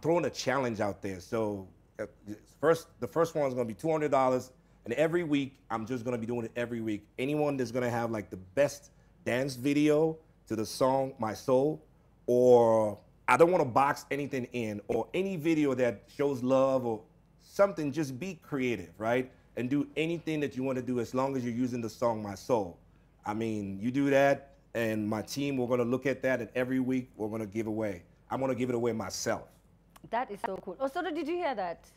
throwing a challenge out there. So the first one is gonna be $200. And every week, I'm just gonna be doing it every week. Anyone that's gonna have like the best dance video to the song My Soul, or I don't wanna box anything in, or any video that shows love or something, just be creative, right? And do anything that you wanna do as long as you're using the song My Soul. You do that, and my team, we're gonna look at that, and every week we're gonna give away. I'm gonna give it away myself. That is so cool. Oh, so did you hear that?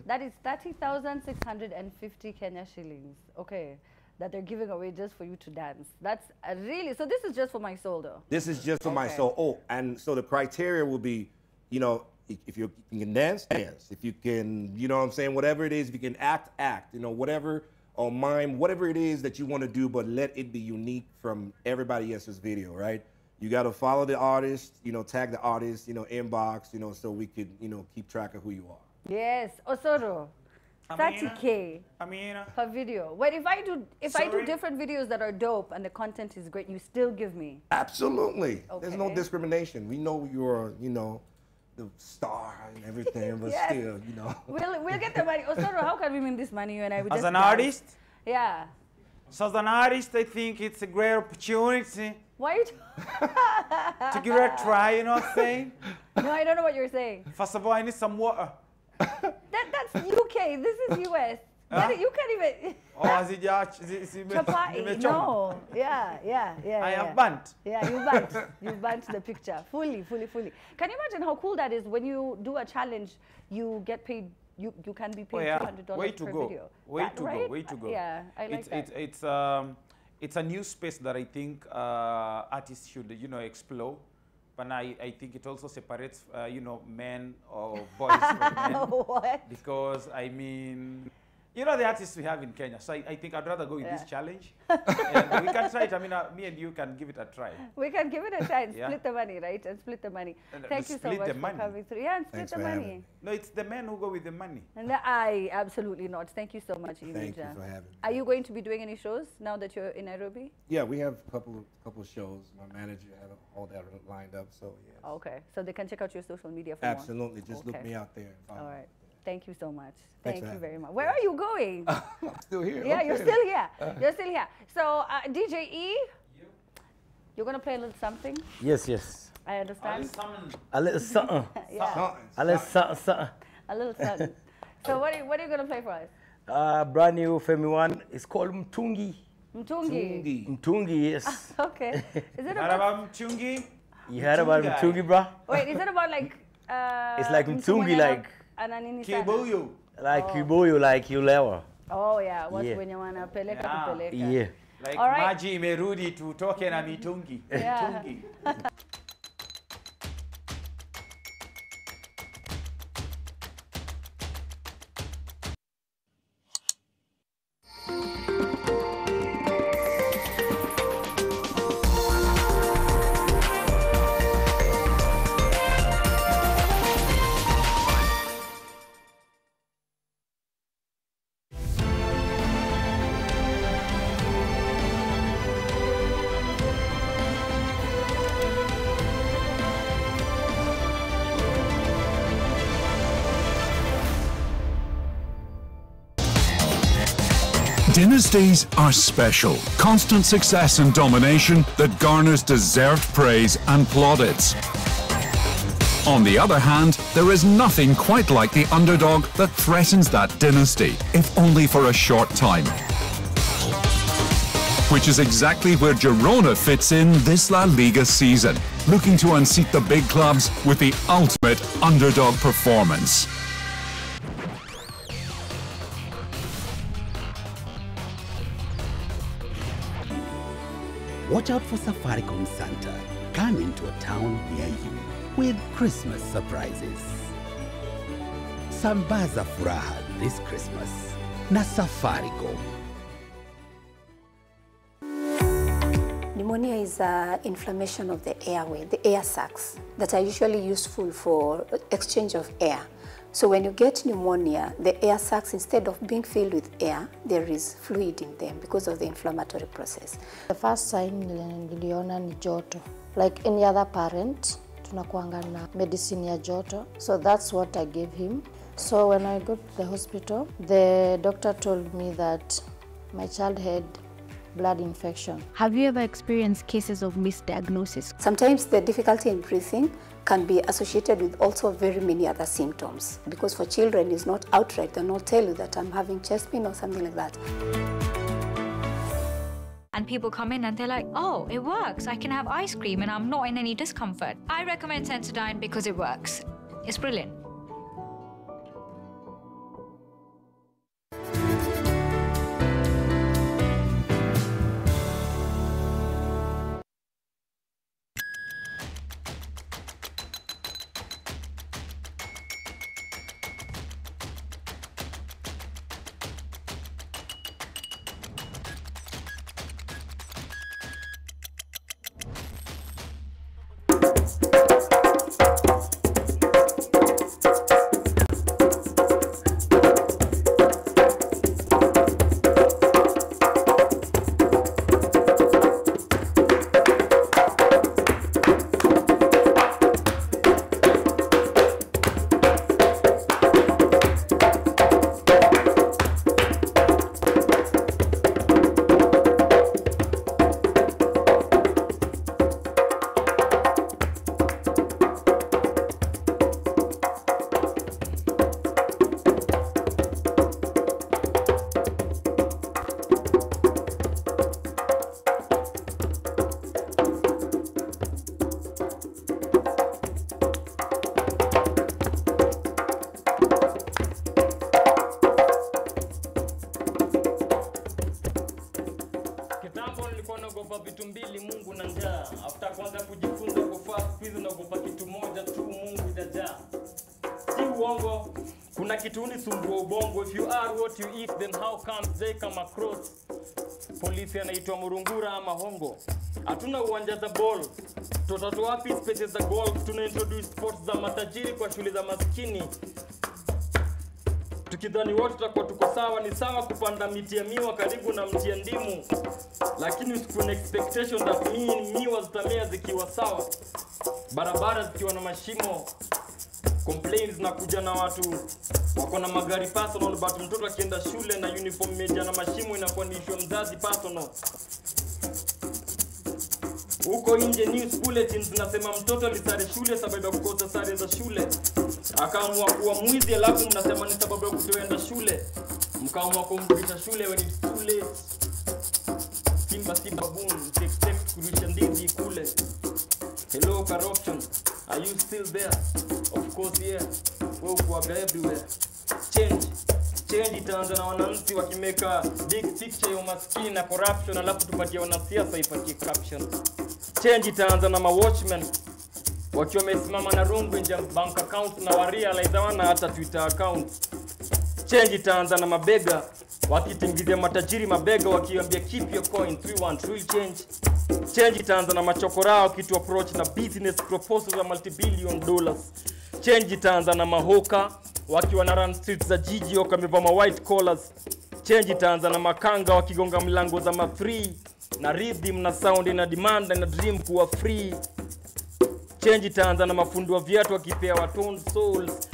That is 30,650 Kenya shillings. Okay, that they're giving away just for you to dance. That's really, so this is just for My Soul though? This is just for My Soul. Oh, and so the criteria will be, if you can dance, dance. If you can, whatever it is, if you can act, whatever, or mime, whatever it is that you want to do, but let it be unique from everybody else's video, right? You got to follow the artist, tag the artist, inbox, so we could, keep track of who you are. Yes, Osoro, 30K per video. But if I do different videos that are dope and the content is great, you still give me? Absolutely. Okay. There's no discrimination. We know you're, the star and everything, but yes. Still, We'll get the money. Osoro, how can we win this money, you and I? As an artist? Yeah. So as an artist, I think it's a great opportunity. Why are you to give it a try, you know what I'm saying? No, I don't know what you're saying. First of all, I need some water. That's UK. This is US. You can't even. Oh, is it Chapati? No. Yeah. I have burnt. Yeah, you burnt. You burnt the picture fully. Can you imagine how cool that is? When you do a challenge, you get paid. You can be paid $200 per video. Way to go. Yeah, I like that. It's a new space that I think artists should, explore. But I think it also separates, men or boys from men. What? Because, the artists we have in Kenya. So I think I'd rather go with this challenge. And we can try it. Me and you can give it a try. We can give it a try and split the money, right? And split the money. Thank you so much for coming through. Yeah, and split the money. No, it's the men who go with the money. And absolutely not. Thank you so much, E_major. Thank you for having me. Are you going to be doing any shows now that you're in Nairobi? Yeah, we have a couple of shows. My manager had all that lined up, so yeah. Okay, so they can check out your social media for Absolutely. More? Just look me out there. All right. Thank you so much. Thank you very much. Where are you going? I'm still here. Yeah, you're still here. You're still here. So, DJ E, you're going to play a little something? Yes. I understand. A little something. Yeah. A little something. A little something. So, what are you going to play for us? Brand new Femi one. It's called Mtungi. Mtungi, yes. Okay. Is it about Mtungi? You heard about Mtungi, bro? Wait, is it about like... it's like Mtungi, like... Kibuyu. Like Kibuyu, like Ulewa. Oh, yeah. Watu wenye wanapeleka kupeleka. Yeah. Like maji imerudi tutoke na mitungi. Yeah. Dynasties are special. Constant success and domination that garners deserved praise and plaudits. On the other hand, there is nothing quite like the underdog that threatens that dynasty, if only for a short time. Which is exactly where Girona fits in this La Liga season, looking to unseat the big clubs with the ultimate underdog performance. Watch out for Safaricom Santa coming to a town near you with Christmas surprises. Sambaza furaha this Christmas na Safaricom. Pneumonia is inflammation of the airway, the air sacs that are usually useful for exchange of air. So when you get pneumonia, the air sacs, instead of being filled with air, there is fluid in them because of the inflammatory process. The first sign niliona ni joto. Like any other parent, tunakuanga na medicine ya joto. So that's what I gave him. So when I got to the hospital, the doctor told me that my child had blood infection. Have you ever experienced cases of misdiagnosis? Sometimes the difficulty in breathing can be associated with also very many other symptoms, because for children it's not outright, they'll not tell you that I'm having chest pain or something like that. And people come in and they're like, oh, it works. I can have ice cream and I'm not in any discomfort. I recommend Sensodyne because it works. It's brilliant. If you are what you eat, then how come they come across? Polisi anaitwa Murungura ama Hongo. Hatuna uwanja za ball. Tutatoa wapi spaces za golf? Tuna introduce sports za matajiri kwa shule za maskini. Tukidhani wote tutakuwa tuko sawa, ni sawa kupanda miti ya miwa karibu na mti ya ndimu. Lakini usikuna expectation that miwa zitamea zikiwa sawa. Barabara zikiwa na mashimo. Complaints na kuja na watu wako na magari personal, but mtoto akienda shule na uniform meja na mashimo inakuwa ni issue mzazi personal. Huko nje news bulletins zinasema mtoto alisare shule sababu ya kukosa sare za shule. Akaamua kuwa mwizi, alafu mnasema ni sababu ya kutoenda shule. Mkaamua kumrudisha shule when it's too late. Simba boom, take kurudisha ndizi kule. Hello corruption, are you still there? Of course yeah, wewe kuaga everywhere. Change itaanza na wananchi wakimeka big picture ya umaskini na corruption, alafu tupatie wanasiasa ipatie caption. Change itaanza na watchmen wakiwa wamesimama na rungu nje bank account na warealize wana hata Twitter account. Change itaanza na mabega wakitingizia matajiri mabega wakiambia keep your coin, we want real change. Change itaanza na machokorao kitu approach na business proposals za multi-billion dollars. Change itaanza na mahoka wakiwa na run streets za jiji wakamevaa ma white collars. Change itaanza na makanga wakigonga mlango za ma-free na rhythm na sound na demand na dream kuwa free. Change itaanza na mafundi wa viatu wakipea watoned souls.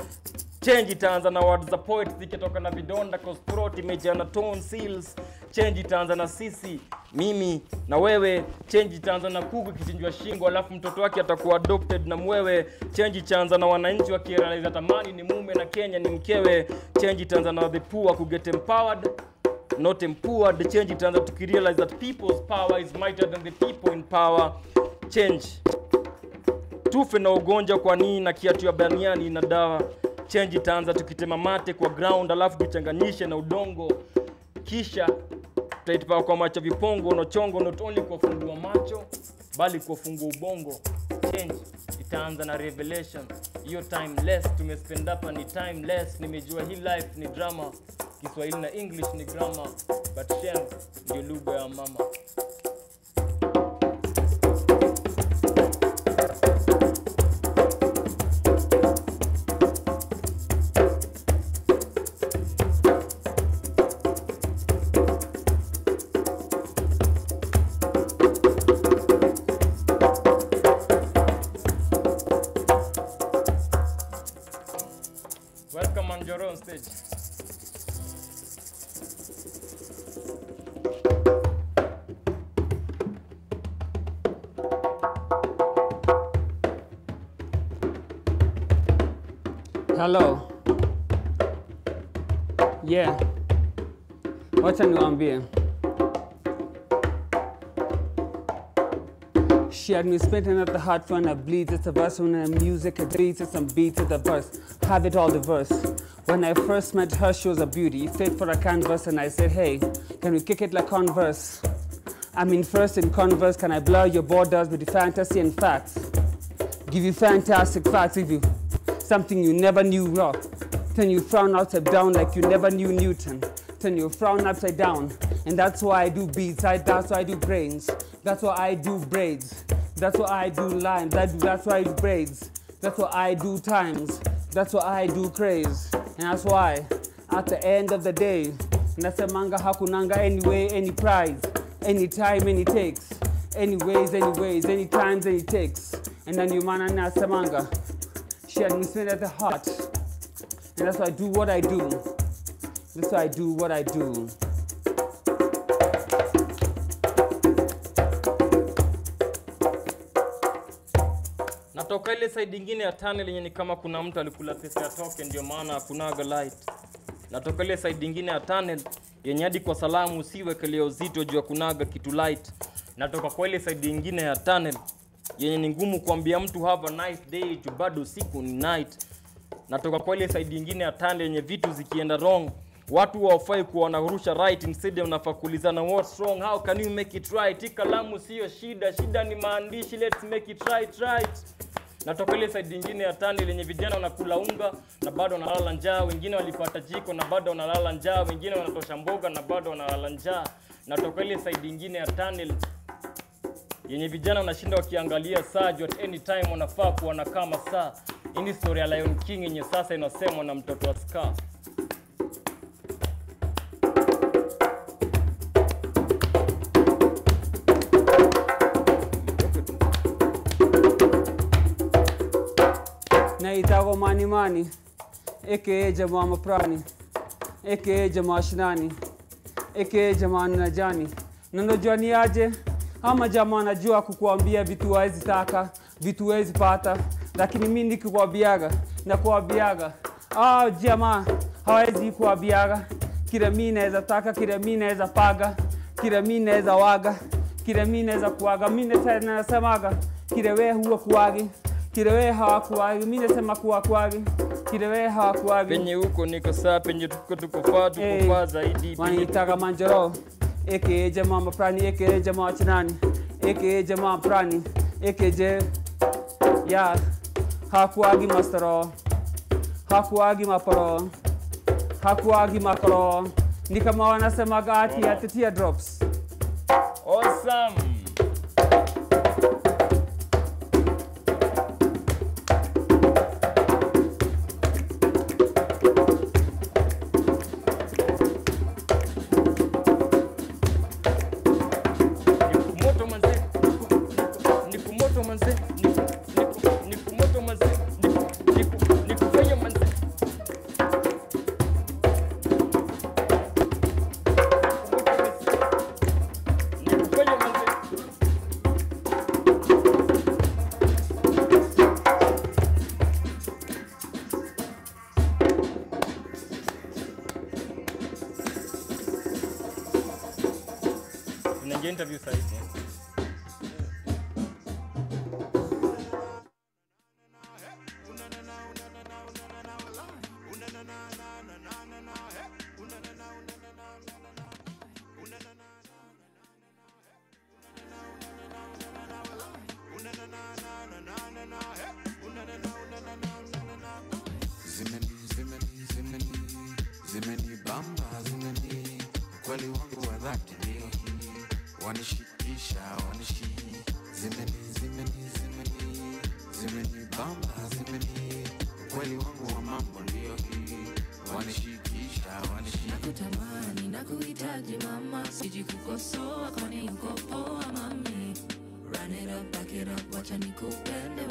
Change itaanza na words za poets zikitoka na vidonda cause throat imejaa na tone seals. Change itaanza na sisi, mimi na wewe. Change itaanza na kuku kichinjwa shingo alafu mtoto wake atakuwa adopted na mwewe. Change itaanza na wananchi wakirealize tamani ni mume na Kenya ni mkewe. Change itaanza na the poor who get empowered, not empowered. Change itaanza tukirealize that people's power is mightier than the people in power. Change. Tufe na ugonjwa kwa nini na kiatu ya baniani na dawa. Change itaanza tukitema mate kwa ground alafu tuchanganyishe na udongo. Kisha tutaitipa kwa macho vipongo na chongo, not only kwa fungua macho bali kwa fungua ubongo. Change itaanza na revelation. Hiyo timeless tumespend hapa ni timeless. Nimejua hii life ni drama, Kiswahili na English ni grammar, but Shem ndio lugha ya mama. Welcome on your own stage. Hello. Yeah. Wacha niwaambie. She had me spitting at the heart when I bleed. It's a verse when I music, it beats, it's some beats at the verse. Have it all the verse. When I first met her, she was a beauty. Fit for a canvas, and I said, hey, can we kick it like Converse? I mean, first in Converse, can I blur your borders with the fantasy and facts? Give you fantastic facts, give you something you never knew raw. Turn you frown upside down like you never knew Newton. Turn your frown upside down. And that's why I do beats, that's why I do brains. That's why I do braids. That's why I do lines. That's why I do braids. That's why I do times. That's why I do craze. And that's why, at the end of the day, nasemanga hakunanga anyway, any prize, anytime, any takes, anyways, any times, any takes. And then you man and nasemanga, she had me spin at the heart. And that's why I do what I do. That's why I do what I do. Natoka ile side nyingine ya tunnel yenye ni kama kuna mtu alikula pesa ya token, ndio maana hakunaga light. Natoka ile side nyingine ya tunnel yenye hadi kwa salamu usiwekelea uzito juu kunaga kitu light. Natoka kwa ile side nyingine ya tunnel yenye ni ngumu kuambia mtu have a nice day juu bado siku ni night. Natoka kwa ile side nyingine ya tunnel yenye vitu zikienda wrong, watu wafai kuona hurusha right instead unafaa kuulizana what's wrong, how can you make it right. Hii kalamu sio shida, shida ni maandishi, let's make it right. Natoka ile side nyingine ya tunnel yenye vijana wanakula unga na bado wanalala njaa, wengine walipata jiko na bado wanalala njaa, wengine wanatosha mboga na bado wanalala njaa. Natoka ile side nyingine ya tunnel yenye vijana wanashinda wakiangalia saa juu at any time wanafaa kuona kama saa. Hii ni story ya Lion King yenye sasa inasemwa na mtoto wa Scar. Naitago mani aka jamaa maprani, aka jamaa shinani, aka jamaa najani. Nanojua ni aje ama jamaa anajua kukuambia vitu hawezi taka, vitu hawezi pata, lakini mimi nikikwambiaga na kuambiaga jamaa hawezi kuambiaga kila mimi naweza taka, kila mimi naweza paga, kila mimi naweza waga, kila mimi naweza kuaga. Mimi nasemaga kila wewe huwa kuagi, kila wewe hawakuagi. Mimi nasema kuagi, kila wewe hawakuagi. Penye huko niko saa, penye tuko faa zaidi. Wanitaka manjaro aka jamaa maprani, aka jamaa chinani, aka jamaa prani, aka ya hakuagi mastero, hakuagi maparo, hakuagi makro. Ni kama wanasemaga ati teardrops. Awesome. Interview site. na na na na na na. dhati ndio hii, wanishikisha, zimeni bamba, ukweli wangu wa mambo ndio hii, wanishikisha. Nakutamani, nakuhitaji mama, siji kukosoa kwani uko poa mami. Run it up, back it up, wacha nikupende,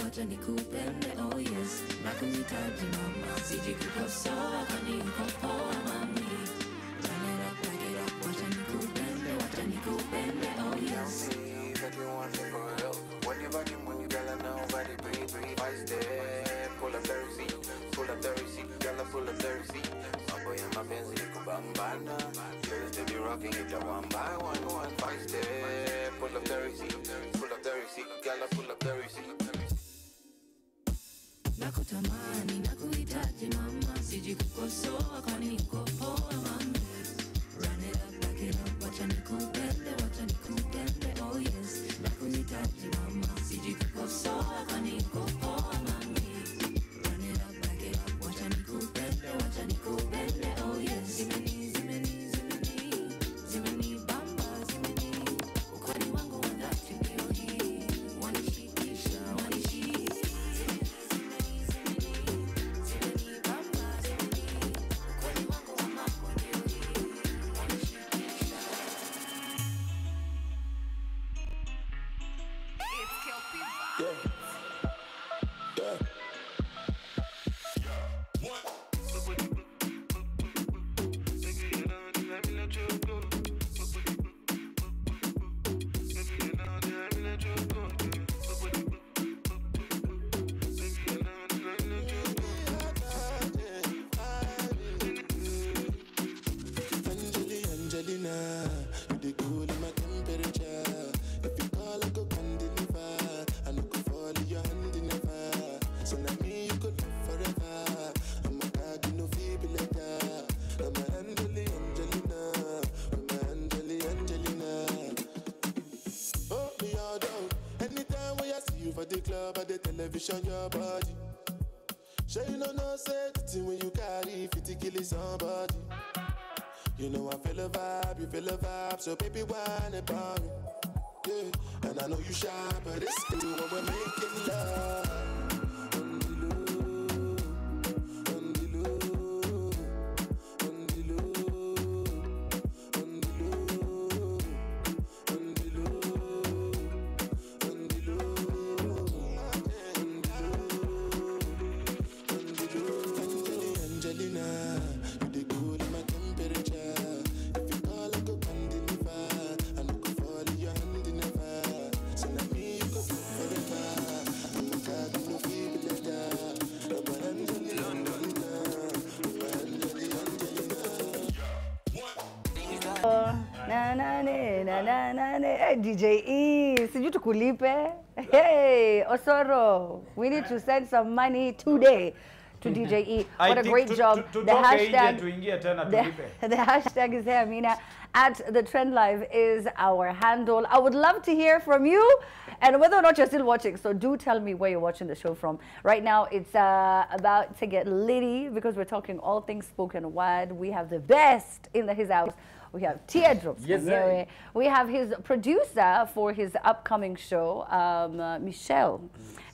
oh yes. Nakuhitaji mama, siji kukosoa kwani uko poa mami. Run it up, back it up, wacha nikupende, oh yes. That you want me for help. When you body move, you gotta know body breathe. I step, pull up the receipt, gotta pull up the receipt. My boy and my Benz, you can bambana. Girls, they be rocking it one by one, 5 step, pull up the receipt, gotta pull up the receipt. Nakutamani, nakuhitaji mama, siji kukosoa kwani uko poa mami. Run it up, back it up, wacha nikupende, oh yes. Nakuhitaji mama, siji kukosoa kwani uko poa mami. Run it up, back it up, wacha nikupende, oh yes. Zimeni bamba, ukweli wangu wa dhati ndio hii, wanishikisha, Your body. Sure you know no safety when you carry 50 kill somebody. You know I feel a vibe, you feel a vibe, so baby whine about me. Yeah, and I know you shy, but it's cool when we're making love. Hey, DJ E, sijui tukulipe. Hey, Osoro, we need to send some money today to DJ E. What a great job. The hashtag is here, Amina. At The Trend Live is our handle. I would love to hear from you and whether or not you're still watching. So do tell me where you're watching the show from. Right now, it's about to get litty because we're talking all things spoken word. We have the best in his house. We have Teardrops. Yes, we have his producer for his upcoming show, Michelle.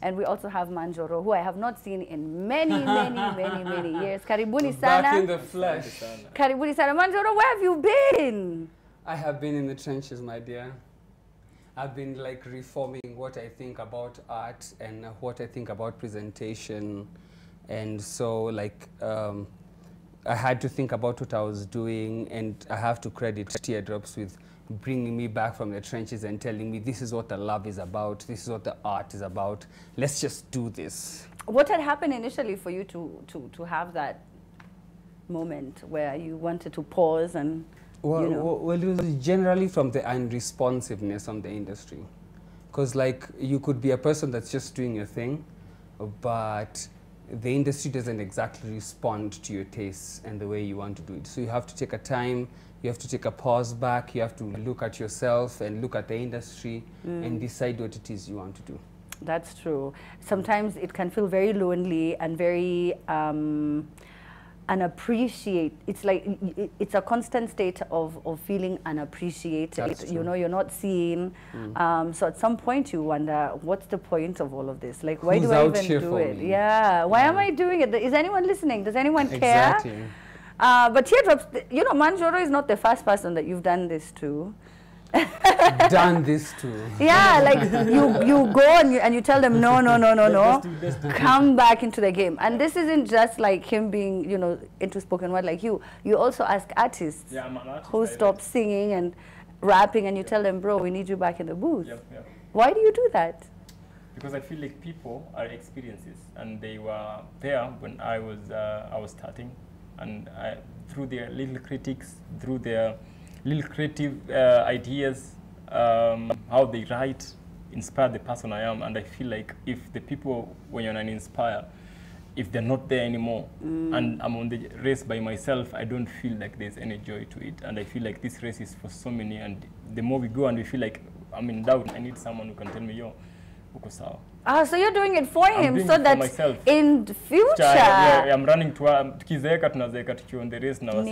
And we also have Manjoro, who I have not seen in many years. Karibuni sana. Back in the flesh. Karibuni sana. Manjoro, where have you been? I have been in the trenches, my dear. I've been like reforming what I think about art and what I think about presentation. And so like, I had to think about what I was doing, and I have to credit Teardrops with bringing me back from the trenches and telling me this is what the love is about, this is what the art is about, let's just do this. What had happened initially for you to have that moment where you wanted to pause and, well, you know? Well, it was generally from the unresponsiveness of the industry. Because like, you could be a person that's just doing your thing, but the industry doesn't exactly respond to your tastes and the way you want to do it. So you have to take a time, you have to take a pause back, you have to look at yourself and look at the industry and decide what it is you want to do. That's true. Sometimes it can feel very lonely and very unappreciated. It's like it's a constant state of feeling unappreciated. You know, you're not seen. So at some point you wonder, what's the point of all of this? Like, why do I even do it? Yeah, why am I doing it? Is anyone listening? Does anyone care? But Teardrops, you know, Manjoro is not the first person that you've done this to. Done this too. Yeah, like you go and you tell them no, come back into the game. And this isn't just like him being, you know, into spoken word like you. You also ask artists who stop singing and rapping, and you tell them, bro, we need you back in the booth. Why do you do that? Because I feel like people are experiences, and they were there when I was starting, and through their little critics, through their little creative ideas, how they write, inspire the person I am. And I feel like if the people, when you're an inspire, if they're not there anymore, and I'm on the race by myself, I don't feel like there's any joy to it. And I feel like this race is for so many, and the more we go and we feel like I'm in doubt, I need someone who can tell me, yo, uko sawa. So you're doing it for him, so that in the future... I'm running to tukizeeka tunazeeka tukiwa on the race now. No,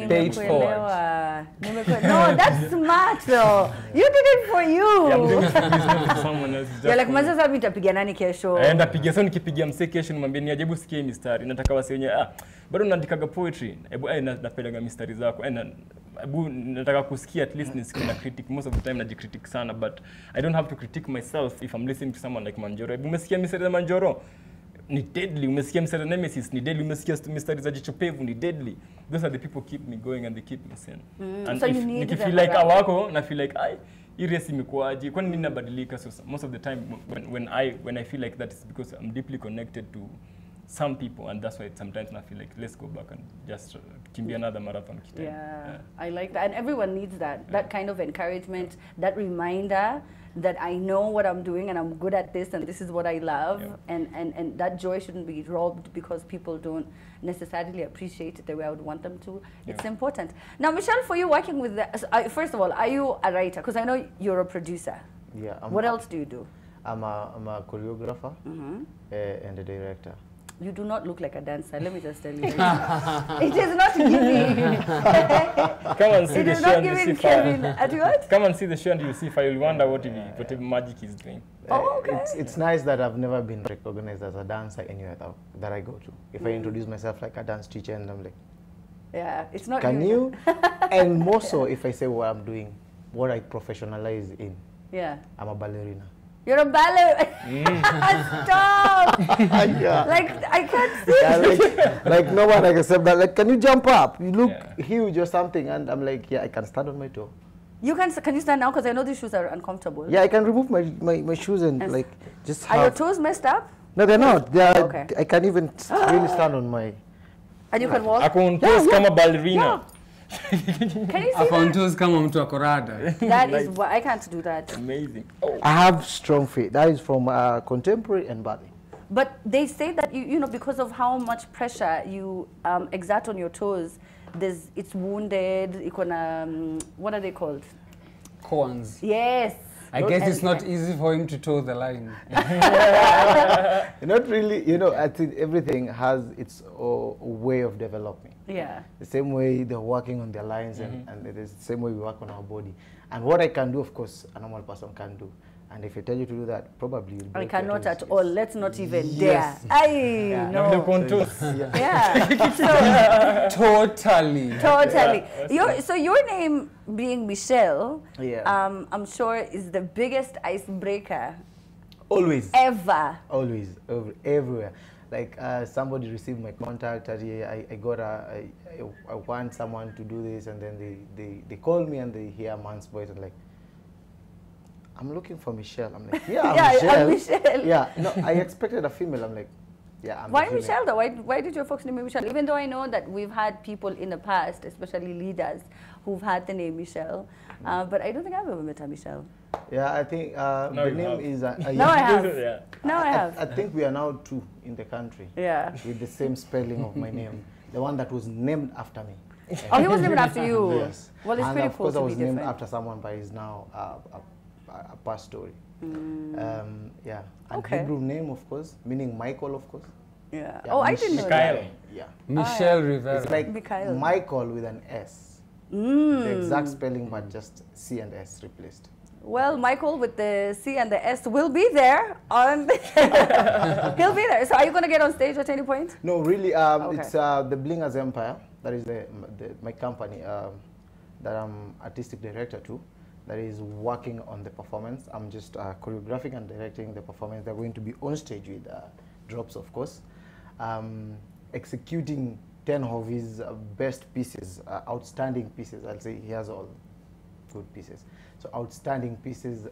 that's smart though. You did it for you. Yeah, I'm doing it for someone else. You're like, mazaza nitapiga nani kesho? Ndapiga so nikipigia mse kesho nimwambie ni ajabu sikie mistari. Nataka wase wenye bado naandikaga poetry. Hebu napendaga mistari zako. Hebu nataka kusikia at least nisikie na critic. Most of the time najicritic sana, but I don't have to critique myself if I'm listening to someone like Manjoro. Hebu umesikia mistari za Manjoro? Ni deadly. Umesikia mistari za Nemesis? Ni deadly. Umesikia mistari za Jichopevu? Ni deadly. Those are the people keep me going and they keep me sane. And so if you need them feel like awako, na feel like hii race imekuaje? Kwani nini nabadilika? So most of the time when I feel like that, it's because I'm deeply connected to some people, and that's why sometimes I feel like let's go back and just kimbia another marathon. Yeah, I like that, and everyone needs that. That kind of encouragement, that reminder that I know what I'm doing and I'm good at this and this is what I love, and that joy shouldn't be robbed because people don't necessarily appreciate it the way I would want them to. It's important. Now, Michelle, for you working with the, first of all, are you a writer? Because I know you're a producer. Yeah. What else do you do? I'm a choreographer and a director. You do not look like a dancer, let me just tell you. It is not giving. Come and see the show and you see Kevin. At what? Come and see the show and you see fire. You'll wonder what magic is doing. Oh, okay. It's nice that I've never been recognized as a dancer anywhere that I go to. If I introduce myself like a dance teacher and I'm like, yeah, it's not can you? And more so if I say what I'm doing, what I professionalize in. Yeah. I'm a ballerina. You're a ballerina. Stop! Like, I can't see. Like no one can accept that. Like, can you jump up? You look huge or something. And I'm like, yeah, I can stand on my toe. Can you stand now? Because I know these shoes are uncomfortable. Yeah, I can remove my shoes and like just Are your toes messed up? No, they're not. They're, okay. I can't even really stand on my... And you can walk? I can toes come a ballerina. Can you see that? That is what I can't do that. Amazing. I have strong feet. That is from contemporary and ballet. But they say that you know, because of how much pressure you exert on your toes, it's wounded. What are they called? Corns. Yes. I guess it's not easy for him to toe the line. Not really. You know, I think everything has its way of developing. Yeah. The same way they're working on their lines, and it is the same way we work on our body. And what I can do, of course, a normal person can do. And if I tell you to do that, probably you'll I cannot at all. Let's not even dare. No. Totally. So your name being Michelle, I'm sure is the biggest icebreaker. Always. Ever. Always. Everywhere. Like somebody received my contact. I want someone to do this, and then they call me and they hear man's voice and like, I'm looking for Michelle. I'm like, yeah, I'm Michelle. Yeah, no, I expected a female. I'm like, yeah, I'm Why Michelle though? Why did your folks name me Michelle? Even though I know that we've had people in the past, especially leaders, who've had the name Michelle, but I don't think I've ever met a Michelle. Yeah, I think the name is... now I have. Now I have. I think we are now 2 in the country. Yeah. With the same spelling of my name. The one that was named after me. Oh, he was named after you? Yes. Well, it's pretty cool to be different. And of course I was named after someone, but he's now a past story. Yeah. And Hebrew name, of course, meaning Michael, of course. Yeah. Oh, I didn't know that. Yeah. Michelle Rivera. It's like Mikhail. Michael with an S. The exact spelling, but just C and S replaced. Well, Michael with the C and the S will be there on. He'll be there. So, are you going to get on stage at any point? No, really. Okay. It's the Blingers Empire. That is my company that I'm artistic director to. That is working on the performance. I'm just choreographing and directing the performance. They're going to be on stage with drops, of course, executing 10 of his best pieces, outstanding pieces. I'll say he has all good pieces. So outstanding pieces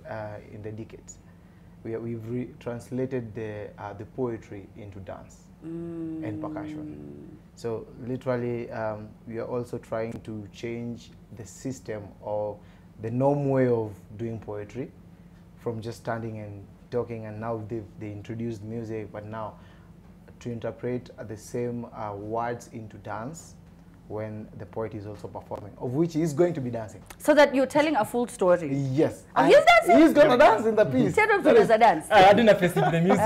in the decades. We've translated the poetry into dance and percussion. So literally, we are also trying to change the system or the norm way of doing poetry from just standing and talking, and now they introduced music, but now to interpret the same words into dance when the poet is also performing, of which he's going to be dancing. So that you're telling a full story? Yes. Are you dancing? He's going to dance in the piece. Teardrops is a dance. I didn't face the music.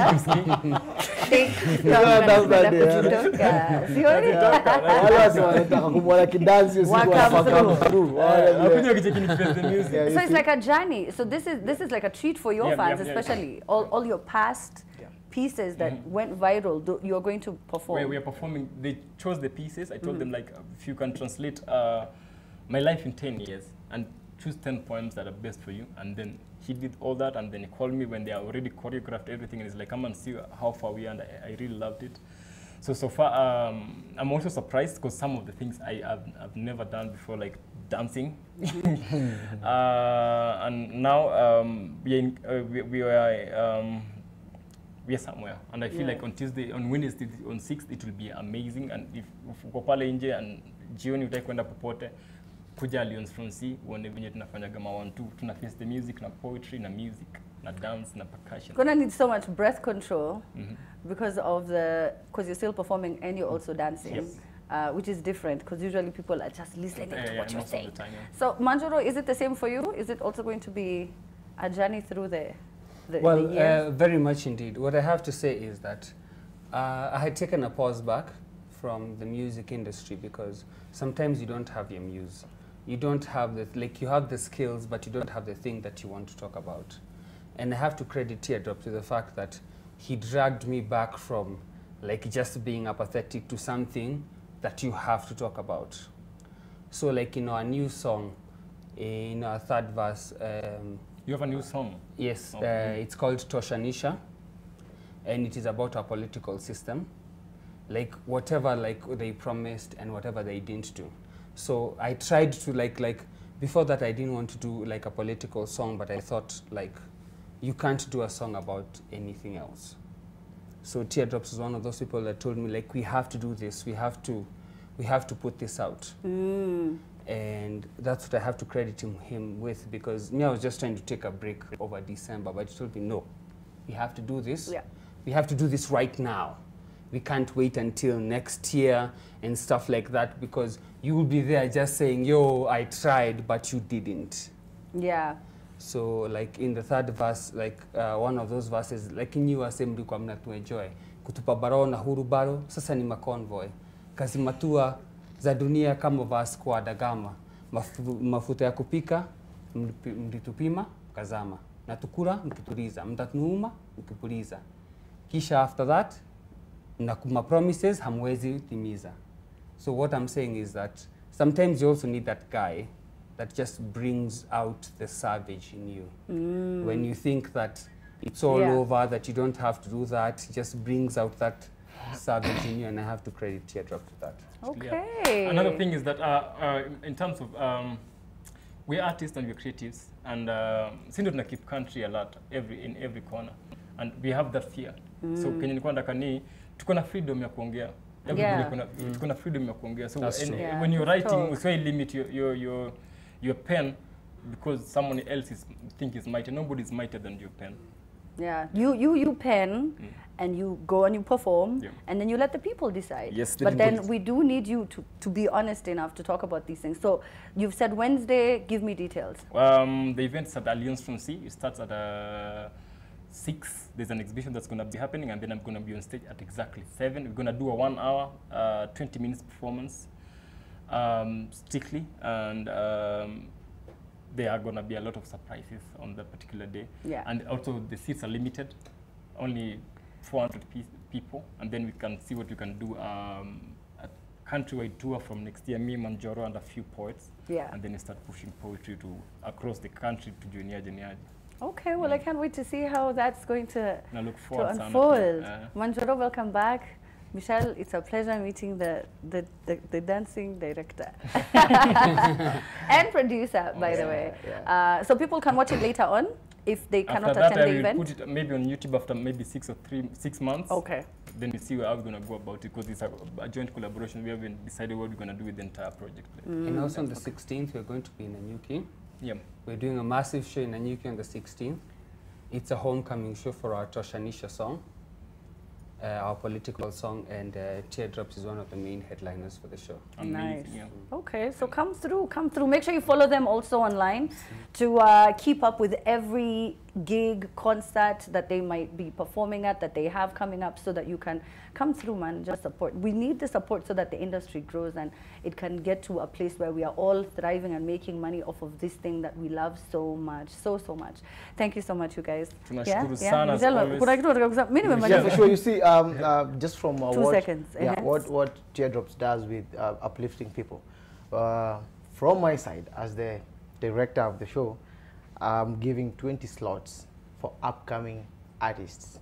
So it's like a journey. So this is like a treat for your fans, especially all your past pieces that went viral. You're going to perform. We are performing. They chose the pieces. I told them, like, if you can translate my life in 10 years and choose 10 poems that are best for you, and then he did all that, and then he called me when they are already choreographed everything, and he's like, come and see how far we are, and I really loved it. So far, I'm also surprised because some of the things I've never done before, like dancing. And now we are somewhere, and I feel like on Tuesday, on Wednesday, on 6th, it will be amazing. And if uko pale nje and jioni utaki kwenda popote, kuja Lions from C, uone venye tunafanya gama 1-2, tuna face the music na poetry na music na dance na percussion. Gonna need so much breath control because you're still performing and you're also dancing. Yes. Which is different because usually people are just listening to what you're saying. Time, So Manjaro, is it the same for you? Is it also going to be a journey through the years? Very much indeed. What I have to say is that I had taken a pause back from the music industry because sometimes you don't have your muse. You don't have you have the skills, but you don't have the thing that you want to talk about. And I have to credit Teardrop to the fact that he dragged me back from like just being apathetic to something that you have to talk about. So like, you know, a new song, in our third verse. You have a new song? Yes, okay. It's called Toshanisha, and it is about our political system, like whatever like they promised and whatever they didn't do. So I tried to like before that I didn't want to do like a political song, but I thought like you can't do a song about anything else. So Teardrops is one of those people that told me like we have to do this, we have to put this out. And that's what I have to credit him with, because me, I was just trying to take a break over December, but he told me, no, we have to do this. Yeah. We have to do this right now. We can't wait until next year and stuff like that, because you will be there just saying, yo, I tried, but you didn't. Yeah. So like in the third verse, like one of those verses, like in you assembly kwa mna tuenjoy, kutupa baro na huru baro, sasa ni makonvoy. Kazi matua za dunia kama Vasco da Gama, mafuta ya kupika mlitupima kazama, na tukura mkituliza, mtatuuma mkipuliza, kisha after that na kuma promises hamwezi timiza. So what I'm saying is that sometimes you also need that guy that just brings out the savage in you. When you think that it's all over, that you don't have to do that, it just brings out that savage in you, and I have to credit Teardrop to that. Okay. Yeah. Another thing is that in terms of we're artists and we're creatives, and since we keep country a lot in every corner, and we have that fear. So Kenya ni kwanda kani tuko na freedom ya kuongea. Tuko na freedom ya kuongea. So when you're writing, you say limit your pen, because someone else is mighty. Nobody is mightier than your pen. Yeah, you pen and you go and you perform, and then you let the people decide. Yes, but then we do need you to be honest enough to talk about these things. So you've said Wednesday, give me details. The event is at Alliance from C. It starts at 6, there's an exhibition that's going to be happening, and then I'm going to be on stage at exactly 7. We're going to do a 1 hour, 20 minutes performance, strictly, and there are going to be a lot of surprises on the particular day. Yeah. And also the seats are limited, only 400 people, and then we can see what we can do. A countrywide tour from next year, me, Manjoro, and a few poets. Yeah. And then we start pushing poetry to across the country to Juniaji. Okay, well, I can't wait to see how that's going to unfold. Manjoro, welcome back. Michelle, it's a pleasure meeting the dancing director and producer, by the way. Yeah. So people can watch it later on if they cannot attend the event. Put it maybe on YouTube after maybe 6 months. Okay. Then we see how we're going to go about it, because it's a joint collaboration. We haven't decided what we're going to do with the entire project. And also on the 16th, we're going to be in Nanyuki. Yeah. We're doing a massive show in Nanyuki on the 16th. It's a homecoming show for our Toshanisha song, our political song, and Teardrops is one of the main headliners for the show. Nice. Yeah. Okay, so come through. Make sure you follow them also online to keep up with every gig, concert that they might be performing at, that they have coming up, so that you can come through, man, just support. We need the support so that the industry grows and it can get to a place where we are all thriving and making money off of this thing that we love so much, so much. Thank you so much, you guys. For sure, you see, just from 2 seconds. What Teardrops does with uplifting people. From my side, as the director of the show, I'm giving 20 slots for upcoming artists,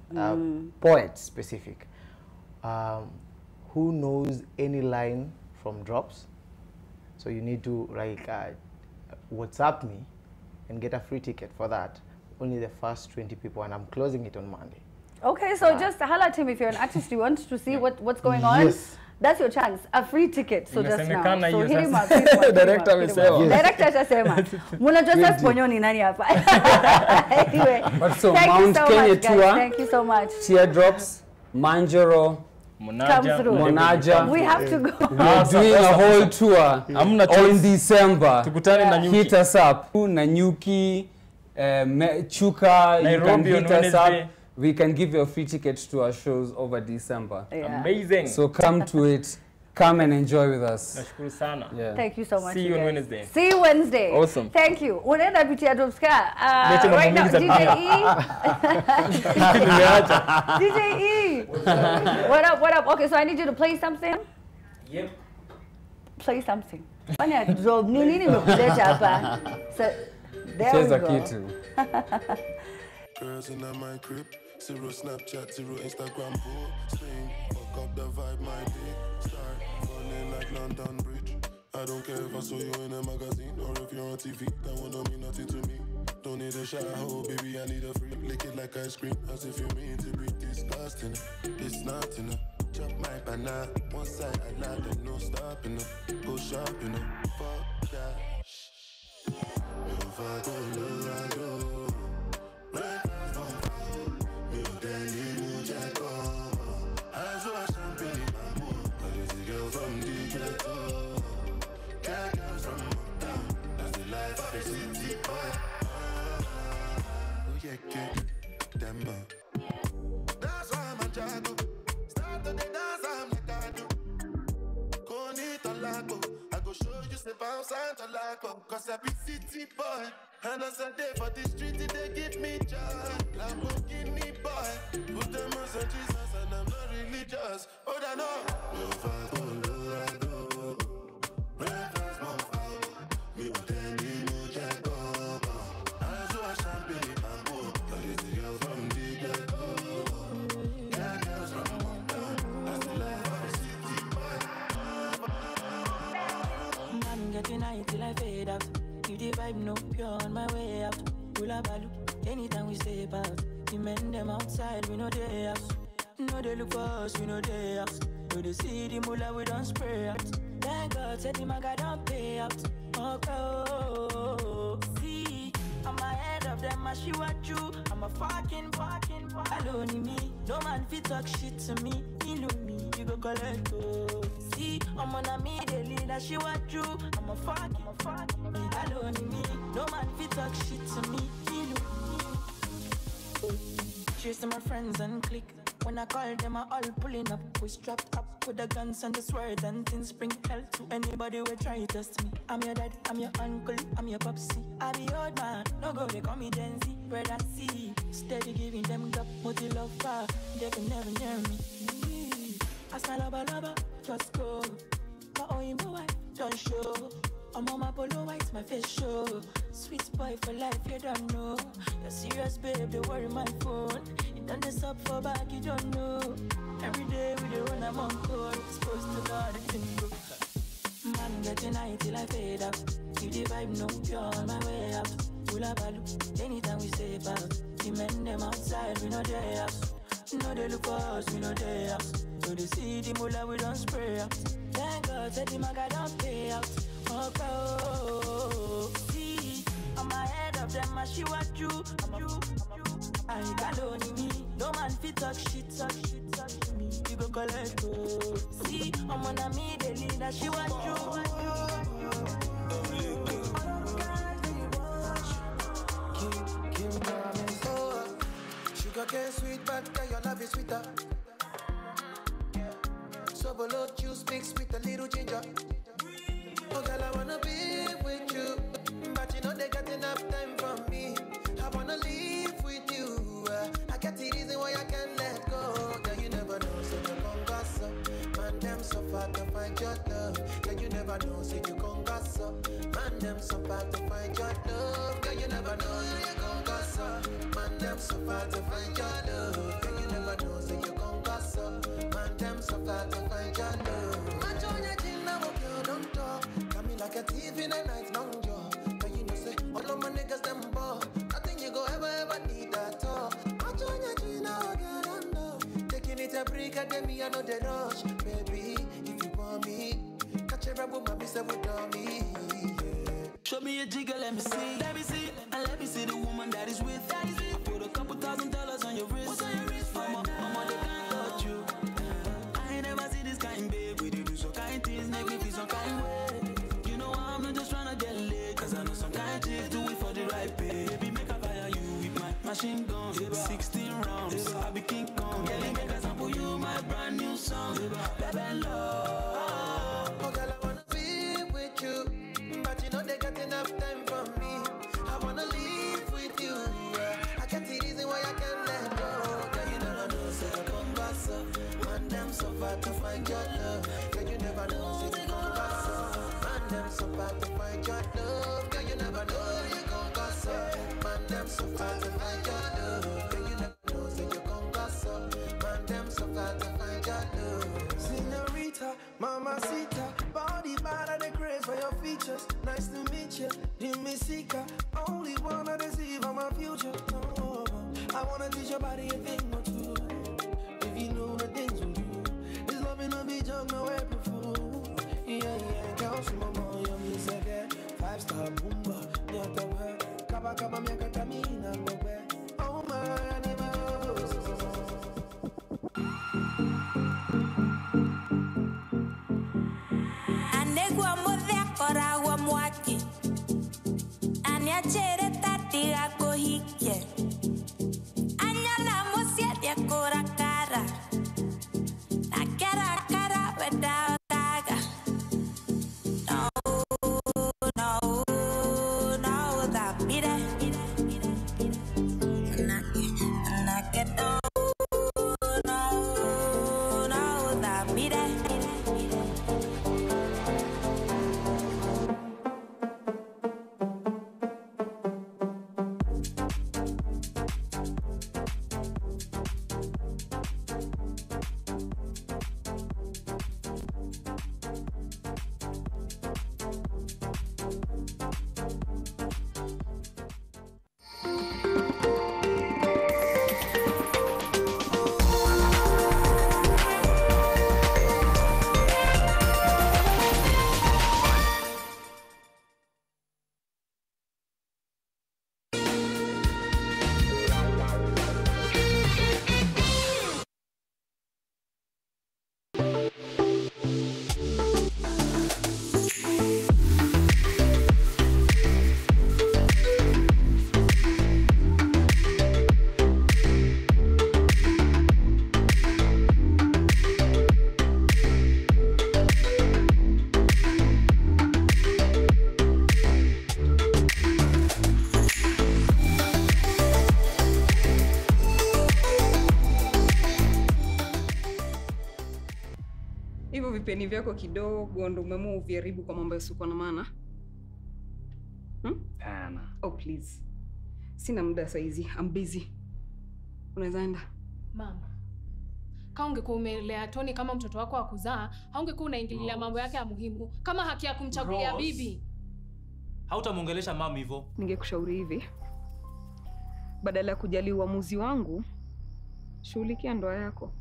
poets specific. Who knows any line from Drops? So you need to WhatsApp me and get a free ticket for that. Only the first 20 people, and I'm closing it on Monday. Okay, so just holler at him if you're an artist, you want to see what's going on. Yes. That's your chance, a free ticket. So just now. So hit him up. Director amesema. Director ashasema. Mnajua sasa sponyoni nani hapa. Anyway. But so Mount Kenya tour. Thank you so much. Teardrops, Manjoro, Monaja. We have to go. We're doing a whole tour in December. Hit us up. Nanyuki, Chuka, Nairobi, you can hit us up. We can give you a free ticket to our shows over December. Yeah. Amazing. So come to it. Come and enjoy with us. Nashukuru sana. Yeah. Thank you so much. See you on Wednesday. See you Wednesday. Awesome. Thank you. Unaenda pitia Drops ka. Right now, DJ E. What up? Okay, so I need you to play something. Yep. Play something. Fanya drop. Nini nimekuleta hapa. So there we go. Girls in my crib, 0 Snapchat, 0 Instagram posting. Fuck up the vibe, my dick. Start running like London Bridge. I don't care if I saw you in a magazine or if you're on TV. That one don't mean nothing to me. Don't need a shower, baby, I need a free. Lick it like ice cream, as if you mean to be disgusting. It's not enough. Chop my banana, one side I lie, then no stopping up. Go shopping up, fuck that. If I go low, I go. That's why I'm a jago. Start the day, dance, I'm like I do. Go need to lago. I go show you step outside to lago. Cause I be city boy. And as a day for the street, they give me joy. Lamborghini boy. Put them on Jesus and I'm not religious. But I know. If I go low, I go. Breakfast, my foul. Me with any new jack. I saw a champagne, I'm bored. But it's the girl from the ghetto. Yeah, girls from Montana. That's the life of a city boy. I'm getting high till I fade out. You the vibe no pure on my way out. Hula balu, anytime we step out. The men them outside, we know they house. No they look for us, we know they house. No they see the mula, we don't spray out. Thank God, said the maga don't pay out. Oh, see, I'm ahead of them, I see what you. I'm a fucking alone me. No man fit talk shit to me. You know me, you go collect. Oh, see, I'm on a me, they lead, I see what you. I'm a fucking alone me. No man fit talk shit to me. You know me. chasing my friends and click. When I call them, I all pulling up. We strapped up with the guns and the sword and things. Bring hell to anybody who try to test me. I'm your daddy, I'm your uncle, I'm your popsy. I be old man, no go, they call me Gen Z. Brother C, steady giving them up, multi love far. They can never near me. I smell lava, just go. My own boy, don't show. I'm on my polo white, my face show. Sweet boy for life, you don't know. You're serious, babe, they worry my phone. You done this up for back, you don't know. Every day we the run, I'm on call. Supposed to God, it's in go. Man, getting high till I fade up. See the vibe, no pure on my way up. Full of value, anytime we say about. The men, them outside, we know they up. No, they look for us, we know they up. So they see the mullah, we don't spray up. Thank God, said the maga don't pay out. Oh, see, I'm ahead of them, I see what you. I got only me, no man fit talk shit to me. You go collect, oh. See, I'm on a me, the leader, she what you. Sugar cane sweet, but your love is sweeter. So below juice mixed with a little ginger. Oh girl, I wanna be with you, but you know they got enough time from me. I wanna live with you. I got the reason why I can't let go. Girl, you never know, so you gon' gossip. Man, them so far to find your love. Girl, you never know, so you gon' gossip. Man, them so far to find your love. Girl, you never know, so you gon' gossip. Man, them so far to find your love. Girl, you never know, so you gon' gossip. Man, them so far to find your love. Man, join your team now, girl, don't talk. Like a thief in a night long jaw. But you know, say, all of my niggas, them ball. Nothing you go ever need at all. I join your Gina, girl, I know. Taking it a break, I me, I know the rush. Baby, if you want me, catch a rebel, my miss with me. Yeah. Show me a jigger, let me see. And let me see the woman that is with. I put a couple $1,000 on your wrist. What's on your wrist? I'm on the kind touch you. I ain't never see this kind, babe. We do so kind things, make me feel some kind way. I'm not just trying to get laid, cause I know some kind chicks do it for the right pay. Baby, make a fire you with my machine gun. 16 rounds, I be King Kong. Girl, make a sample you my brand new song. Baby, love. Oh, girl, I wanna be with you, but you know they got enough time for me. I wanna live with you. I got the reason why I can't let go. Girl, you never know, say I come back so. Man, them so far to find your love. Girl, you never know, say you come back so. Them so bad to find your love. Girl, you never know you gon' gossip. Man, them so bad to find your love. Girl, you never know so you gon' gossip. Man, them so bad to find your love. Senorita, mamacita, body bad and the craze for your features. Nice to meet you, Dimisika. Only wanna deceive on my future. Oh, I wanna teach your body a thing or two. If you know the things we do, this love ain't no be junk, no April Fool. Yeah, girl, some more, you miss again. 5-star boomba, nyatawe. Kaba, miaka kamina, mwe. Oh my, animals. Anegwa modhe kora wa mwaki. Anya chere tati ako hike. Anya na musia dia kora kara. Na kara without daga. No, that be there. And I get no, that be there. Hivyo vipeni vyako kidogo ndo umeamua uviharibu kwa mambo yasiyokuwa na maana. Oh please. Sina muda saa hizi. I'm busy. Unaweza enda? Mama. Kama ungekuwa umelea Tony kama mtoto wako wa kuzaa, haungekuwa unaingilia mambo yake ya muhimu. Kama haki ya kumchagulia bibi. Hautamuongelesha mama hivyo. Ningekushauri hivi. Badala ya kujali uamuzi wangu, shughulikia ndoa yako.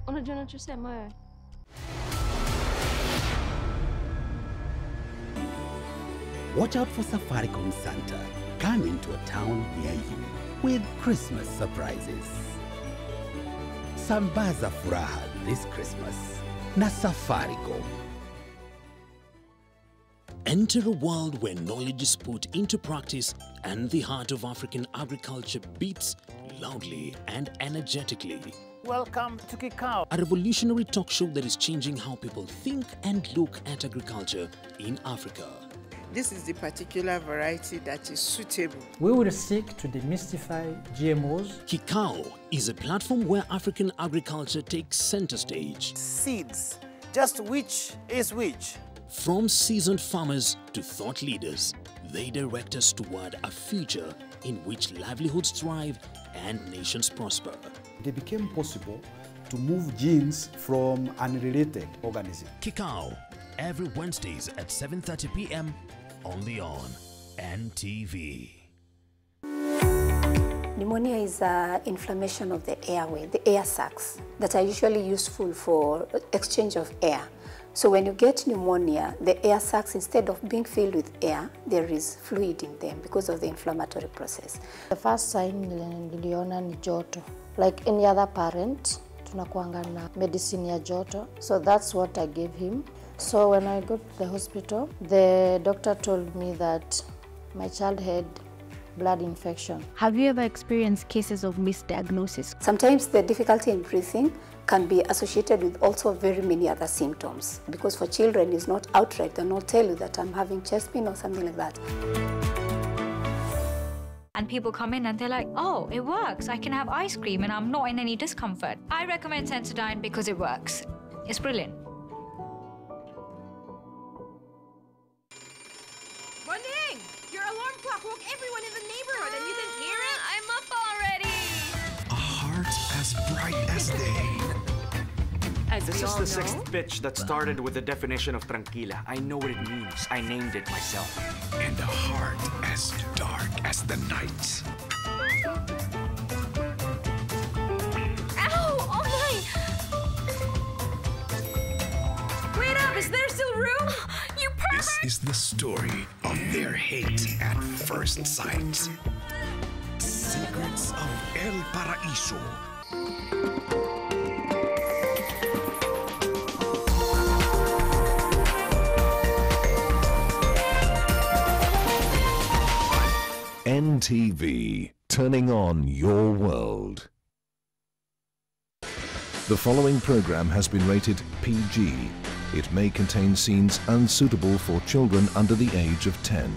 Unajua unachosema wewe? Watch out for Safaricom Santa coming to a town near you with Christmas surprises. Sambaza furaha this Christmas na Safaricom. Enter a world where knowledge is put into practice and the heart of African agriculture beats loudly and energetically. Welcome to Kikao, A revolutionary talk show that is changing how people think and look at agriculture in Africa. This is the particular variety that is suitable. We will seek to demystify GMOs. Kikao is a platform where African agriculture takes center stage. Seeds, just which is which. From seasoned farmers to thought leaders, they direct us toward a future in which livelihoods thrive and nations prosper. It became possible to move genes from unrelated organisms. Kikao, every Wednesdays at 7:30 p.m. only on NTV. Pneumonia is an inflammation of the airway, the air sacs, that are usually useful for exchange of air. So when you get pneumonia, the air sacs, instead of being filled with air, there is fluid in them because of the inflammatory process. The first sign niliona ni joto. Like any other parent, tunakuanga na medicine ya joto. So that's what I gave him. So when I got to the hospital, the doctor told me that my child had blood infection. Have you ever experienced cases of misdiagnosis? Sometimes the difficulty in breathing can be associated with also very many other symptoms, because for children it's not outright, they'll not tell you that I'm having chest pain or something like that. And people come in and they're like, oh, it works. I can have ice cream and I'm not in any discomfort. I recommend Sensodyne because it works. It's brilliant. Morning! Your alarm clock woke everyone in the neighborhood and you didn't hear it? I'm up already! A heart as bright as day. This is the sixth pitch that started with the definition of tranquila. I know what it means. I named it myself. And a heart as dark as the night. Ow! Oh my! Wait up! Is there still room? You pervert! This is the story of their hate at first sight. Secrets of El Paraíso. NTV, turning on your world. The following program has been rated PG. It may contain scenes unsuitable for children under the age of 10.